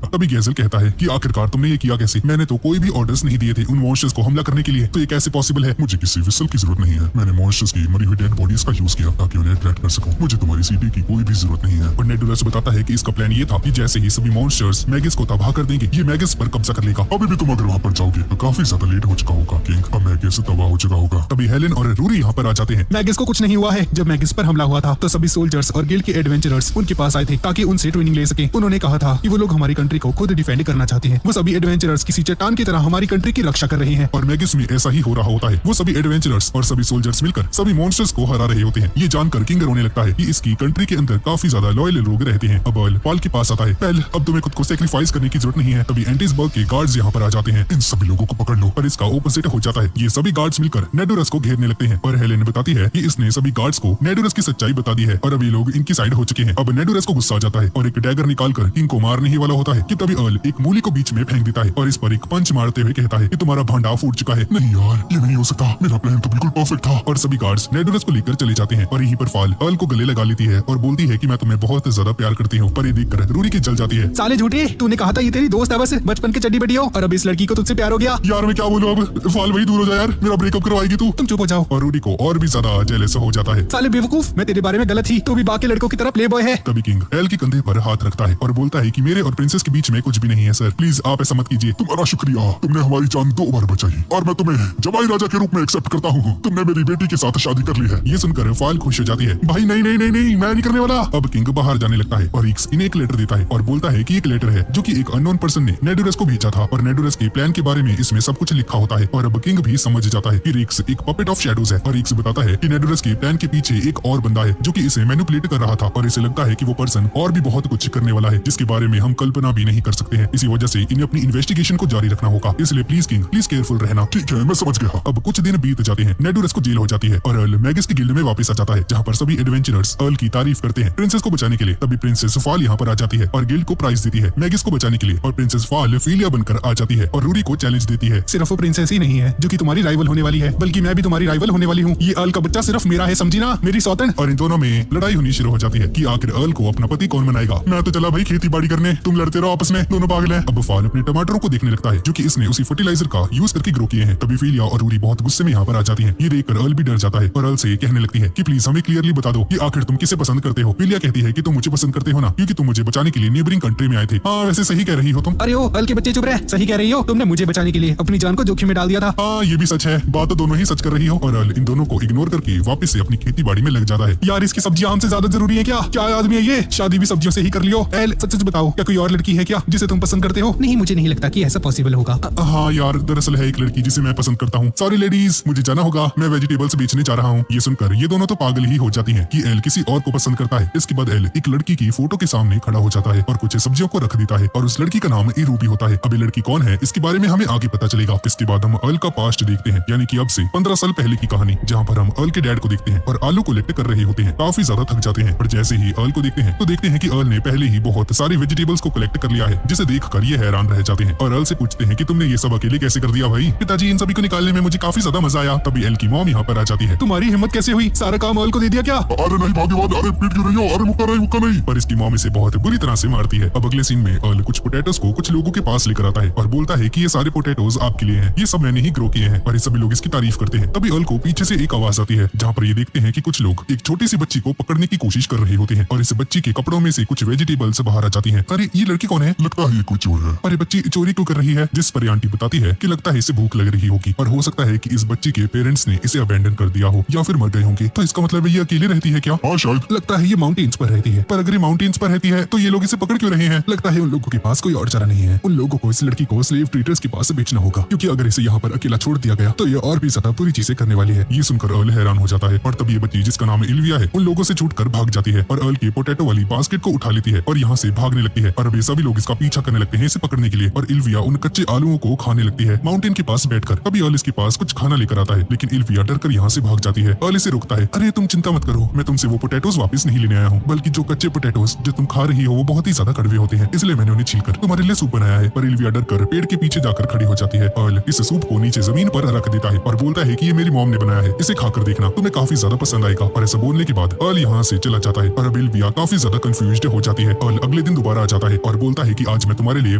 तभी गैजल कहता है कि आखिरकार तुमने ये किया कैसे? मैंने तो कोई भी ऑर्डर्स नहीं दिए थे उन मॉन्स्टर्स को हमला करने के लिए, तो ये कैसे पॉसिबल है? मुझे किसी विसल की जरूरत नहीं है। मैंने मॉन्स्टर्स की मरी हुई डेड बॉडीज का यूज किया ताकि उन्हें अट्रैक्ट कर सकूं। मुझे तुम्हारी सीटी की कोई भी जरूरत नहीं है। और नेडुलस बताता है कि इसका प्लान ये था कि जैसे ही सभी मॉन्स्टर्स मैगिस को तबाह कर देंगे, ये मैगिस पर कब्जा कर लेगा। अभी भी तुम अगर वहाँ पर जाओगे तो काफी ज्यादा लेट हो चुका होगा किंग, अब मैगिस तबाह हो चुका होगा। तभी हेलेन और रूरी यहाँ पर आ जाते हैं। मैगिस को कुछ नहीं हुआ है। जब मैगिस पर हमला हुआ था तो सभी सोल्जर्स और गिल्ड के एडवेंचरर्स उनके पास आए थे ताकि उनसे ट्रेनिंग ले सके। उन्होंने कहा था कि वो लोग हमारी कंट्री को खुद डिफेंड करना चाहते हैं। वो सभी एडवेंचरर्स किसी चट्टान की तरह हमारी कंट्री की रक्षा कर रहे हैं। और मैगिस में ऐसा ही हो रहा होता है। वो सभी एडवेंचरर्स और सभी सोल्जर्स मिलकर सभी मॉन्स्टर्स को हरा रहे होते हैं। ये जानकर किंग रोने लगता है कि इसकी कंट्री के अंदर काफी ज्यादा लॉयल लोग रहते हैं। अब अर्ल पाल के पास आता है। पहल, अब तुम्हें खुद को सैक्रिफाइस करने की जरूरत नहीं है। तभी एंटिसबर्ग के गार्ड्स यहाँ पर आ जाते हैं। इन सभी लोगों को पकड़ लो। पर इसका ऑपोजिट हो जाता है। ये सभी गार्ड्स मिलकर नेडुरस को घेरने लगते हैं और हेलेन बताती है कि इसने सभी गार्ड्स को नेडुरस की सच्चाई बता दी है और अब ये लोग इनकी साइड हो चुके हैं। अब नेडुरस को गुस्सा आ जाता है और एक डैगर निकालकर किंग को मारने ही वाला होता है कि तभी अर्ल एक मूली को बीच में फेंक देता है और इस पर एक पंच मारते हुए कहता है कि तुम्हारा भांडा फूट चुका है। नहीं यार, ये नहीं हो सकता। मेरा प्लान तो बिल्कुल परफेक्ट था। और सभी गार्ड्स नेडुरस को लेकर चले जाते हैं और यहीं पर फाल अर्ल को गले लगा लेती है और बोलती है कि मैं तुम्हें बहुत ज्यादा प्यार करती हूँ। पर ये देखकर रूरी की जल जाती है। साले झूठे, तूने कहा था ये तेरी दोस्त है बस बचपन के चड्डी बड्डी हो और अब इस लड़की को तुझसे प्यार हो गया। यार मैं क्या बोलूं अब? फाल वही दूर हो जाए यार, मेरा ब्रेकअप करवाएगी तू। तुम चुप हो जाओ। और रूरी को और भी ज्यादा जेलस हो जाता है। साले बेवकूफ, मैं तेरे बारे में गलत थी, तू भी बाकी लड़कों की तरह प्ले बॉय है। तभी किंग एल के कंधे पर हाथ रखता है और बोलता है कि मेरे और प्रिंसेस के बीच में कुछ भी नहीं है सर, प्लीज आप ऐसा मत कीजिए। तुम्हारा शुक्रिया, तुमने हमारी जान 2 बार बचाई और मैं तुम्हें जवाई राजा के रूप में एक्सेप्ट करता हूँ। तुमने मेरी बेटी के साथ शादी कर ली है। ये सुनकर फाल खुश हो जाती है। भाई नहीं नहीं नहीं नहीं, मैं नहीं करने वाला। अब किंग बाहर जाने लगता है और रिक्स इन्हें एक लेटर देता है और बोलता है कि एक लेटर है जो कि एक अननोन पर्सन ने नेडुरस को भेजा था और नेडुरस के प्लान के बारे में इसमें सब कुछ लिखा होता है। और अब किंग भी समझ जाता है कि रिक्स एक पपेट ऑफ शैडोज है और रिक्स बताता है कि नेडुरस के प्लान के पीछे एक और बंदा है जो कि इसे मैनिपुलेट कर रहा था और इसे लगता है कि वो पर्सन और भी बहुत कुछ करने वाला है जिसके बारे में हम कल्पना भी नहीं कर सकते हैं। इसी वजह से इन्हें अपनी इन्वेस्टिगेशन को जारी रखना होगा। इसलिए प्लीज किंग, प्लीज केयरफुल रहना। ठीक है, मैं समझ गया। अब कुछ दिन बीत जाते हैं। नेडुरस को जेल हो जाती है और अर्ल मैगिस की गिल्ड में वापस आ जाता है जहाँ पर सभी एडवेंचरर्स अर्ल की तारीफ करते हैं प्रिंसेस को बचाने के लिए। तभी प्रिंसेस फाल यहाँ पर आ जाती है और गिल्ड को प्राइज देती है मैगिस को बचाने के लिए और प्रिंसेस फाल फीलिया बनकर आ जाती है और रूरी को चैलेंज देती है। सिर्फ वो प्रिंसेस ही नहीं है जो कि तुम्हारी राइवल होने वाली है, बल्कि मैं भी तुम्हारी राइवल होने वाली हूँ। ये अर्ल का बच्चा सिर्फ मेरा है, समझी ना, मेरी सौतन। और इन दोनों में लड़ाई होनी शुरू हो जाती है कि आखिर अर्ल को अपना पति कौन बनाएगा। मैं तो चला भाई खेती बाड़ी करने, तुम लड़ते रहो आपस में, दोनों पागल हैं। अब फाल अपने टमाटरों को देखने लगता है जो कि इसने उसी फर्टिलाइजर का यूज करके ग्रो किए हैं। तभी फीलिया और रूरी बहुत गुस्से में यहाँ पर आ जाती हैं। ये देखकर अर्ल भी डर जाता है और अर्ल से कहने लगती है कि प्लीज हमें क्लियरली बता दो कि आखिर तुम किसे पसंद करते हो। फीलिया कहती है कि तुम मुझे पसंद करते हो ना, क्योंकि तुम मुझे बचाने के लिए नेबरिंग कंट्री में आए थे। हाँ वैसे सही कह रही हो तुम। अरे ओ अर्ल के बच्चे चुप रहे, सही कह रही हो, तुमने मुझे बचाने के लिए अपनी जान को जोखिम में डाल दिया था। हाँ ये भी सच है, बात तो दोनों ही सच कर रही हो। और अर्ल इन दोनों को इग्नोर करके वापस से अपनी खेती बाड़ी में लग जाता है। यार इसकी सब्जियां हमसे ज्यादा जरूरी है क्या? क्या आदमी है ये? शादी भी सब्जियों से ही कर लियो। एल सच सच बताओ, क्या कोई और लड़की है क्या जिसे तुम पसंद करते हो? नहीं, मुझे नहीं लगता कि ऐसा पॉसिबल होगा। हाँ यार, दरअसल है एक लड़की जिसे मैं पसंद करता हूँ। सॉरी लेडीज, मुझे जाना होगा, मैं वेजिटेबल्स बेचने जा रहा हूँ। ये सुनकर ये दोनों तो पागल ही हो जाती हैं कि एल किसी और को पसंद करता है। इसके बाद एल एक लड़की की फोटो के सामने खड़ा हो जाता है और कुछ सब्जियों को रख देता है और उस लड़की का नाम रूबी होता है। अब ये लड़की कौन है इसके बारे में हमें आगे पता चलेगा। इसके बाद हम अर्ल का पास्ट देखते हैं, यानी कि अब से 15 साल पहले की कहानी, जहाँ पर हम अर्ल के डैड को देखते हैं और आलू कलेक्ट कर रहे होते हैं। काफी ज्यादा थक जाते हैं और जैसे ही अर्ल को देखते हैं तो देखते हैं कि अर्ल ने पहले ही बहुत सारे वेजिटेबल्स को कलेक्ट कर लिया है, जिसे देखकर ये हैरान रह जाते हैं और अर्ल से पूछते हैं कि तुमने ये सब अकेले कैसे कर दिया भाई? पिताजी इन सभी को निकालने में मुझे काफी ज्यादा मजा आया। तभी एल की मॉम यहाँ पर आ जाती है। तुम्हारी हिम्मत कैसे हुई? सारा काम अर्ल को दे दिया क्या? अरे नहीं भाग्यवान, अरे पीट क्यों रही हो? अरे मुक्का नहीं। पर इसकी मॉम इसे बहुत बुरी तरह से मारती है। अब अगले सीन में अर्ल कुछ पोटैटोस को कुछ लोगों के पास लेकर आता है और बोलता है कि ये सारे पोटैटोस आपके लिए हैं, ये सब मैंने ही ग्रो किए हैं। और ये सभी लोग इसकी तारीफ करते हैं। तभी अर्ल को पीछे से एक आवाज आती है जहाँ पर ये देखते हैं कि कुछ लोग एक छोटी सी बच्ची को पकड़ने की कोशिश कर रहे होते हैं और इस बच्ची के कपड़ों में से कुछ वेजिटेबल्स बाहर आ जाती हैं। अरे ये लड़की कौन है? लगता है ये कोई चोर है। अरे बच्ची चोरी क्यों कर रही है? जिस पर आंटी बताती है कि लगता है इसे भूख लग रही होगी और हो सकता है कि इस बच्ची के पेरेंट्स ने इसे अबेंडन कर दिया हो या फिर मर गए होंगे। तो इसका मतलब ये अकेले रहती है क्या? हाँ शायद। लगता है ये माउंटेन्स पर रहती है। पर अगर ये माउंटेन्स पर रहती है तो ये लोग इसे पकड़ क्यों रहे हैं? लगता है उन लोगों के पास कोई और चारा नहीं है। उन लोगों को इस लड़की को स्लेव ट्रेडर्स के पास बेचना होगा, क्योंकि अगर इसे यहाँ पर अकेला छोड़ दिया गया तो ये और भी ज्यादा बुरी चीजें करने वाली है। ये सुनकर अर्ल हैरान हो जाता है और तब ये बच्ची जिसका नाम इल्विया है उन लोगों से छूटकर भाग जाती है और अर्ल की पोटैटो वाली बास्केट को उठा लेती है और यहाँ से भागने लगती है। और अब ये सभी लोग इसका पीछा करने लगते हैं इसे पकड़ने के लिए और इल्विया उन कच्चे आलूओं को खाने लगती है माउंटेन के पास बैठकर। तभी अर्ल इसके पास कुछ खाना लेकर आता है, लेकिन इल्विया डरकर यहाँ से भाग जाती है। अर्ल इसे रोकता है। अरे तुम चिंता मत करो, मैं तुमसे वो पोटैटोस वापस नहीं लेने आया हूँ, बल्कि जो कच्चे पोटैटोस जो तुम खा रही हो वो बहुत ही ज्यादा कड़वे होते हैं, इसलिए मैंने उन्हें छीलकर तुम्हारे लिए सूप बनाया है। पर इल्विया डरकर पेड़ के पीछे जाकर खड़ी हो जाती है। अर्ल इस सूप को नीचे जमीन पर रख देता है है और बोलता है कि ये मेरी मॉम ने बनाया है, इसे खाकर देखना, तुम्हें काफी ज्यादा पसंद आएगा। और ऐसा बोलने के बाद अर्ल यहाँ से चला जाता है और अब इल्विया काफी ज्यादा कंफ्यूज्ड हो जाती है। अर्ल अगले दिन दोबारा आ जाता है और बोलता है कि आज मैं तुम्हारे लिए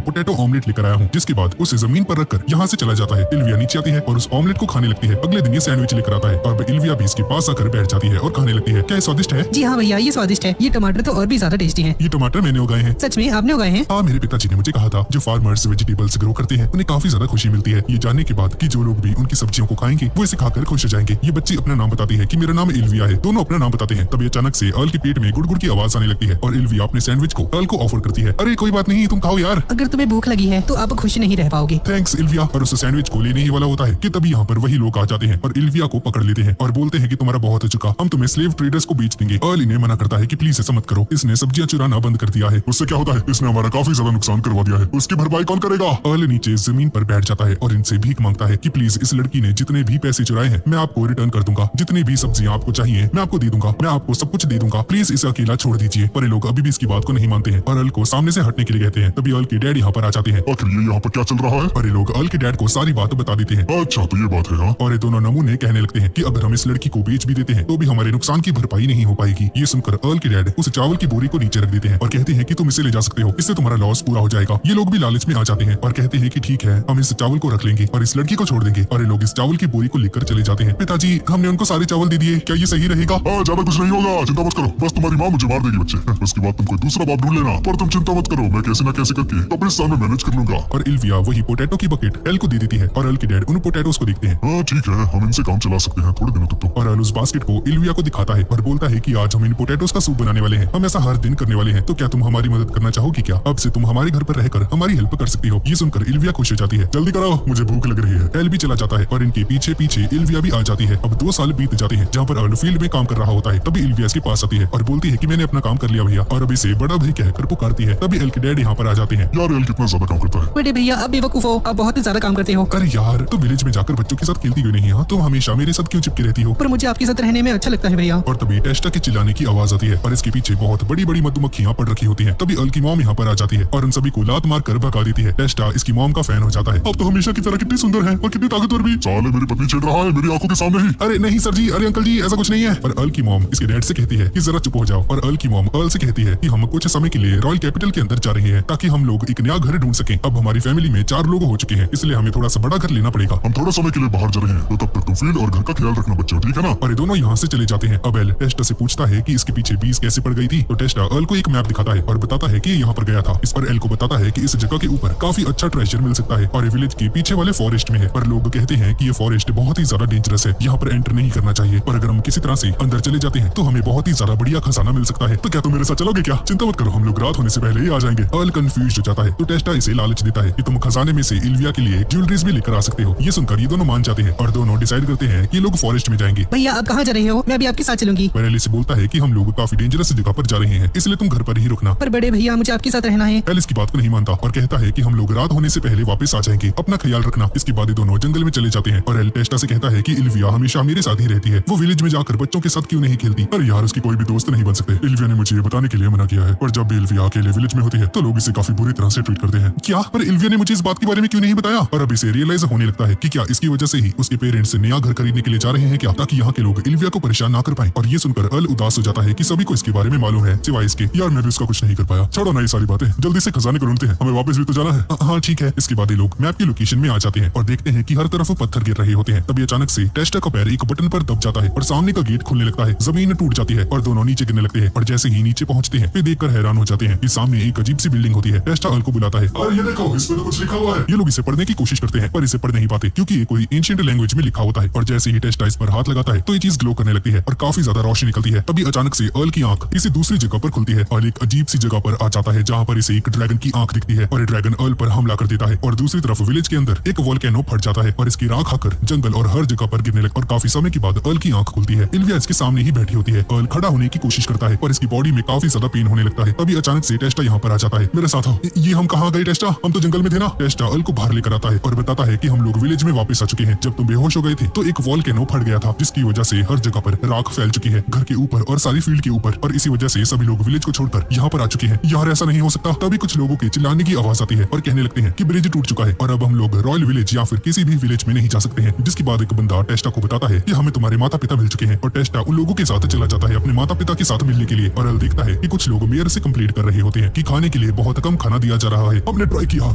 पोटैटो ऑमलेट लेकर आया हूँ, जिसके बाद उसे जमीन पर रखकर यहाँ से चला जाता है। इल्विया नीचे आती है और उस ऑमलेट को खाने लगती है। अगले दिन ये सैंडविच लेकर आता है और इल्विया भी इसके पास आकर बैठ जाती है और खाने लगती है। क्या ये स्वादिष्ट है? जी हाँ भैया, ये स्वादिष्ट है। ये टमाटर तो और भी ज्यादा टेस्टी हैं। ये टमाटर मैंने उगाए हैं। सच में आपने उगाए हैं? हाँ, मेरे पिताजी ने मुझे कहा था जो फार्मर्स वेजिटेबल्स ग्रो करते हैं उन्हें काफी ज्यादा खुशी मिलती है, ये जानने के बाद कि जो लोग भी उनकी सब्जियों को खाएंगे वो इसे खाकर खुश हो जाएंगे। ये बच्ची अपना नाम बताती है कि मेरा नाम इल्विया है। दोनों अपना नाम बताते हैं। तभी अचानक से अर्ल के पेट में गुड़गुड़ की आवाज आने लगती है और इल्विया अपने सैंडविच को अर्ल को ऑफर करती है। अरे कोई बात नहीं, तुम खाओ यार। अगर तुम्हें भूख लगी है तो आप खुश नहीं रह पाओगे। थैंक्स इल्विया। और उस सैंडविच को लेने ही वाला होता है कि तभी यहाँ पर वही लोग आ जाते हैं और इल्विया को पकड़ लेते हैं और बोलते हैं कि तुम्हारा बहुत हो चुका, हम तुम्हें स्लेव ट्रेडर्स को बेच देंगे। अर्ल इन्हें मना करता है कि प्लीज ऐसा मत करो, इसने सब्जियां चुराना बंद कर दिया है। उससे क्या होता है? इसने हमारा काफी ज्यादा नुकसान करवा दिया है, उसकी भरपाई कौन करेगा? अर्ल नीचे जमीन पर बैठ जाता है और इनसे भीख मांगता है कि प्लीज इस लड़की ने जितने भी पैसे चुराए हैं मैं आपको रिटर्न कर दूंगा, जितनी भी सब्जियां आपको चाहिए मैं आपको दे दूंगा, मैं आपको सब कुछ दे दूंगा, प्लीज इसे अकेला छोड़ दीजिए। पर ये लोग अभी भी इसकी बात को नहीं मानते हैं और अर्ल को सामने से हटने के लिए कहते हैं। तभी अर्ल के डैड यहाँ पर आ जाते हैं। आखिर ये यहाँ पर क्या चल रहा है? और ये लोग अर्ल के डैड को सारी बात बता देते हैं। अच्छा तो ये बात है। हाँ, और ये दोनों नमूने कहने लगते हैं कि अगर हम इस लड़की को बेच भी देते हैं तो भी हमारे नुकसान की भरपाई नहीं हो पाएगी। ये सुनकर अर्ल के डैड उस चावल की बोरी को नीचे रख देते हैं और कहते हैं कि तुम इसे ले जा सकते हो, इससे तुम्हारा लॉस पूरा हो जाएगा। ये लोग भी लालच में आ जाते हैं और कहते हैं कि ठीक है, हम इस चावल को रख लेंगे और इस लड़की को छोड़ देंगे। और ये लोग इस चावल की बोरी को लेकर चले जाते हैं। पिताजी, हमने उनको सारे चावल दे दिए, क्या ये सही रहेगा? हाँ, ज्यादा कुछ नहीं होगा, चिंता मत करो, बस तुम्हारी माँ मुझे मार देगी बच्चे, उसके बाद तुम कोई दूसरा बाप ढूंढ लेना। पर तुम चिंता मत करो, मैं कैसे ना कैसे करके अपने साल में मैनेज कर लूंगा। और इल्विया वही पोटैटो की बकेट एल को दे देती है और एल के डैड उन पोटैटोस को देखते हैं। हाँ ठीक है, हम इनसे काम चला सकते हैं थोड़े दिनों तक तो। और एल उस बास्केट को इल्विया को दिखाता है और बोलता है कि आज हम इन पोटैटोस का सूप बनाने वाले हैं, हम ऐसा हर दिन करने वाले हैं, तो क्या तुम हमारी मदद करना चाहोगी क्या? अब से तुम हमारे घर पर रहकर हमारी हेल्प कर सकती हो। ये सुनकर इल्विया खुश हो जाती है। जल्दी करो, मुझे भूख लग रही है। एल भी चला जाता है और इनके पीछे पीछे इल्विया भी आ जाती है। अब 2 साल बीत जाते हैं जहाँ पर अर्ल फील्ड में काम कर रहा होता है। तभी इल्विया इसके पास आती है और बोलती है कि मैंने अपना काम कर लिया भैया, और अब इसे बड़ा भाई कहकर पुकारती है। तभी एल के डैड यहाँ पर आ जाते हैं। यार एल कितना ज्यादा काम करता है। बड़े भैया आप बेवकूफ हो, आप बहुत ही ज्यादा काम करते हो। अरे यार, तुम विलेज में जाकर बच्चों के साथ खेलती क्यों नहीं? हाँ, तुम हमेशा मेरे साथ क्यों चिपकी रहती हो? पर मुझे आपके साथ रहने में अच्छा लगता है भैया। और तभी टेस्टा के चिल्लाने की आवाज आती है और इसके पीछे बहुत बड़ी बड़ी मधुमक्खियां पड़ रखी होती हैं। तभी अर्ल की मॉम यहाँ पर आ जाती है और उन सभी को लात मार कर भगा देती है। टेस्टा इसकी मॉम का फैन हो जाता है। अब तो हमेशा की तरह कितनी सुंदर है और कितनी ताकतवर भी। साले मेरी पत्नी छेड़ रहा है मेरी आंखों के सामने ही। अरे नहीं सर जी, अरे अंकल जी, ऐसा कुछ नहीं है। और अर्ल की मॉम इसके डैड से कहती है कि जरा चुप हो जाओ। और अर्ल की मॉम अर्ल से कहती है कि हम कुछ समय के लिए रॉयल कैपिटल के अंदर जा रहे हैं ताकि हम लोग एक नया घर ढूंढ सकें। अब हमारी फैमिली में 4 लोग हो चुके हैं, इसलिए हमें थोड़ा सा बड़ा घर लेना पड़ेगा। हम थोड़ा समय के लिए बाहर जा रहे हैं, तो तब तक तुम फील्ड और घर का ख्याल रखना बच्चों, ठीक है ना? और ये दोनों यहाँ से चले जाते हैं। अब एल टेस्टा से पूछता है कि इसके पीछे बीज कैसे पड़ गई थी। तो टेस्टा अर्ल को एक मैप दिखाता है और बताता है कि ये यहाँ पर गया था। इस पर एल को बताता है कि इस जगह के ऊपर काफी अच्छा ट्रेजर मिल सकता है और ये विलेज के पीछे वाले फॉरेस्ट में है। पर लोग कहते हैं कि ये फॉरेस्ट बहुत ही ज्यादा डेंजरस है, यहाँ पर एंटर नहीं करना चाहिए। पर अगर हम किसी तरह से अंदर चले जाते हैं तो हमें बहुत ही ज्यादा बढ़िया खजाना मिल सकता है। तो क्या तुम मेरे साथ चलोगे क्या? चिंता मत करो, हम लोग रात होने से पहले ही आ जाएंगे। अर्ल कंफ्यूज हो जाता है तो टेस्टा इसे लालच देता है कि तुम खजाने में से इल्विया के लिए ज्वेलरीज भी लेकर आ सकते हो। ये सुनकर ये दोनों मान जाते हैं और दोनों डिसाइड करते हैं कि लोग फॉरेस्ट में जाएंगे। भैया आप कहाँ जा रहे हो? मैं भी आपके साथ चलूंगी। पर एल से बोलता है कि हम लोग काफी डेंजरस जगह पर जा रहे हैं, इसलिए तुम घर पर ही रुकना। पर बड़े भैया मुझे आपके साथ रहना है। एल इसकी बात को नहीं मानता और कहता है कि हम लोग रात होने से पहले वापस आ जाएंगे, अपना ख्याल रखना। इसके बाद ये दोनों जंगल में चले जाते हैं और एल टेस्टा से कहता है कि इल्विया हमेशा मेरे साथ ही रहती है, वो विलेज में जाकर बच्चों के साथ क्यों नहीं खेलती? पर यार उसकी कोई भी दोस्त नहीं बन सकते। इल्विया ने मुझे ये बताने के लिए मना किया है, पर जब भी इल्विया अकेले विलेज में होती है तो लोग इसे काफी बुरी तरह से ट्रीट करते हैं। क्या? पर इल्विया ने मुझे इस बात के बारे में क्यों नहीं बताया? और अब इसे रियलाइज होने लगता है कि क्या इसकी वजह से ही उसके पेरेंट्स नया घर खरीदने के लिए जा रहे हैं क्या, ताकि यहाँ के लोग इल्विया को परेशान ना कर पाए। और ये सुनकर अर्ल उदास हो जाता है कि सभी को इसके बारे में मालूम है सिवाय इसके। यार मैं भी उसका कुछ नहीं कर पाया, छोड़ो ना ये सारी बातें, जल्दी से खजाने को ढूंढते हैं, हमें वापस भी तो जाना है। हाँ ठीक है। इसके बाद ये लोग मैप की लोकेशन में आ जाते हैं और देखते हैं कि हर तरफ पत्थर गिर रहे होते हैं। तभी अचानक से टेस्टा का पैर एक बटन पर दब जाता है और सामने का गेट खुलने लगता है, जमीन टूट जाती है और दोनों नीचे गिरने लगते हैं। और जैसे ही नीचे पहुंचते हैं वे देखकर हैरान हो जाते हैं कि सामने एक अजीब सी बिल्डिंग होती है। टेस्टा अर्ल को बुलाता है, अरे ये देखो, इस पे तो कुछ लिखा हुआ है। ये लोग इसे पढ़ने की कोशिश करते हैं पर इसे पढ़ नहीं पाते क्योंकि ये कोई एंशिएंट लैंग्वेज में लिखा होता है। और जैसे ही टेस्टा इस पर हाथ लगाता है तो ये चीज ग्लो करने लगती है और काफी ज्यादा रोशनी निकलती है। तभी अचानक से अर्ल की आंख किसी दूसरी जगह पर खुलती है और एक अजीब सी जगह पर आ जाता है जहाँ पर इसे एक ड्रैगन की आंख दिखती है और ये ड्रैगन अर्ल पर हमला कर देता है। और दूसरी तरफ विलेज के अंदर एक वोल्केनो फट जाता है और इसकी राख आकर जंगल और हर जगह पर गिरने लग। और काफी समय के बाद अर्ल की आंख खुलती है। इल्विया इसके सामने ही बैठी होती है। अर्ल खड़ा होने की कोशिश करता है और इसकी बॉडी में काफी ज्यादा पेन होने लगता है। तभी अचानक से टेस्टा यहाँ पर आ जाता है। मेरे साथ आओ। ये हम कहाँ गए टेस्टा? हम तो जंगल में थे ना। टेस्टा अर्ल को बाहर लेकर आता है और बताता है कि हम लोग विलेज में वापस आ चुके हैं। जब तुम बेहोश हो गए थे तो एक वोल्केनो फट गया था जिसकी वजह से हर जगह पर राख फैल चुकी है, घर के ऊपर और सारी फील्ड के ऊपर। और इसी वजह से सभी लोग विलेज को छोड़कर यहाँ पर आ चुके हैं। यार ऐसा नहीं हो सकता। तभी कुछ लोगों के चिल्लाने की आवाज आती है और कहने लगते हैं कि ब्रिज टूट चुका है और अब हम लोग रॉयल विलेज या फिर किसी भी विलेज में नहीं जा जा सकते हैं। जिसके बाद एक बंदा टेस्टा को बताता है कि हमें तुम्हारे माता पिता मिल चुके हैं और टेस्टा उन लोगों के साथ चला जाता है अपने माता पिता के साथ मिलने के लिए। और एल देखता है कि कुछ लोग मेयर से कंप्लेंट कर रहे होते हैं कि खाने के लिए बहुत कम खाना दिया जा रहा है। हमने ट्राई किया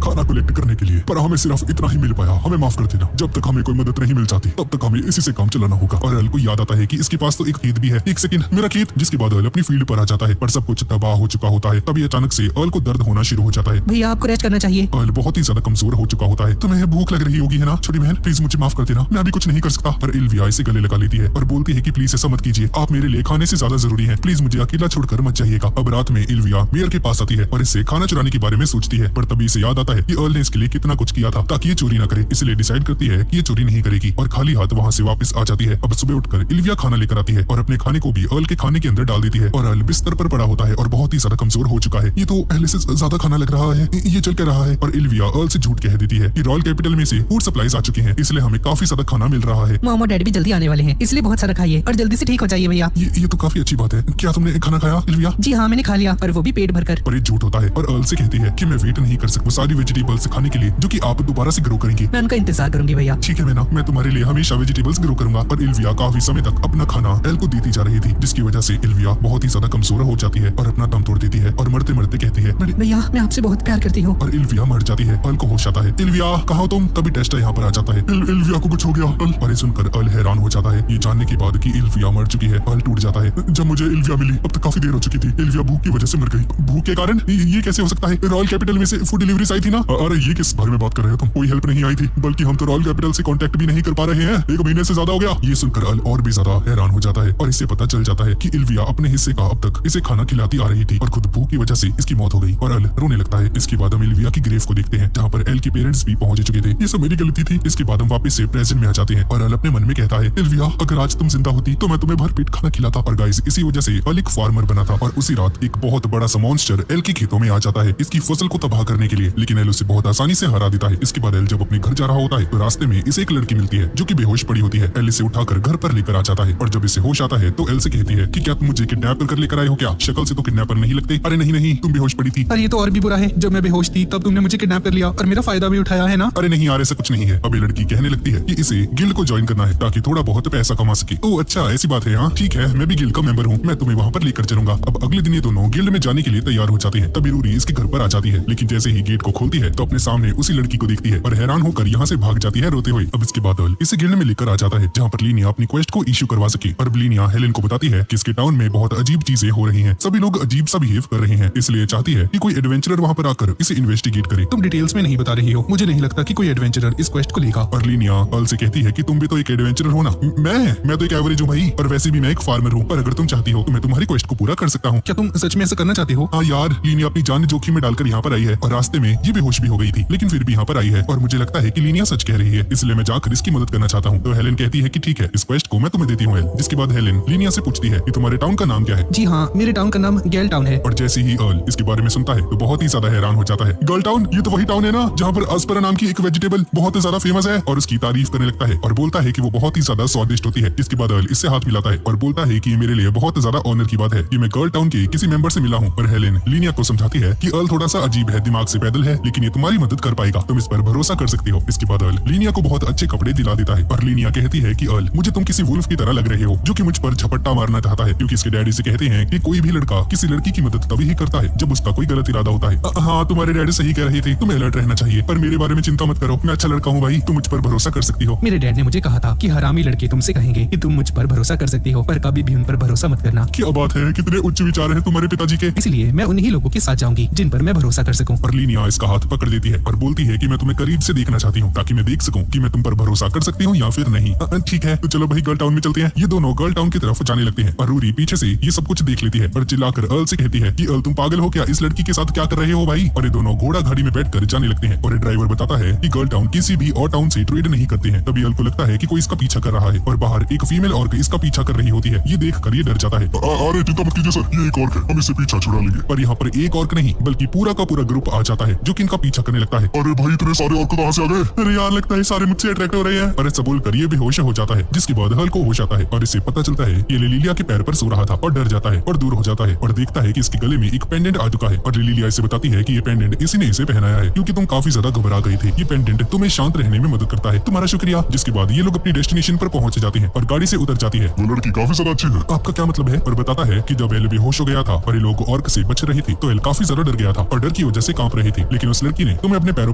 खाना कलेक्ट करने के लिए पर हमें सिर्फ इतना ही मिल पाया, हमें माफ कर देना। जब तक हमें कोई मदद नहीं मिल जाती तब तक हमें इसी से काम चलाना होगा। और एल को याद आता है कि इसके पास तो एक खेत भी है। एक सेकंड, मेरा खेत। जिसके बाद एल अपनी फील्ड पर आ जाता है पर सब कुछ तबाह हो चुका होता है। तभी अचानक से एल को दर्द होना शुरू हो जाता है। भैया आपको रेस्ट करना चाहिए। एल बहुत ही ज्यादा कमजोर हो चुका होता है। तुम्हें भूख लग रही होगी है ना छोटी बहन, प्लीज मुझे माफ कर देना, मैं अभी कुछ नहीं कर सकता। पर इल्विया इसे गले लगा लेती है और बोलती है कि प्लीज ऐसा मत कीजिए, आप मेरे लिए खाने से ज्यादा जरूरी हैं, प्लीज मुझे अकेला छोड़कर मत जाइएगा। अब रात में इल्विया मेयर के पास आती है और इससे खाना चुराने के बारे में सोचती है पर तभी इसे याद आता है कि अर्ल ने इसके लिए कितना कुछ किया था ताकि ये चोरी ना करे, इसलिए डिसाइड करती है कि ये चोरी नहीं करेगी और खाली हाथ वहाँ से वापस आ जाती है। अब सुबह उठकर इल्विया खाना लेकर आती है और अपने खाने को भी अर्ल के खाने के अंदर डाल देती है और अर्ल बिस्तर पर पड़ा होता है और बहुत ही ज्यादा कमजोर हो चुका है। ये तो पहले से ज्यादा खाना लग रहा है, ये चल के रहा है। और इल्विया अर्ल से झूठ कह देती है कि रॉयल कैपिटल में से फूड सप्लाईज आ चुकी हैं, इसलिए हमें काफी ज्यादा खाना मिल रहा है। मॉम और डैडी भी जल्दी आने वाले हैं, इसलिए बहुत सारा खाइए और जल्दी से ठीक हो जाइए भैया। ये तो काफी अच्छी बात है। क्या तुमने खाना खाया इल्विया? जी हाँ मैंने खा लिया और वो भी पेट भरकर। पर ये झूठ होता है और अर्ल से कहती है कि मैं वेट नहीं कर सकता सारी वेजिटेबल्स खाने के लिए जो कि आप दोबारा से ग्रो करेंगी। मैं उनका इंतजार करूंगी भैया। ठीक है मैना, मैं तुम्हारे लिए हमेशा वेजिटेबल्स ग्रो करूंगा। पर इल्विया काफी समय तक अपना खाना एल को देती जा रही थी जिसकी वजह से इल्विया बहुत ही ज्यादा कमजोर हो जाती है और अपना दम तोड़ देती है और मरते मरते कहती है भैया मैं आपसे बहुत प्यार करती हूँ। और इल्विया मर जाती है। एल को होश आता है। इल्विया कहाँ हो तुम? तभी टेस्टा यहाँ पर आ जाता है। इल्विया को कुछ हो गया। और ये सुनकर एल हैरान हो जाता है। ये जानने के बाद कि इल्विया मर चुकी है एल टूट जाता है। जब मुझे इल्विया मिली अब तक काफी देर हो चुकी थी। इल्विया भूख की वजह से मर गई। भूख के कारण? ये कैसे हो सकता है? रॉयल कैपिटल में से फूड डिलीवरीज आई थी ना। अरे ये किस बारे में बात कर रहे हो तुम? कोई हेल्प नहीं आई थी, बल्कि हम तो रॉयल कैपिटल से कांटेक्ट भी नहीं कर पा रहे हैं, 1 महीने से ज्यादा हो गया। ये सुनकर एल और भी ज्यादा हैरान हो जाता है और इससे पता चल जाता है कि इल्विया अपने हिस्से का अब तक इसे खाना खिलाती आ रही थी और खुद भूख की वजह से इसकी मौत हो गई। और एल रोने लगता है। इसके बाद हम इल्विया की ग्रेव को देखते हैं जहाँ पर एल के पेरेंट्स भी पहुंच चुके थे। ये सब मेरी गलती थी। इसके बाद हम वापस से प्रेजेंट में आ जाते हैं और एल अपने मन में कहता है इल्विया अगर आज तुम जिंदा होती तो मैं तुम्हें भरपेट खाना खिलाता। और गाइस इसी वजह से एल एक फार्मर बना था और उसी रात एक बहुत बड़ा सा मॉन्स्टर एल के खेतों में आ जाता है इसकी फसल को तबाह करने के लिए, लेकिन एल उसे बहुत आसानी से हरा देता है। इसके बाद एल जब अपने घर जा रहा होता है तो रास्ते में इसे एक लड़की मिलती है जो कि बेहोश पड़ी होती है। एल इसे उठाकर घर पर लेकर आ जाता है और जब इसे होश आता है तो एल से कहती है कि क्या तुम मुझे किडनैप कर लेकर आए हो क्या? शक्ल से तो किडनैपर नहीं लगते। अरे नहीं तुम बेहोश पड़ी थी। अरे ये तो और भी बुरा है, जब मैं बेहोश थी तब तुमने मुझे किडनैप कर लिया और मेरा फायदा भी उठाया है ना। अरे नहीं यार ऐसा कुछ नहीं है। अब ये लड़की कहने लगती है कि इसे गिल्ड को ज्वाइन करना है ताकि थोड़ा बहुत पैसा कमा सके। ओह अच्छा ऐसी बात है। हाँ ठीक है, मैं भी गिल्ड का मेंबर हूँ, मैं तुम्हें वहाँ पर लेकर चलूंगा। अब अगले दिन ये दोनों गिल्ड में जाने के लिए तैयार हो जाते हैं। तभी रूरी इसके घर पर आ जाती है, लेकिन जैसे ही गेट को खोलती है तो अपने सामने उसी लड़की को देखती है और हैरान होकर यहाँ से भाग जाती है रोते हुए। अब इसके बाद एल इसे गिल्ड में लेकर आ जाता है जहाँ पर लीनिया अपनी क्वेस्ट को इश्यू करवा सके। और लीनिया हेलेन को बताती है कि इसके टाउन में बहुत अजीब चीजें हो रही हैं, सभी लोग अजीब सा बिहेव कर रहे हैं, इसलिए चाहती है कि कोई एडवेंचरर वहाँ पर आकर इसे इन्वेस्टिगेट करे। तुम डिटेल्स में नहीं बता रही हो, मुझे नहीं लगता कि कोई एडवेंचरर इस क्वेस्ट को लेगा। और लीनिया एल से कहती है कि तुम भी तो एक एडवेंचरर हो ना। मैं तो एक एवरेज हूँ भाई, और वैसे भी मैं एक फार्मर हूँ, पर अगर तुम चाहती हो तो मैं तुम्हारी क्वेस्ट को पूरा कर सकता हूँ। क्या तुम सच में ऐसा करना चाहते हो? हाँ यार, लीनिया अपनी जान जोखिम में डालकर यहाँ पर आई है और रास्ते में ये बेहोश भी हो गई थी, लेकिन फिर भी यहाँ पर आई है और मुझे लगता है कि लीनिया सच कह रही है, इसलिए मैं जाकर इसकी मदद करना चाहता हूँ। तो हेलेन कहती है कि ठीक है, इस क्वेस्ट को मैं तुम्हें देती हूँ। जिसके बाद हेलेन लीनिया से पूछती है कि तुम्हारे टाउन का नाम क्या है? जी हाँ, मेरे टाउन का नाम गेल टाउन है। और जैसे ही अर्ल इसके बारे में सुनता है तो बहुत ही ज्यादा हैरान हो जाता है। गर्ल टाउन, ये तो वही टाउन है ना जहाँ पर अस्परा नाम की एक वेजिटेबल बहुत ज्यादा फेमस है, और उसकी तारीफ करने लगता है और बोलता है कि वो बहुत ही ज्यादा स्वादिष्ट होती है। इसके बाद अर्ल इससे हाथ मिलाता है और बोलता है कि ये मेरे लिए बहुत ज्यादा ऑनर की बात है कि मैं गर्ल टाउन के किसी मेंबर से मिला हूँ। पर हेलेन लीनिया को समझाती है कि अर्ल थोड़ा सा अजीब है, दिमाग से पैदल है, लेकिन ये तुम्हारी मदद कर पाएगा, तुम इस पर भरोसा कर सकती हो। इसके बाद अर्ल लीनिया को बहुत अच्छे कपड़े दिला देता है और लीनिया कहती है कि अर्ल मुझे तुम किसी वुल्फ की तरह लग रहे हो जो कि मुझ पर झपट्टा मारना चाहता है, क्योंकि इसके डैडी से कहते हैं कि कोई भी लड़का किसी लड़की की मदद तभी ही करता है जब उसका कोई गलत इरादा होता है। हाँ तुम्हारे डैडी सही कह रहे थे, तुम्हें अलर्ट रहना चाहिए, पर मेरे बारे में चिंता मत करो, मैं अच्छा लड़का हूँ भाई, तुम मुझ पर भरोसा कर सकती हो। मेरे डैड ने मुझे कहा था कि हरामी लड़के तुमसे कहेंगे कि तुम मुझ पर भरोसा कर सकती हो, पर कभी भी उन पर भरोसा मत करना। क्या बात है, कितने उच्च विचार हैं तुम्हारे पिताजी के। इसलिए मैं उन्हीं लोगों के साथ जाऊंगी जिन पर मैं भरोसा कर सकूं। पर लीनिया इसका हाथ पकड़ देती है और बोलती है कि मैं तुम्हें करीब से देखना चाहती हूँ ताकि मैं देख सकूं कि मैं तुम पर भरोसा कर सकती हूँ या फिर नहीं। ठीक है, तो चलो भाई गर्ल टाउन में चलते हैं। ये दोनों गर्ल टाउन की तरफ जाने लगते हैं और रूरी पीछे से ये सब कुछ देख लेती है और चिल्लाकर अर्ल से कहती है कि अर्ल तुम पागल हो क्या, इस लड़की के साथ क्या कर रहे हो भाई। और ये दोनों घोड़ा गाड़ी में बैठकर जाने लगते हैं और ड्राइवर बताता है कि गर्ल टाउन किसी भी और टाउन से ट्रेड नहीं करते हैं। तभी अर्ल को लगता है कि कोई इसका पीछा कर रहा है और बाहर एक फीमेल ऑर्क इसका पीछा कर रही होती है। ये देखकर ये डर जाता है। अरे चिंता मत कीजिए सर, ये एक ऑर्क है, हम इससे पीछा छुड़ा लेंगे। पर यहाँ पर एक ऑर्क नहीं बल्कि पूरा का पूरा ग्रुप आ जाता है जो कि इनका पीछा करने लगता है। अरे भाई इतने सारे ऑर्क कहाँ से आ गए? अरे यार लगता है सारे मुझसे अट्रैक्ट हो रहे हैं। और ऐसा बोलकर ये बेहोश हो जाता है, जिसके बाद हल को होश आता है और इसे पता चलता है कि लिलिया के पैर पर सो रहा था और डर जाता है और दूर हो जाता है और देखता है कि इसके गले में एक पेंडेंट आ चुका है। और लिलिया इसे बताती है कि ये पेंडेंट इसी ने इसे पहनाया है क्योंकि तुम काफी ज्यादा घबरा गई थी। ये पेंडेंट तुम्हें शांत रहने में मदद करता कहता है तुम्हारा शुक्रिया, जिसके बाद ये लोग अपनी डेस्टिनेशन पर पहुंच जाते हैं और गाड़ी से उतर जाती है। वो लड़की काफी ज्यादा अच्छी है। आपका क्या मतलब है? और बताता है कि जब एल बेहोश हो गया था और ये लोग ऑर्क से बच रहे थे तो एल काफी ज्यादा डर गया था और डर की वजह से कांप रहे थे, लेकिन उस लड़की ने तुम्हें अपने पैरों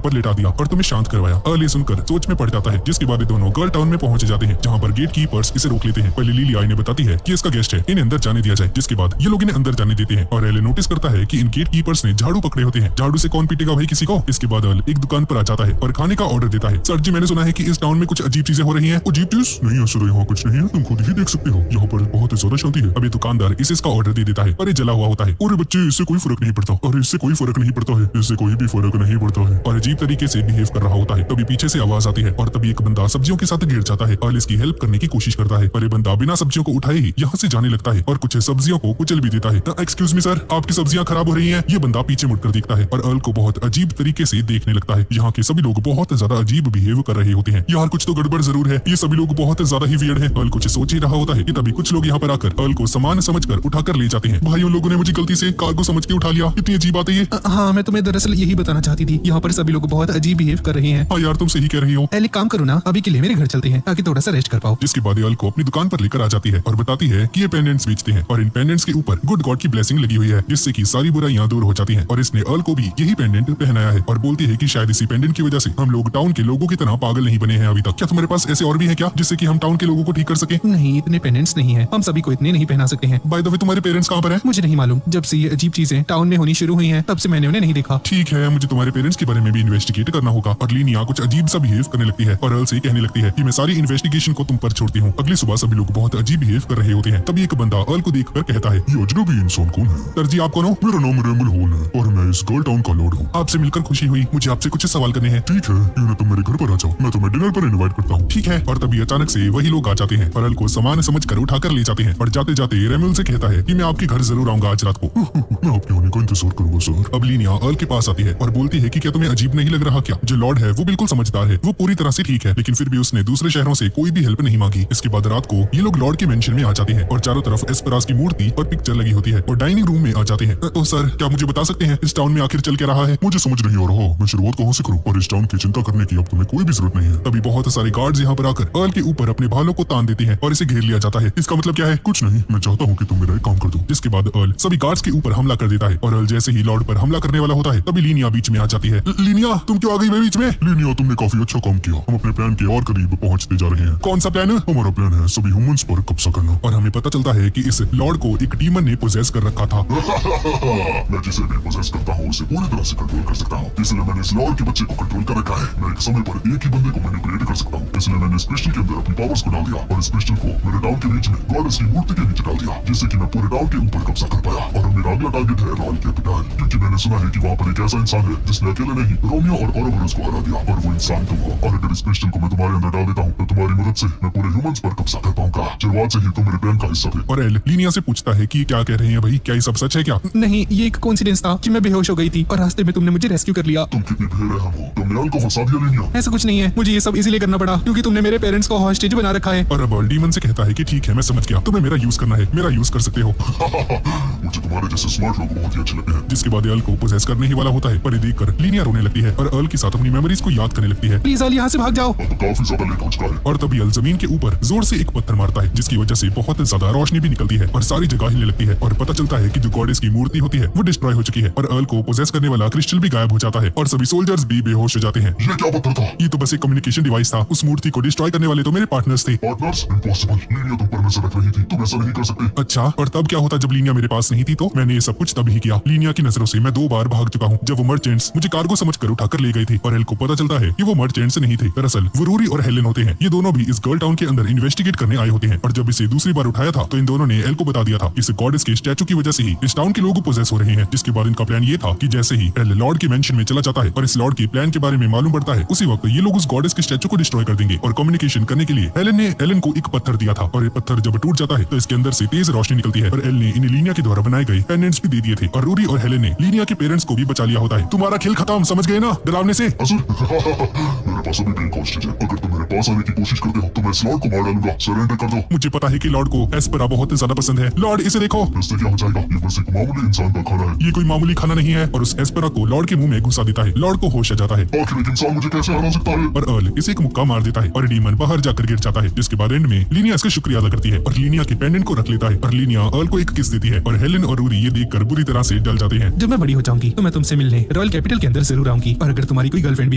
पर लेटा दिया और तुम्हें शांत करवाया। एल ये सुनकर सोच में पड़ जाता है, जिसके बाद दोनों गर्ल टाउन में पहुंच जाते हैं जहाँ पर गेट कीपर्स इसे रोक लेते हैं। पहले लिलिया इन्हें बताती है कि इसका गेस्ट है, इन्हें अंदर जाने दिया जाए, जिसके बाद ये लोग इन्हें अंदर जाने देते हैं और एल नोटिस करता है कि इन गेट कीपर्स ने झाड़ू पकड़े होते हैं। झाड़ू से कौन पीटेगा भाई किसी को? इसके बाद एल एक दुकान पर आ जाता है और खाने का ऑर्डर देता है। सर जी मैंने सुना है कि इस टाउन में कुछ अजीब चीजें हो रही हैं। अजीब चीज नहीं है सर, यहाँ कुछ नहीं है, तुम खुद ही देख सकते हो, यहाँ पर बहुत ज्यादा शांति है। अभी दुकानदार इसे इसका ऑर्डर दे देता है पर ये जला हुआ होता है। अरे बच्चे इससे कोई फर्क नहीं पड़ता, अरे इससे कोई फर्क नहीं पड़ता है, इससे कोई भी फर्क नहीं पड़ता है। और अजीब तरीके से बिहेव कर रहा होता है। तभी पीछे से आवाज आती है और तभी एक बंदा सब्जियों के साथ गिर जाता है और इसकी हेल्प करने की कोशिश करता है, पर ये बंदा बिना सब्जियों को उठाए ही यहाँ से जाने लगता है और कुछ सब्जियों को कुचल भी देता है। एक्सक्यूज मी सर, आपकी सब्जियां खराब हो रही हैं। ये बंदा पीछे मुड़कर देखता है और अर्ल को बहुत अजीब तरीके से देखने लगता है। यहाँ के सभी लोग बहुत ज्यादा अजीब बिहेव कर रहे होते हैं। यार कुछ तो गड़बड़ जरूर है, ये सभी लोग बहुत ज्यादा ही वियर्ड है। अर्ल कुछ सोच ही रहा होता है कि तभी कुछ लोग यहाँ पर आकर अर्ल को सामान समझकर उठाकर ले जाते हैं। भाई उन लोगों ने मुझे गलती से कार्गो समझ के उठा लिया। इतनी अजीब बात है ये। हाँ मैं तुम्हें दरअसल यही बताना चाहती थी, यहाँ पर सभी लोग बहुत अजीब बिहेव कर रहे हैं। हाँ यार तुम सही कह रही हो। एल एक काम करो ना, अभी के लिए मेरे घर चलते हैं ताकि थोड़ा सा रेस्ट कर पाओ। जिसके बाद अर्ल को अपनी दुकान पर लेकर आ जाती है और बताती है कि ये पेंडेंट्स बेचते हैं और इन पेंडेंट्स के ऊपर गुड गॉड की ब्लेसिंग लगी हुई है, जिससे कि सारी बुराइयां दूर हो जाती हैं। और इसने अर्ल को भी यही पेंडेंट पहनाया है और बोलती है कि शायद इसी पेंडेंट की वजह से हम लोग टाउन के लोगों की तरह पागल नहीं बने हैं अभी तक। क्या तुम्हारे पास ऐसे और भी है क्या जिससे कि हम टाउन के लोगों को ठीक कर सके? नहीं इतने पेंडेंट्स नहीं है, हम सभी को इतने नहीं पहना सकते हैं। बाय द वे तुम्हारे पेरेंट्स कहाँ पर हैं? मुझे नहीं मालूम, जब से ये अजीब चीजें टाउन में होनी शुरू हुई हैं तब से मैंने उन्हें नहीं देखा। ठीक है, मुझे तुम्हारे पेरेंट्स के बारे में भी इन्वेस्टिगेट करना होगा। और लीनिया कुछ अजीब सा बिहेव करने लगती है और अर्ल से कहने लगती है कि मैं सारी इन्वेस्टिगेशन को तुम पर छोड़ती हूँ। अगली सुबह सभी लोग बहुत अजीब बिहेव कर रहे होते हैं। तभी एक बंदा अर्ल को देखकर कहता है, ये अजनबी इंसान कौन है? सर जी आप कौन हो? मेरा नाम रेमल होल है और मैं इस गर्ल टाउन का लॉर्ड हूँ। आपसे मिलकर खुशी हुई, मुझे आपसे कुछ सवाल करने हैं। ठीक है, क्यों ना तुम मेरे घर पर आ जाओ, मैं तुम्हें डिनर पर इनवाइट करता हूँ। ठीक है। और तभी अचानक से वही लोग आ जाते हैं और अर्ल को सामान समझकर उठाकर ले जाते हैं और जाते जाते रेमल से कहता है कि मैं आपके घर जरूर आऊंगा आज रात को। मैं आपके आने का इंतजार करूंगा सर। अब लीनिया अर्ल के पास आती है और बोलती है कि क्या तुम्हें अजीब नहीं लग रहा क्या? जो लॉर्ड है वो बिल्कुल समझदार है, वो पूरी तरह से ठीक है, लेकिन फिर भी उसने दूसरे शहरों से कोई भी हेल्प नहीं मांगी। इसके बाद रात को ये लोग लॉर्ड के मेंशन में आ जाते हैं और चारों तरफ एस्पेरास की मूर्ति और पिक्चर लगी होती है और डाइनिंग रूम में आ जाते हैं। तो सर क्या मुझे बता सकते हैं इस टाउन में आखिर चल क्या रहा है? मुझे समझ नहीं आ रहा, मैं शुरुआत कहाँ से करूँ? और इस टाउन की चिंता करने की अब तुम्हें कोई भी जरूरत नहीं है। तभी बहुत सारे गार्ड्स यहाँ पर आकर अर्ल के ऊपर अपने भालों को तान देते हैं और इसे घेर लिया जाता है। इसका मतलब क्या है? कुछ नहीं, मैं चाहता हूँ कि तुम मेरा एक काम कर दो। जिसके बाद अर्ल सभी गार्ड्स के ऊपर हमला कर देता है और अर्ल जैसे ही लॉर्ड पर हमला करने वाला होता है तभी लीनिया बीच में आ जाती है। लीनिया तुम क्यों आ गई बीच में? लीनिया तुमने काफी अच्छा काम किया, हम अपने प्लान के और करीब पहुँचते जा रहे हैं। कौन सा प्लान? हमारा प्लान है सभी ह्यूमंस पर कब्जा करना। और हमें पता चलता है कि इस लॉर्ड को एक डीमन ने पोजेस कर रखा था। मैं जिसे भी पोजेस करता हूँ उसे पूरी तरह से कंट्रोल कर सकता हूँ, इसलिए मैंने इस लॉर्ड के बच्चे को कंट्रोल कर रखा है। मैं एक समय पर एक ही बंदे को मैनिपुलेट कर सकता हूँ, इसलिए मैंने इस क्रिस्टल के अंदर अपनी पावर्स को डाल दिया और इस क्रिस्टल को मेरे टाउन के बीच में गॉडेस की मूर्ति के नीचे डाल दिया, जिससे कि मैं पूरे टाउन के ऊपर कब्जा कर पाया। और मेरा अगला टारगेट है रॉयल कैपिटल, क्योंकि मैंने सुना है कि वहाँ पर एक ऐसा इंसान है जिसने अकेले नहीं रोमियो और औरबरस को हरा दिया, और वो इंसान तुम हो। और अगर इस क्रिस्टल को मैं तुम्हारे अंदर डाल देता हूँ तो तुम्हारी मदद से मैं पूरे ह्यूमंस पर कब्जा कर पाऊंगा। शुरुआत से ही तुम मेरे प्लान का हिस्सा थे। और एल लीनिया से पूछता है कि क्या कह रहे हैं भाई, क्या ये सब सच है क्या? नहीं ये एक कोइंसिडेंस था कि मैं बेहोश हो गई थी और रास्ते में तुमने मुझे रेस्क्यू कर लिया। तुम कितनी बेरहम हो, तुमने अर्ल को फंसा दिया लीनिया। ऐसा कुछ नहीं है, मुझे ये सब इसीलिए करना पड़ा क्योंकि तुमने मेरे पेरेंट्स को हॉस्टेज बना रखा है। और अब अर्ल डीमन से कहता है कि ठीक है मैं समझ गया, तुम्हें मेरा यूज करना है, मेरा यूज कर सकते हो। मुझे तुम्हारे जैसे स्मार्ट लोग बहुत ही अच्छे लगते हैं। जिसके बाद अर्ल को पोजेस करने ही वाला होता है पर ये देखकर लीनिया रोने लगती है और अर्ल के साथ अपनी मेमोरीज को याद करने लगती है। प्लीज अर्ल यहाँ से भाग जाओ। अब काफी ज्यादा लेट हो चुका है। और तभी अर्ल जमीन के ऊपर जोर से एक पत्थर मारता है जिसकी वजह से बहुत ज्यादा रोशनी भी निकलती है और सारी जगह हिलने लगती है और पता चलता है कि जो गॉडेस की मूर्ति होती है वो डिस्ट्रॉय हो चुकी है और अर्ल को पोजेस करने वाला क्रिस्टल भी गायब हो जाता है और सभी सोल्जर्स भी बेहोश हो जाते हैं। ये क्या पत्थर था? ये तो बस एक कम्युनिकेशन डिवाइस था, उस मूर्ति को डिस्ट्रॉय करने वाले तो मेरे पार्टनर्स थे। पार्टनर्स? इम्पॉसिबल, लीनिया तुम पर नजर रख रही थी, तुम ऐसा नहीं कर सकते। अच्छा, और तब क्या होता जब लीनिया मेरे पास नहीं थी? तो मैंने ये सब कुछ तब ही किया। लीनिया की नजरों से मैं 2 बार भाग चुका हूँ जब वो मर्चेंट्स मुझे कार्गो समझकर उठाकर ले गए थे और एल को पता चलता है कि वो मर्चेंट्स नहीं थे, दरअसल वो रूरी और हेलेन होते हैं। ये दोनों भी इस गर्ल टाउन के अंदर इन्वेस्टिगेट करने आए होते हैं और जब इसे दूसरी बार उठाया था तो इन दोनों ने एल को बता दिया था इस गॉडेस के स्टैचू की वजह से ही इस टाउन के लोग पोजेस हो रहे हैं। जिसके बाद इनका प्लान ये था कि जैसे ही एल लॉर्ड के मेंशन में चला जाता है और इस लॉर्ड के प्लान के बारे में मालूम पड़ता है उसी वक्त ये लोग उस गॉडेस के स्टैचू को डिस्ट्रॉय कर देंगे और कम्युनिकेशन करने के लिए हेलेन ने एलन को एक पत्थर दिया था और ये पत्थर जब टूट जाता है तो इसके अंदर से तेज रोशनी निकलती है और एल ने इन्हें लीनिया के द्वारा बनाए गए पेंडेंट्स भी दे दिए थे और रूरी और हेलेन ने लीनिया के पेरेंट्स को भी बचा लिया होता है। तुम्हारा खेल खत्म, समझ गए ना डरावने से? मेरे पास अभी भी एक हॉस्टेज है, अगर तुम मेरे पास आने की कोशिश करते हो तो मैं इस लॉर्ड को मार डालूंगा। सरेंडर कर दो। मुझे पता है कि लॉर्ड को एस्पेरा बहुत ज्यादा पसंद है। लॉर्ड इसे देखो। इससे क्या हो जाएगा? ये बस एक मामूली इंसान का खाना है। ये कोई मामूली खाना नहीं है और उस एस्पेरा को लॉर्ड के मुंह में घुसा देता है। लॉर्ड को होश आ जाता है। आखिर एक इंसान मुझे कैसे हरा सकता है? और और अर्ल इसे एक मुक्का मार देता है और डीमन बाहर जाकर गिर जाता है, जिसके बाद एंड में लीनिया इसका शुक्रिया अदा करती है और लीनिया के पेंडेंट को रख लेता है और लीनिया अर्ल को एक किस देती है और हेलेन और रूरी ये देखकर बुरी तरह से जल जाते हैं। जब मैं बड़ी हो जाऊंगी तो मैं तुमसे मिलने रॉयल कैपिटल के अंदर जरूर आऊंगी और अगर तुम्हारी कोई गर्लफ्रेंड भी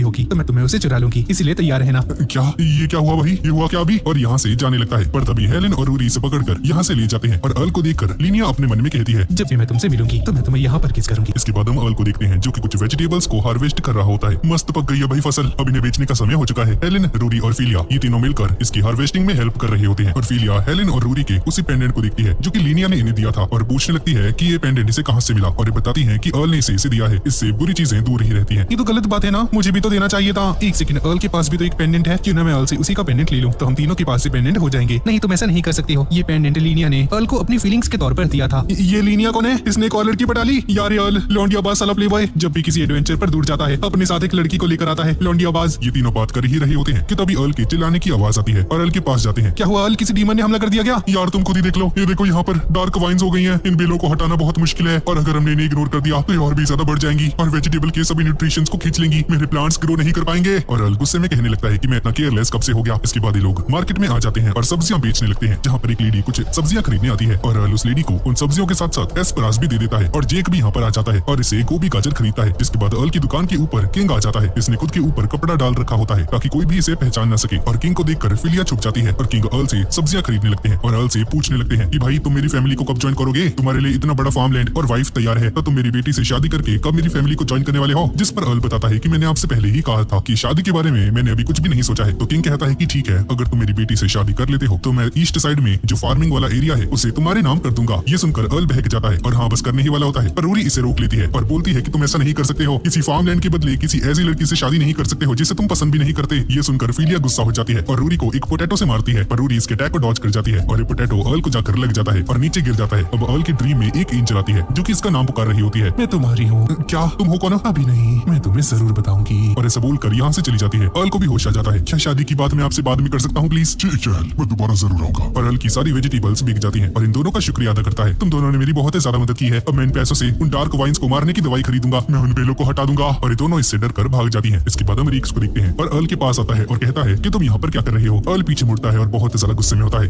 होगी तो मैं तुम्हें उसे चुरा लूंगी, इसीलिए तैयार रहना। क्या ये क्या हुआ भाई, ये हुआ क्या अभी? और यहाँ से जाने लगता है पर तभी हेलेन और रूरी इसे पकड़कर यहाँ से ले जाते हैं और अर्ल को देखकर लीनिया अपने मन में कहती है जब भी मैं तुमसे मिलूंगी तो मैं तुम्हें यहाँ पर किस करूंगी। इसके बाद हम अर्ल को देखते हैं जो कि कुछ वेजिटेबल्स को हार्वेस्ट कर रहा होता है। मस्त पक गई है भाई फसल, अब इन्हें बेचने का समय हो चुका है। हेलेन, रूरी और फीलिया ये तीनों मिलकर इसकी हार्वेस्टिंग में हेल्प कर रहे होते हैं और फीलिया हेलेन और रूरी के उसी पेंडेंट को देखती है जो कि लीनिया ने इन्हें दिया था और पूछने लगती है कि ये पेंडेंट इसे कहाँ से मिला और ये बताती है कि अर्ल ने इसे दिया है, इससे बुरी चीजें दूर ही रहती हैं। ये तो गलत बात है ना, मुझे भी तो देना चाहिए था। एक सेकंड, अर्ल के पास भी तो एक पेंडेंट है, क्यों ना मैं अर्ल से उसी का पेंडेंट ले लूं, तो हम तीनों के पास से पेंडेंट हो जाएंगे। नहीं तुम ऐसा नहीं कर सकती हो, ये पेंडेंट लीनिया ने अर्ल को अपनी फीलिंग्स के तौर पर दिया था। ये लीनिया कौन है? इसने एक और लड़की पटा ली यार। अर्ल लौंडियाबाज साला प्लेबॉय जब भी किसी एडवेंचर पर दूर जाता है अपने साथ एक लड़की को लेकर आता है लौंडियाबाज। ये तीनों बात कर ही रहे होते हैं कि तभी अर्ल के चिल्लाने की आवाज आती है और अर्ल के पास जाते हैं। क्या हुआ अर्ल, किसी डीमन ने हमला कर दिया क्या? यार तुम खुद ही देख लो, ये देखो यहाँ पर डार्क वाइन्स हो गई हैं, इन बेलों को हटाना बहुत मुश्किल है और अगर हमने इन्हें इग्नोर कर दिया तो ये और भी ज्यादा बढ़ जाएंगी और वेजिटेबल के सभी न्यूट्रिशंस को खींच लेंगी, मेरे प्लांट्स ग्रो नहीं कर पाएंगे। और अर्ल गुस्से में कहने लगता है कि मैं इतना केयरलेस कब से हो गया। इसके बाद ये लोग मार्केट में आ जाते हैं और सब्जियां बेचने लगते हैं, जहाँ पर एक लेडी कुछ सब्जियां खरीदने आती है और अर्ल उस लेडी को उन सब्जियों के साथ साथ एस्परास भी दे देता है और जेक भी यहाँ पर आ जाता है और इसे गोभी गाजर खरीदता है। जिसके बाद अर्ल की दुकान के ऊपर किंग आ जाता है, इसने खुद के ऊपर कपड़ा डाल रखा होता है ताकि कोई भी इसे पहचान न सके और किंग को देखकर फिलिया छुप जाती है और किंग अर्ल से सब्जियां खरीदने लगते हैं और अर्ल से पूछने लगते हैं कि भाई तुम मेरी फैमिली को कब ज्वाइन करोगे, तुम्हारे लिए इतना बड़ा फार्म लैंड और वाइफ तैयार है तो तुम मेरी बेटी से शादी करके कब मेरी फैमिली को ज्वाइन करने वाले हो। जिस पर अर्ल बताता है कि मैंने आपसे पहले ही कहा था कि शादी के बारे में मैंने अभी कुछ भी नहीं सोचा है। तो किंग कहता है कि ठीक है, अगर तुम मेरी बेटी से शादी कर लेते हो तो मैं ईस्ट साइड में जो फार्मिंग वाला एरिया है उसे तुम्हारे नाम कर दूंगा। ये सुनकर अर्ल बहक जाता है और हाँ बस करने ही वाला होता है पर रूरी इसे रोक लेती है और बोलती है कि तुम ऐसा नहीं कर सकते हो, किसी फार्म लैंड के बदले किसी ऐसी लड़की से शादी नहीं कर सकते हो जिसे तुम पसंद भी नहीं करते। ये सुनकर फीलिया गुस्सा हो जाती है और रूरी को एक पोटैटो से मारती है पर रूरी इसके अटैक को डॉज कर जाती है और ये पोटैटो अर्ल को जाकर लग जाता है और नीचे गिर जाता है। अब अर्ल की ड्रीम में एक एंजल आती है जो कि इसका नाम पुकार रही होती है। मैं तुम्हारी हूँ। क्या तुम हो कौन? अभी नहीं, मैं तुम्हें जरूर बताऊंगी। और ऐसा बोलकर यहाँ से चली जाती है। अर्ल को भी होश आ जाता है। क्या शादी की बात मैं आपसे बाद में कर सकता हूँ प्लीज? ठीक है, मैं दोबारा जरूर आऊंगा। और अर्ल की सारी वेजिटेबल्स बिक जाती हैं और इन दोनों का शुक्रिया अदा करता है। तुम दोनों ने मेरी बहुत ज्यादा मदद की है, अब मैं इन पैसों से उन डार्क वाइन्स को मारने की दवाई खरीदूंगा, मैं उन बेलों को हटा दूंगा। और ये दोनों इससे डर कर भाग जाती हैं। इसके बाद हम रिक्स को देखते हैं और अर्ल के पास आता है और कहता है कि तुम यहाँ पर क्या कर रहे हो। अर्ल पीछे मुड़ता है और बहुत ज्यादा गुस्से में होता है।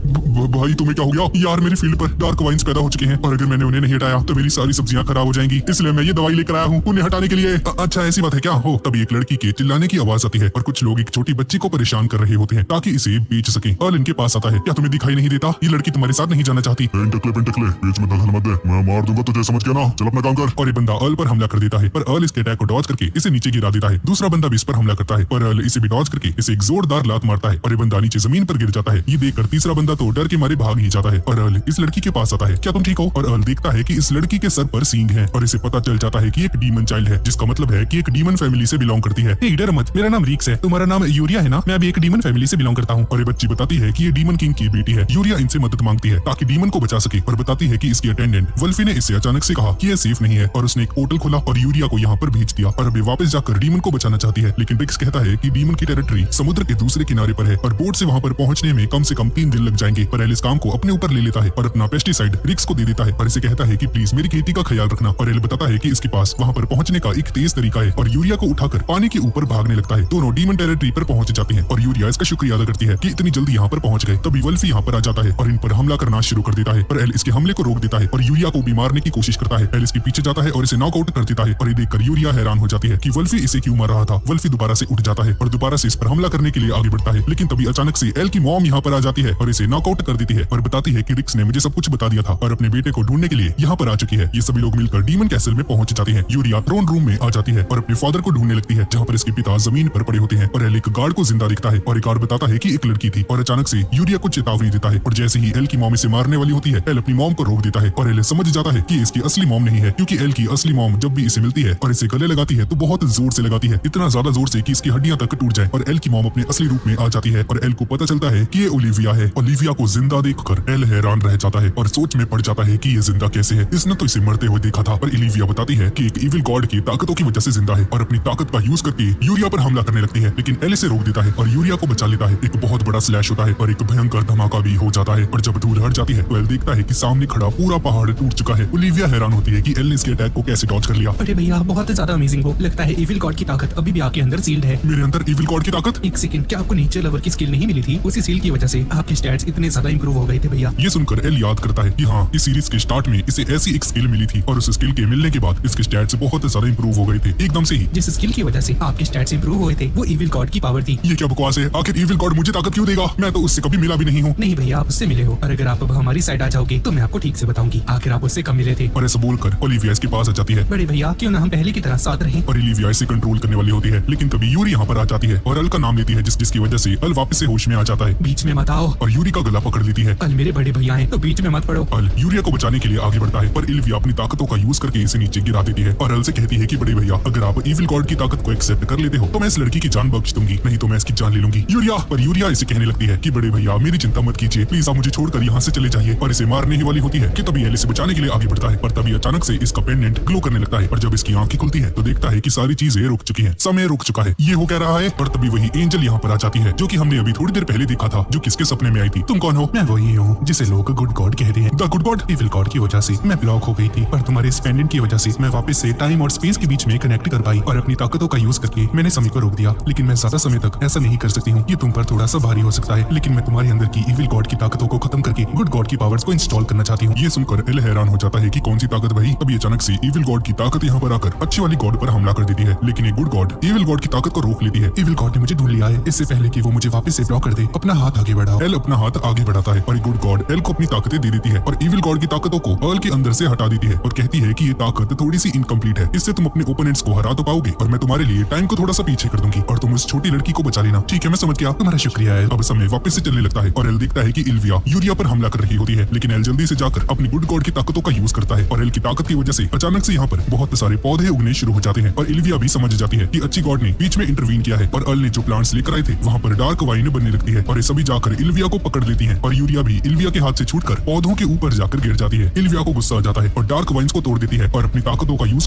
भाई तुम्हें क्या हो गया यार, मेरी फील्ड पर डार्क वाइन्स पैदा हो चुके हैं और अगर मैंने उन्हें नहीं हटाया तो मेरी सारी सब्जियां खराब हो जाएंगी, इसलिए मैं ये दवाई लेकर आया हूँ उन्हें हटाने के लिए। अच्छा ऐसी बात है क्या? हो तभी एक लड़की के चिल्लाने की आवाज आती है और कुछ लोग एक छोटी बच्ची को परेशान कर रहे होते हैं ताकि इसे बेच सके। अर्ल इनके पास आता है। क्या तुम्हें दिखाई नहीं देता ये लड़की तुम्हारे साथ नहीं जाना चाहती? पेंटकले बीच में दखल मत दे, मैं मार दूंगा तुझे, समझ गया ना? चल अपना काम कर। और ये बंदा अर्ल पर हमला कर देता है पर अर्ल इसके अटैक को डॉज करके इसे नीचे गिरा देता है। दूसरा बंदा भी इस पर हमला करता है पर अर्ल इसे भी डॉज करके इसे एक जोरदार लात मारता है और ये बंदा नीचे जमीन पर गिर जाता है। ये देखकर तीसरा बंदा तो डर के मारे भाग ही जाता है और अर्ल इस लड़की के पास आता है। क्या तुम ठीक हो? और अर्ल देखता है कि इस लड़की के सर पर सींग है और इसे पता चल जाता है कि एक डीमन चाइल्ड है, जिसका मतलब है कि एक डीमन फैमिली से बिलोंग करती है। डर मत, मेरा नाम रिक्स है, तुम्हारा नाम यूरिया है ना? मैं भी एक डीमन फैमिली से बिलोंग करता हूँ। और ये बच्ची बताती है कि ये डीमन किंग की बेटी है। यूरिया इनसे मदद मांगती है ताकि डीमन को बचा सके और बताती है कि इसकी अटेंडेंट वल्फी ने इससे अचानक से कहा कि ये सेफ नहीं है और उसने एक पोर्टल खोला और यूरिया को यहाँ पर भेज दिया और अभी वापस जाकर डीमन को बचाना चाहती है। लेकिन रिक्स कहता है कि डीमन की टेरिटरी समुद्र के दूसरे किनारे पर है और बोट से वहाँ पर पहुंचने में कम से कम 3 दिन लग जाएंगे। पर एल इस काम को अपने ऊपर ले लेता है और अपना पेस्टिसाइड रिक्स को दे देता है और इसे कहता है कि प्लीज मेरी खेती का ख्याल रखना। और एल बताता है कि इसके पास वहाँ पर पहुंचने का एक तेज तरीका है और यूरिया को उठाकर पानी के ऊपर भागने लगता है। दोनों डीमन टेरिटरी पर पहुंच जाते हैं और यूरिया इसका शुक्रिया अदा करती है कि इतनी जल्दी यहाँ पर पहुंच गए। तभी वल्फी यहाँ पर आ जाता है और इन पर हमला करना शुरू कर देता है पर एल इसके हमले को रोक देता है और यूरिया को भी मारने की कोशिश करता है। एल इसके पीछे जाता है और इसे नॉकआउट कर देता है और ये देखकर यूरिया हैरान हो जाती है कि वल्फी इसे क्यों मार रहा था। वल्फी दोबारा से उठ जाता है और दोबारा से इस पर हमला करने के लिए आगे बढ़ता है, लेकिन तभी अचानक से एल की मॉम यहाँ पर आ जाती है और इसे नॉकआउट कर देती है और बताती है कि रिक्स ने मुझे सब कुछ बता दिया था और अपने बेटे को ढूंढने के लिए यहाँ पर आ चुकी है। ये सभी लोग मिलकर डीमन कैसल में पहुंच जाते हैं। यूरिया थ्रोन रूम में आ जाती है और अपने फादर को ढूंढने लगती है जहाँ पर इसके पिता जमीन पर पड़े होते हैं और एल एक गार्ड को जिंदा दिखता है और एक गार्ड बताता है कि एक लड़की थी और अचानक से यूरिया को चेतावनी देता है और जैसे ही एल की मॉम इसे मारने वाली होती है एल अपनी मॉम को रोक देता है और एल समझ जाता है कि इसकी असली मॉम नहीं है, क्योंकि एल की असली मॉम जब भी इसे मिलती है और इसे गले लगाती है तो बहुत जोर से लगाती है, इतना ज्यादा जोर से कि इसकी हड्डियां तक टूट जाए और एल की मॉम अपने असली रूप में आ जाती है और एल को पता चलता है कि ये ओलिविया है। ओलिविया को जिंदा देखकर एल हैरान रह जाता है और सोच में पड़ जाता है कि ये जिंदा कैसे है, इसने तो इसे मरते हुए देखा था। पर ओलिविया बताती है कि एक इविल गॉड की ताकतों की वजह से जिंदा है और अपनी ताकत का यूज करके यूरिया पर हमला करने लगती है, लेकिन एल इसे रोक देता है और यूरिया को बचा लेता है। एक बहुत बड़ा स्लैश होता है और एक भयंकर धमाका भी हो जाता है और जब धूल हट जाती है तो एल देखता है कि सामने खड़ा पूरा पहाड़ टूट चुका है। ओलिविया हैरान होती है कि एल ने इसके अटैक को कैसे डॉज कर लिया। अरे भैया बहुत ज्यादा अमेजिंग हो, लगता है इविल गॉड की ताकत अभी भी आपके अंदर सील्ड है। मेरे अंदर इविल गॉड की ताकत। एक सेकंड, क्या आपको नेचर लवर की स्किल नहीं मिली थी? उसी स्किल की वजह से आपके स्टैट्स इतने ज्यादा इंप्रूव हो गए थे भैया। ये सुनकर एल याद करता है कि हाँ, इस सीरीज के स्टार्ट में इसे ऐसी एक स्किल मिली थी और उस स्किल के मिलने के बाद इसके स्टैट्स बहुत ज्यादा इंप्रूव हो गए थे एकदम से ही। जिस स्किल की वजह से आपके स्टैट्स इंप्रूव हुए थे वो इविल गॉड की पावर थी। ये क्या बकवास है? आखिर इविल गॉड मुझे ताकत क्यों देगा? मैं तो उससे कभी मिला भी नहीं हूँ। नहीं भैया, आप उससे मिले हो, और अगर आप अब हमारी साइड आ जाओगे तो मैं आपको ठीक से बताऊंगी आखिर आप उससे कब मिले थे। और ऐसा बोलकर ओलिविया इसके पास आ जाती है। बड़े भैया, क्यों ना हम पहले की तरह साथ रहें। और ओलिविया इसे कंट्रोल करने वाली होती है, लेकिन तभी यूरी यहाँ पर आ जाती है और अल का नाम लेती है, जिसकी वजह से अल वापस से होश में आ जाता है। बीच में मत आओ। और यूरी का गला पकड़ लेती है। अल मेरे बड़े भैया हैं तो बीच में मत पड़ो। अल यूरिया को बचाने के लिए आगे बढ़ता है, पर इल्विया अपनी ताकतों का यूज करके इसे नीचे गिरा देती है और अल से कहती है कि बड़े भैया, अगर आप इविल गॉड की ताकत को एक्सेप्ट कर लेते हो तो मैं इस लड़की की जान बख्श दूंगी, नहीं तो मैं इसकी जान ले लूंगी। यूरिया इसे कहने लगती है कि बड़े भैया मेरी चिंता मत कीजिए, प्लीज आप मुझे छोड़कर यहाँ से चले जाइए। और इसे मारने ही वाली होती है कि तभी एल इसे बचाने के लिए आगे बढ़ता है, पर तभी अचानक से इसका पेंडेंट ग्लो करने लगता है और जब इसकी आंखें खुलती है तो देखता है कि सारी चीजें रुक चुकी हैं, समय रुक चुका है। ये हो कह रहा है, पर तभी वही एंजल यहाँ पर आ जाती है जो कि हमने अभी थोड़ी देर पहले देखा था, जो किसके सपने में आई थी। तुम कौन हो? मैं वही हूँ जिसे लोग गुड गॉड कहते हैं। The good God. Evil God की वजह से मैं ब्लॉक हो गई थी, पर तुम्हारे इस पेंडेंट की वजह से मैं वापस से टाइम और स्पेस के बीच में कनेक्ट कर पाई और अपनी ताकतों का यूज करके मैंने समय को रोक दिया। लेकिन मैं ज्यादा समय तक ऐसा नहीं कर सकती हूँ, ये तुम पर थोड़ा सा भारी हो सकता है, लेकिन मैं तुम्हारे अंदर की इविल गॉड की ताकतों को खत्म करके गुड गॉड की पावर्स को इंस्टॉल करना चाहती हूँ। ये सुनकर एल हैरान हो जाता है कि कौन सी ताकत भाई। अभी अचानक से इविल गॉड की ताकत यहाँ पर आकर अच्छी वाली गॉड पर हमला कर देती है, लेकिन ये गुड गॉड इविल गॉड की ताकत को रोक लेती है। इविल गॉड ने मुझे ढूंढ लिया है, इससे पहले कि वो मुझे वापस से ब्लॉक कर दे अपना हाथ आगे बढ़ाओ। एल अपना हाथ आगे बढ़ाता है और गुड गॉड एल को अपनी ताकतें दे देती है और इविल गॉड की ताकतों को एल के अंदर से हटा देती है और कहती है कि ये ताकत थोड़ी सी इनकम्प्लीट है, इससे तुम अपने ओपोनेंट्स को हरा तो पाओगे और मैं तुम्हारे लिए टाइम को थोड़ा सा पीछे कर दूंगी और तुम उस छोटी लड़की को बचा लेना। ठीक है, मैं समझ गया, तुम्हारा शुक्रिया एल। अब समय वापस से चलने लगता है और एल देखता है कि इल्विया यूरिया पर हमला कर रही होती है, लेकिन एल जल्दी से जाकर अपनी गुड गॉड की ताकतों का यूज करता है और एल की ताकत की वजह से अचानक से यहाँ पर बहुत सारे पौधे उगने शुरू हो जाते हैं और इल्विया भी समझ जाती है कि अच्छी गॉड ने बीच में इंटरवीन किया है और एल ने जो प्लांट्स लेकर आए थे वहाँ पर डार्क वाइन बनने लगती है और ये सभी जाकर इल्विया को पकड़ लेती है और यूरिया भी इल्विया के हाथ से छूटकर पौधों के ऊपर जाकर गिर जाती है। इल्विया को गुस्सा आ जाता है और डार्क वाइन्स को तोड़ देती है और अपनी ताकतों का यूज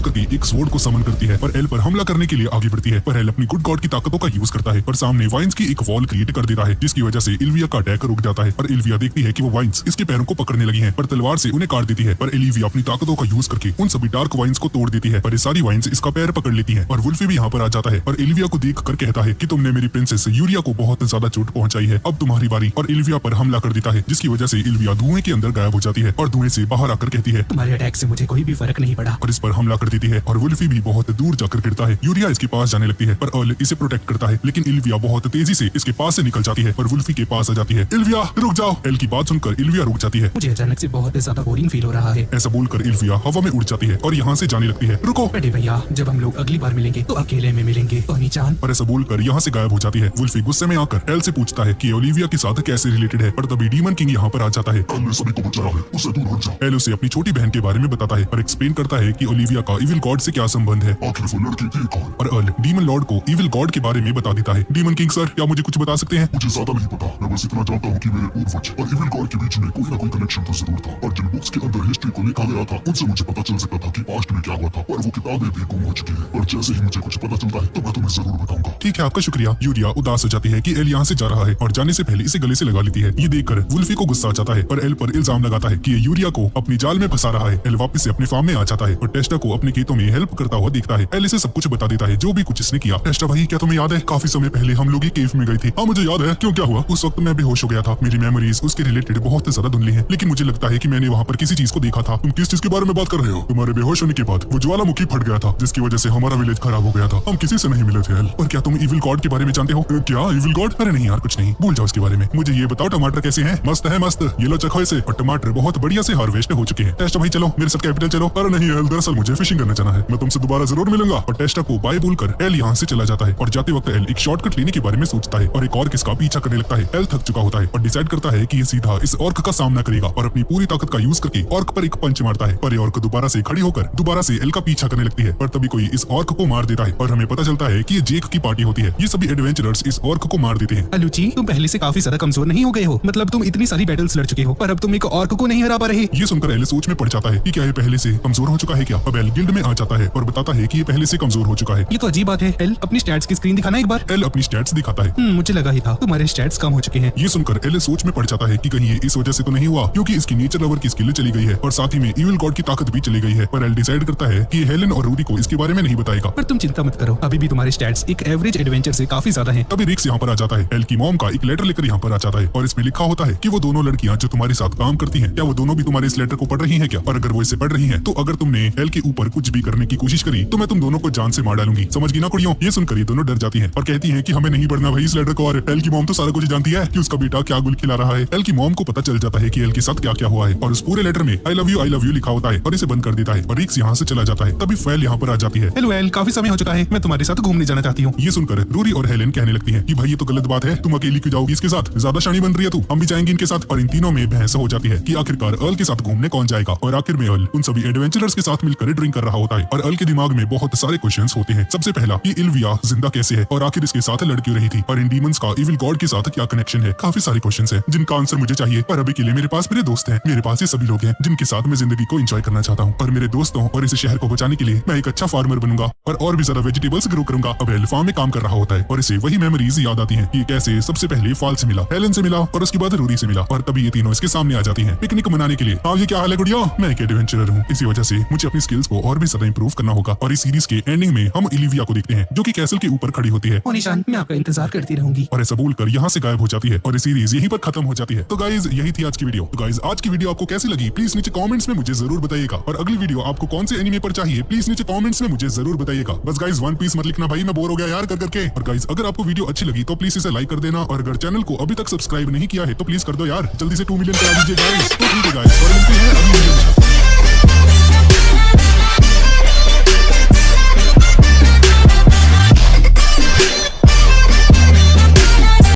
करके एक स्वॉर्ड को समन करती है और एल पर हमला करने के लिए आगे बढ़ती है, पर एल अपनी गुड गॉड की ताकतों का यूज करता है और सामने वाइन्स की एक वॉल क्रिएट कर देता है, जिसकी वजह से इल्विया का अटैक रुक जाता है और इल्विया देखती है कि वो वाइन्स इसके पैरों को पकड़ने लगी हैं, पर तलवार से उन्हें काट देती है। पर इल्विया अपनी ताकतों का यूज करके उन सभी डार्क वाइन्स को तोड़ देती है, पर ये सारी वाइन्स इसका पैर पकड़ लेती है और वुल्फी भी यहाँ पर आ जाता है और इल्विया को देख कर कहता है कि तुमने मेरी प्रिंसेस यूरिया को बहुत ज्यादा चोट पहुंचाई है, अब तुम्हारी बारी। और इल्विया पर हमला कर देता है, जिसकी वजह से इल्विया धुएं के अंदर गायब हो जाती है और धुएं से बाहर आकर कहती है तुम्हारे अटैक से मुझे कोई भी फर्क नहीं पड़ा, और इस पर हमला कर देती है और वुल्फी भी बहुत दूर जाकर गिरता है। यूरिया इसके पास जाने लगती है पर एल इसे प्रोटेक्ट करता है, लेकिन इल्विया बहुत तेजी से इसके पास से निकल जाती है और वुल्फी के पास आ जाती है। इल्विया रुक जाओ। एल की बात सुनकर इल्विया रुक जाती है। मुझे अचानक से बहुत ज्यादा बोरिंग फील हो रहा है। ऐसा बोलकर इल्विया हवा में उड़ जाती है और यहाँ से जाने लगती है। रुको बड़े भैया, जब हम लोग अगली बार मिलेंगे तो अकेले में मिलेंगे, तो नीचान। और ऐसा बोलकर यहाँ से गायब हो जाती है। वुल्फी गुस्से में आकर एल से पूछता है कि ओलिविया के साथ कैसे रिलेटेड है, पर तभी डीमन किंग यहाँ पर आ जाता है। सभी को बचाया है, उससे दूर हट जाओ। एल उसे अपनी छोटी बहन के बारे में बताता है और एक्सप्लेन करता है कि ओलिविया का इविल गॉड से क्या संबंध है। आखिर वो लड़की थी कौन? और एल डीमन लॉर्ड को इविल गॉड के बारे में बता देता है। डीमन किंग सर, क्या मुझे कुछ बता सकते हैं? मुझे ज्यादा नहीं पता, मैं बस इतना जानता हूँ कि मेरे पूर्वज और इविल गॉड के बीच में कोई ना कोई कनेक्शन तो जरूर था और जिन बुक्स के अंदर हिस्ट्री को लिखा गया था उनसे मुझे पता चल सकता था कि पास्ट में क्या हुआ था, पर वो किताबें भी गुम हो चुकी हैं और जैसे ही मुझे कुछ पता चलता है तो मैं तुम्हें जरूर बताऊंगा। ठीक है, आपका शुक्रिया। यूरिया उदास हो जाती है कि एल यहाँ से जा रहा है और जाने से पहले इसे गले से लगा लेती है। ये देखकर वुल्फी को गुस्सा आ जाता है और एल पर इल्जाम लगाता है कि ये यूरिया को अपनी जाल में फंसा रहा है। एल वापस से अपने फार्म में आ जाता है और टेस्टा को अपने खेतों में हेल्प करता हुआ देखता है। एल इसे सब कुछ बता देता है जो भी कुछ इसने किया। टेस्टा भाई, क्या तुम्हें याद है काफी समय पहले हम लोग केव में गए थे? हाँ मुझे याद है। क्यों, क्या हुआ? उस वक्त मैं बेहोश हो गया था, मेरी मेमोरीज उसके रिलेटेड बहुत ज्यादा धुंधली है, लेकिन मुझे लगता है कि मैंने वहाँ पर किसी चीज को देखा था। तुम किस चीज के बारे में बात कर रहे हो? तुम्हारे बेहोश होने के बाद वो ज्वालामुखी फट गया था, जिसकी वजह से हमारा विलेज खराब हो गया था। हम किसी से नहीं मिले थे। एल, और क्या तुम इविल गॉड के बारे में जानते हो? क्या इविल गॉड? अरे नहीं यार, कुछ नहीं, भूल जाओ इसके बारे में। मुझे ये बताओ टमाटर कैसे हैं? मस्त है मस्त, ये लो चखो इसे। और टमाटर बहुत बढ़िया से हार्वेस्ट हो चुके हैं। टेस्टा भाई चलो मेरे साथ कैपिटल चलो। अरे नहीं एल, दरअसल मुझे फिशिंग करना जाना है, मैं तुमसे दोबारा जरूर मिलूंगा। और टेस्टा को बाय बोलकर एल यहाँ से चला जाता है और जाते वक्त एल एक शॉर्टकट लेने के बारे में सोचता है और एक और किसका पीछा करने लगता है। एल थक चुका होता है और डिसाइड करता है कि ये सीधा इस ऑर्क का सामना करेगा और अपनी पूरी ताकत का यूज करके ऑर्क पर एक पंच मारता है। पर ये ऑर्क दोबारा से खड़ी होकर दोबारा से एल का पीछा करने लगती है, पर तभी कोई इस ऑर्क को मार देता है और हमें पता चलता है कि ये जेक की पार्टी होती है। ये सभी एडवेंचरर्स इस ऑर्क को मार देते हैं। अलूची, तुम पहले से काफी ज्यादा कमजोर नहीं हो गए हो? मतलब तुम इतनी सारी बैटल्स लड़ चुके हो पर अब तुम एक ऑर्क को नहीं हरा पा रहे? ये सुनकर एल सोच में पड़ जाता है कि क्या ये पहले से कमजोर हो चुका है क्या? अब एल गिल्ड में आ जाता है और बताता है कि ये पहले से कमजोर हो चुका है। ये तो अजीब बात है। एल, अपनी स्टैट्स की स्क्रीन दिखाना एक बार। एल अपनी स्टैट्स दिखाता है। मुझे लगा ही था तुम्हारे स्टैट्स कम हो चुके हैं। ये सुनकर एल सोच में पड़ जाता है कि कहीं ये इस वजह से तो नहीं हुआ क्योंकि इसकी नेचर लवर की स्किल चली गई है और साथ ही में इविल गॉड की ताकत भी चली गई है। पर एल डिसाइड करता है कि हेलेन और रूडी को इसके बारे में नहीं बताएगा। पर तुम चिंता मत करो, अभी भी तुम्हारे स्टैट्स एक एवरेज टीनेज एडवेंचर से काफी ज्यादा है। तभी रिक्स यहाँ पर आ जाता है। एल की मॉम का एक लेटर लेकर यहाँ पर आ जाता है और इसमें लिखा होता है कि वो दोनों लड़कियां जो तुम्हारे साथ काम करती हैं, क्या वो दोनों भी तुम्हारे इस लेटर को पढ़ रही हैं क्या? और अगर वो इसे पढ़ रही हैं, तो अगर तुमने एल के ऊपर कुछ भी करने की कोशिश करी तो मैं तुम दोनों को जान से मार डालूंगी। समझ गई ना कुड़ियों? ये सुनकर ये दोनों डर जाती हैं और कहती हैं कि हमें नहीं पढ़ना भाई इस लेटर को। और एल की मॉम तो सारा कुछ जानती है कि उसका बेटा क्या गुल खिला रहा है। एल की मॉम को पता चल जाता है कि एल के साथ क्या क्या हुआ है और उस पूरे लेटर में आई लव यू लिखा होता है और इसे बंद कर देता है और रिक्स यहाँ से चला जाता है। तभी फैल यहाँ पर आ जाती है। हेलो एल, काफी समय हो चुका है, मैं तुम्हारे साथ घूमने जाना चाहती हूँ। ये सुनकर रूरी और हेलेन कहने लगती हैं कि भाई ये तो गलत बात है, तुम अकेली क्यों जाओगी इसके साथ? ज्यादा शानी बन रही है तू, हम भी जाएंगे इनके साथ। और इन तीनों में बहस हो जाती है कि आखिरकार अर्ल के साथ घूमने कौन जाएगा। और आखिर में अर्ल उन सभी एडवेंचरर्स के साथ मिलकर ड्रिंक कर रहा होता है और अर्ल के दिमाग में बहुत सारे क्वेश्चंस होते हैं। सबसे पहला, ये इल्विया जिंदा कैसे है और आखिर इसके साथ लड़ क्यों रही थी और इन डीमंस का इविल गॉड के साथ क्या कनेक्शन है? काफी सारे क्वेश्चंस हैं जिनका आंसर मुझे चाहिए, पर अभी के लिए मेरे पास मेरे दोस्त हैं, मेरे पास ये सभी लोग हैं जिनके साथ मैं जिंदगी को एंजॉय करना चाहता हूँ। और मेरे दोस्तों और इस शहर को बचाने के लिए मैं एक अच्छा फार्मर बनूंगा और भी ज्यादा वेजिटेबल्स ग्रो करूंगा। अब एल फार्म में काम कर रहा होता है और इसे वही मेमोरीज याद आती हैं कि कैसे सबसे पहले फॉल से मिला, हेलेन से मिला और उसके बाद रूरी से मिला। और तभी ये तीनों इसके सामने आ जाती हैं पिकनिक मनाने के लिए। हाँ, ये क्या हाल है गुड़िया? मैं एक एडवेंचरर हूँ, इसी वजह से मुझे अपनी स्किल्स को और भी ज्यादा इंप्रूव करना होगा। और इस सीरीज के एंडिंग में हम इलिविया को देखते हैं जो कि कैसल के ऊपर खड़ी होती है। ओ निशान, मैं आपका इंतजार करती रहूंगी। और ऐसा बोलकर यहाँ से गायब हो जाती है और ये सीरीज यहीं पर खत्म हो जाती है। तो गाइज यही थी आज की वीडियो। तो गाइज आज की वीडियो आपको कैसी लगी प्लीज नीचे कमेंट्स में मुझे जरूर बताइएगा। और अगली वीडियो आपको कौन से एनिमे पर चाहिए प्लीज नीचे कमेंट्स में मुझे जरूर बताइएगा। बस गाइज वन पीस मत लिखना भाई, मैं बोर हो गया यार कर करके। और गाइज अगर आपको वीडियो अच्छी लगी तो प्लीज इसे लाइक कर देना और अगर चैनल को अभी तक सब्सक्राइब नहीं किया है तो प्लीज कर दो यार, जल्दी से 2 मिलियन करा दीजिए गाइज। तो ठीक है गाइज।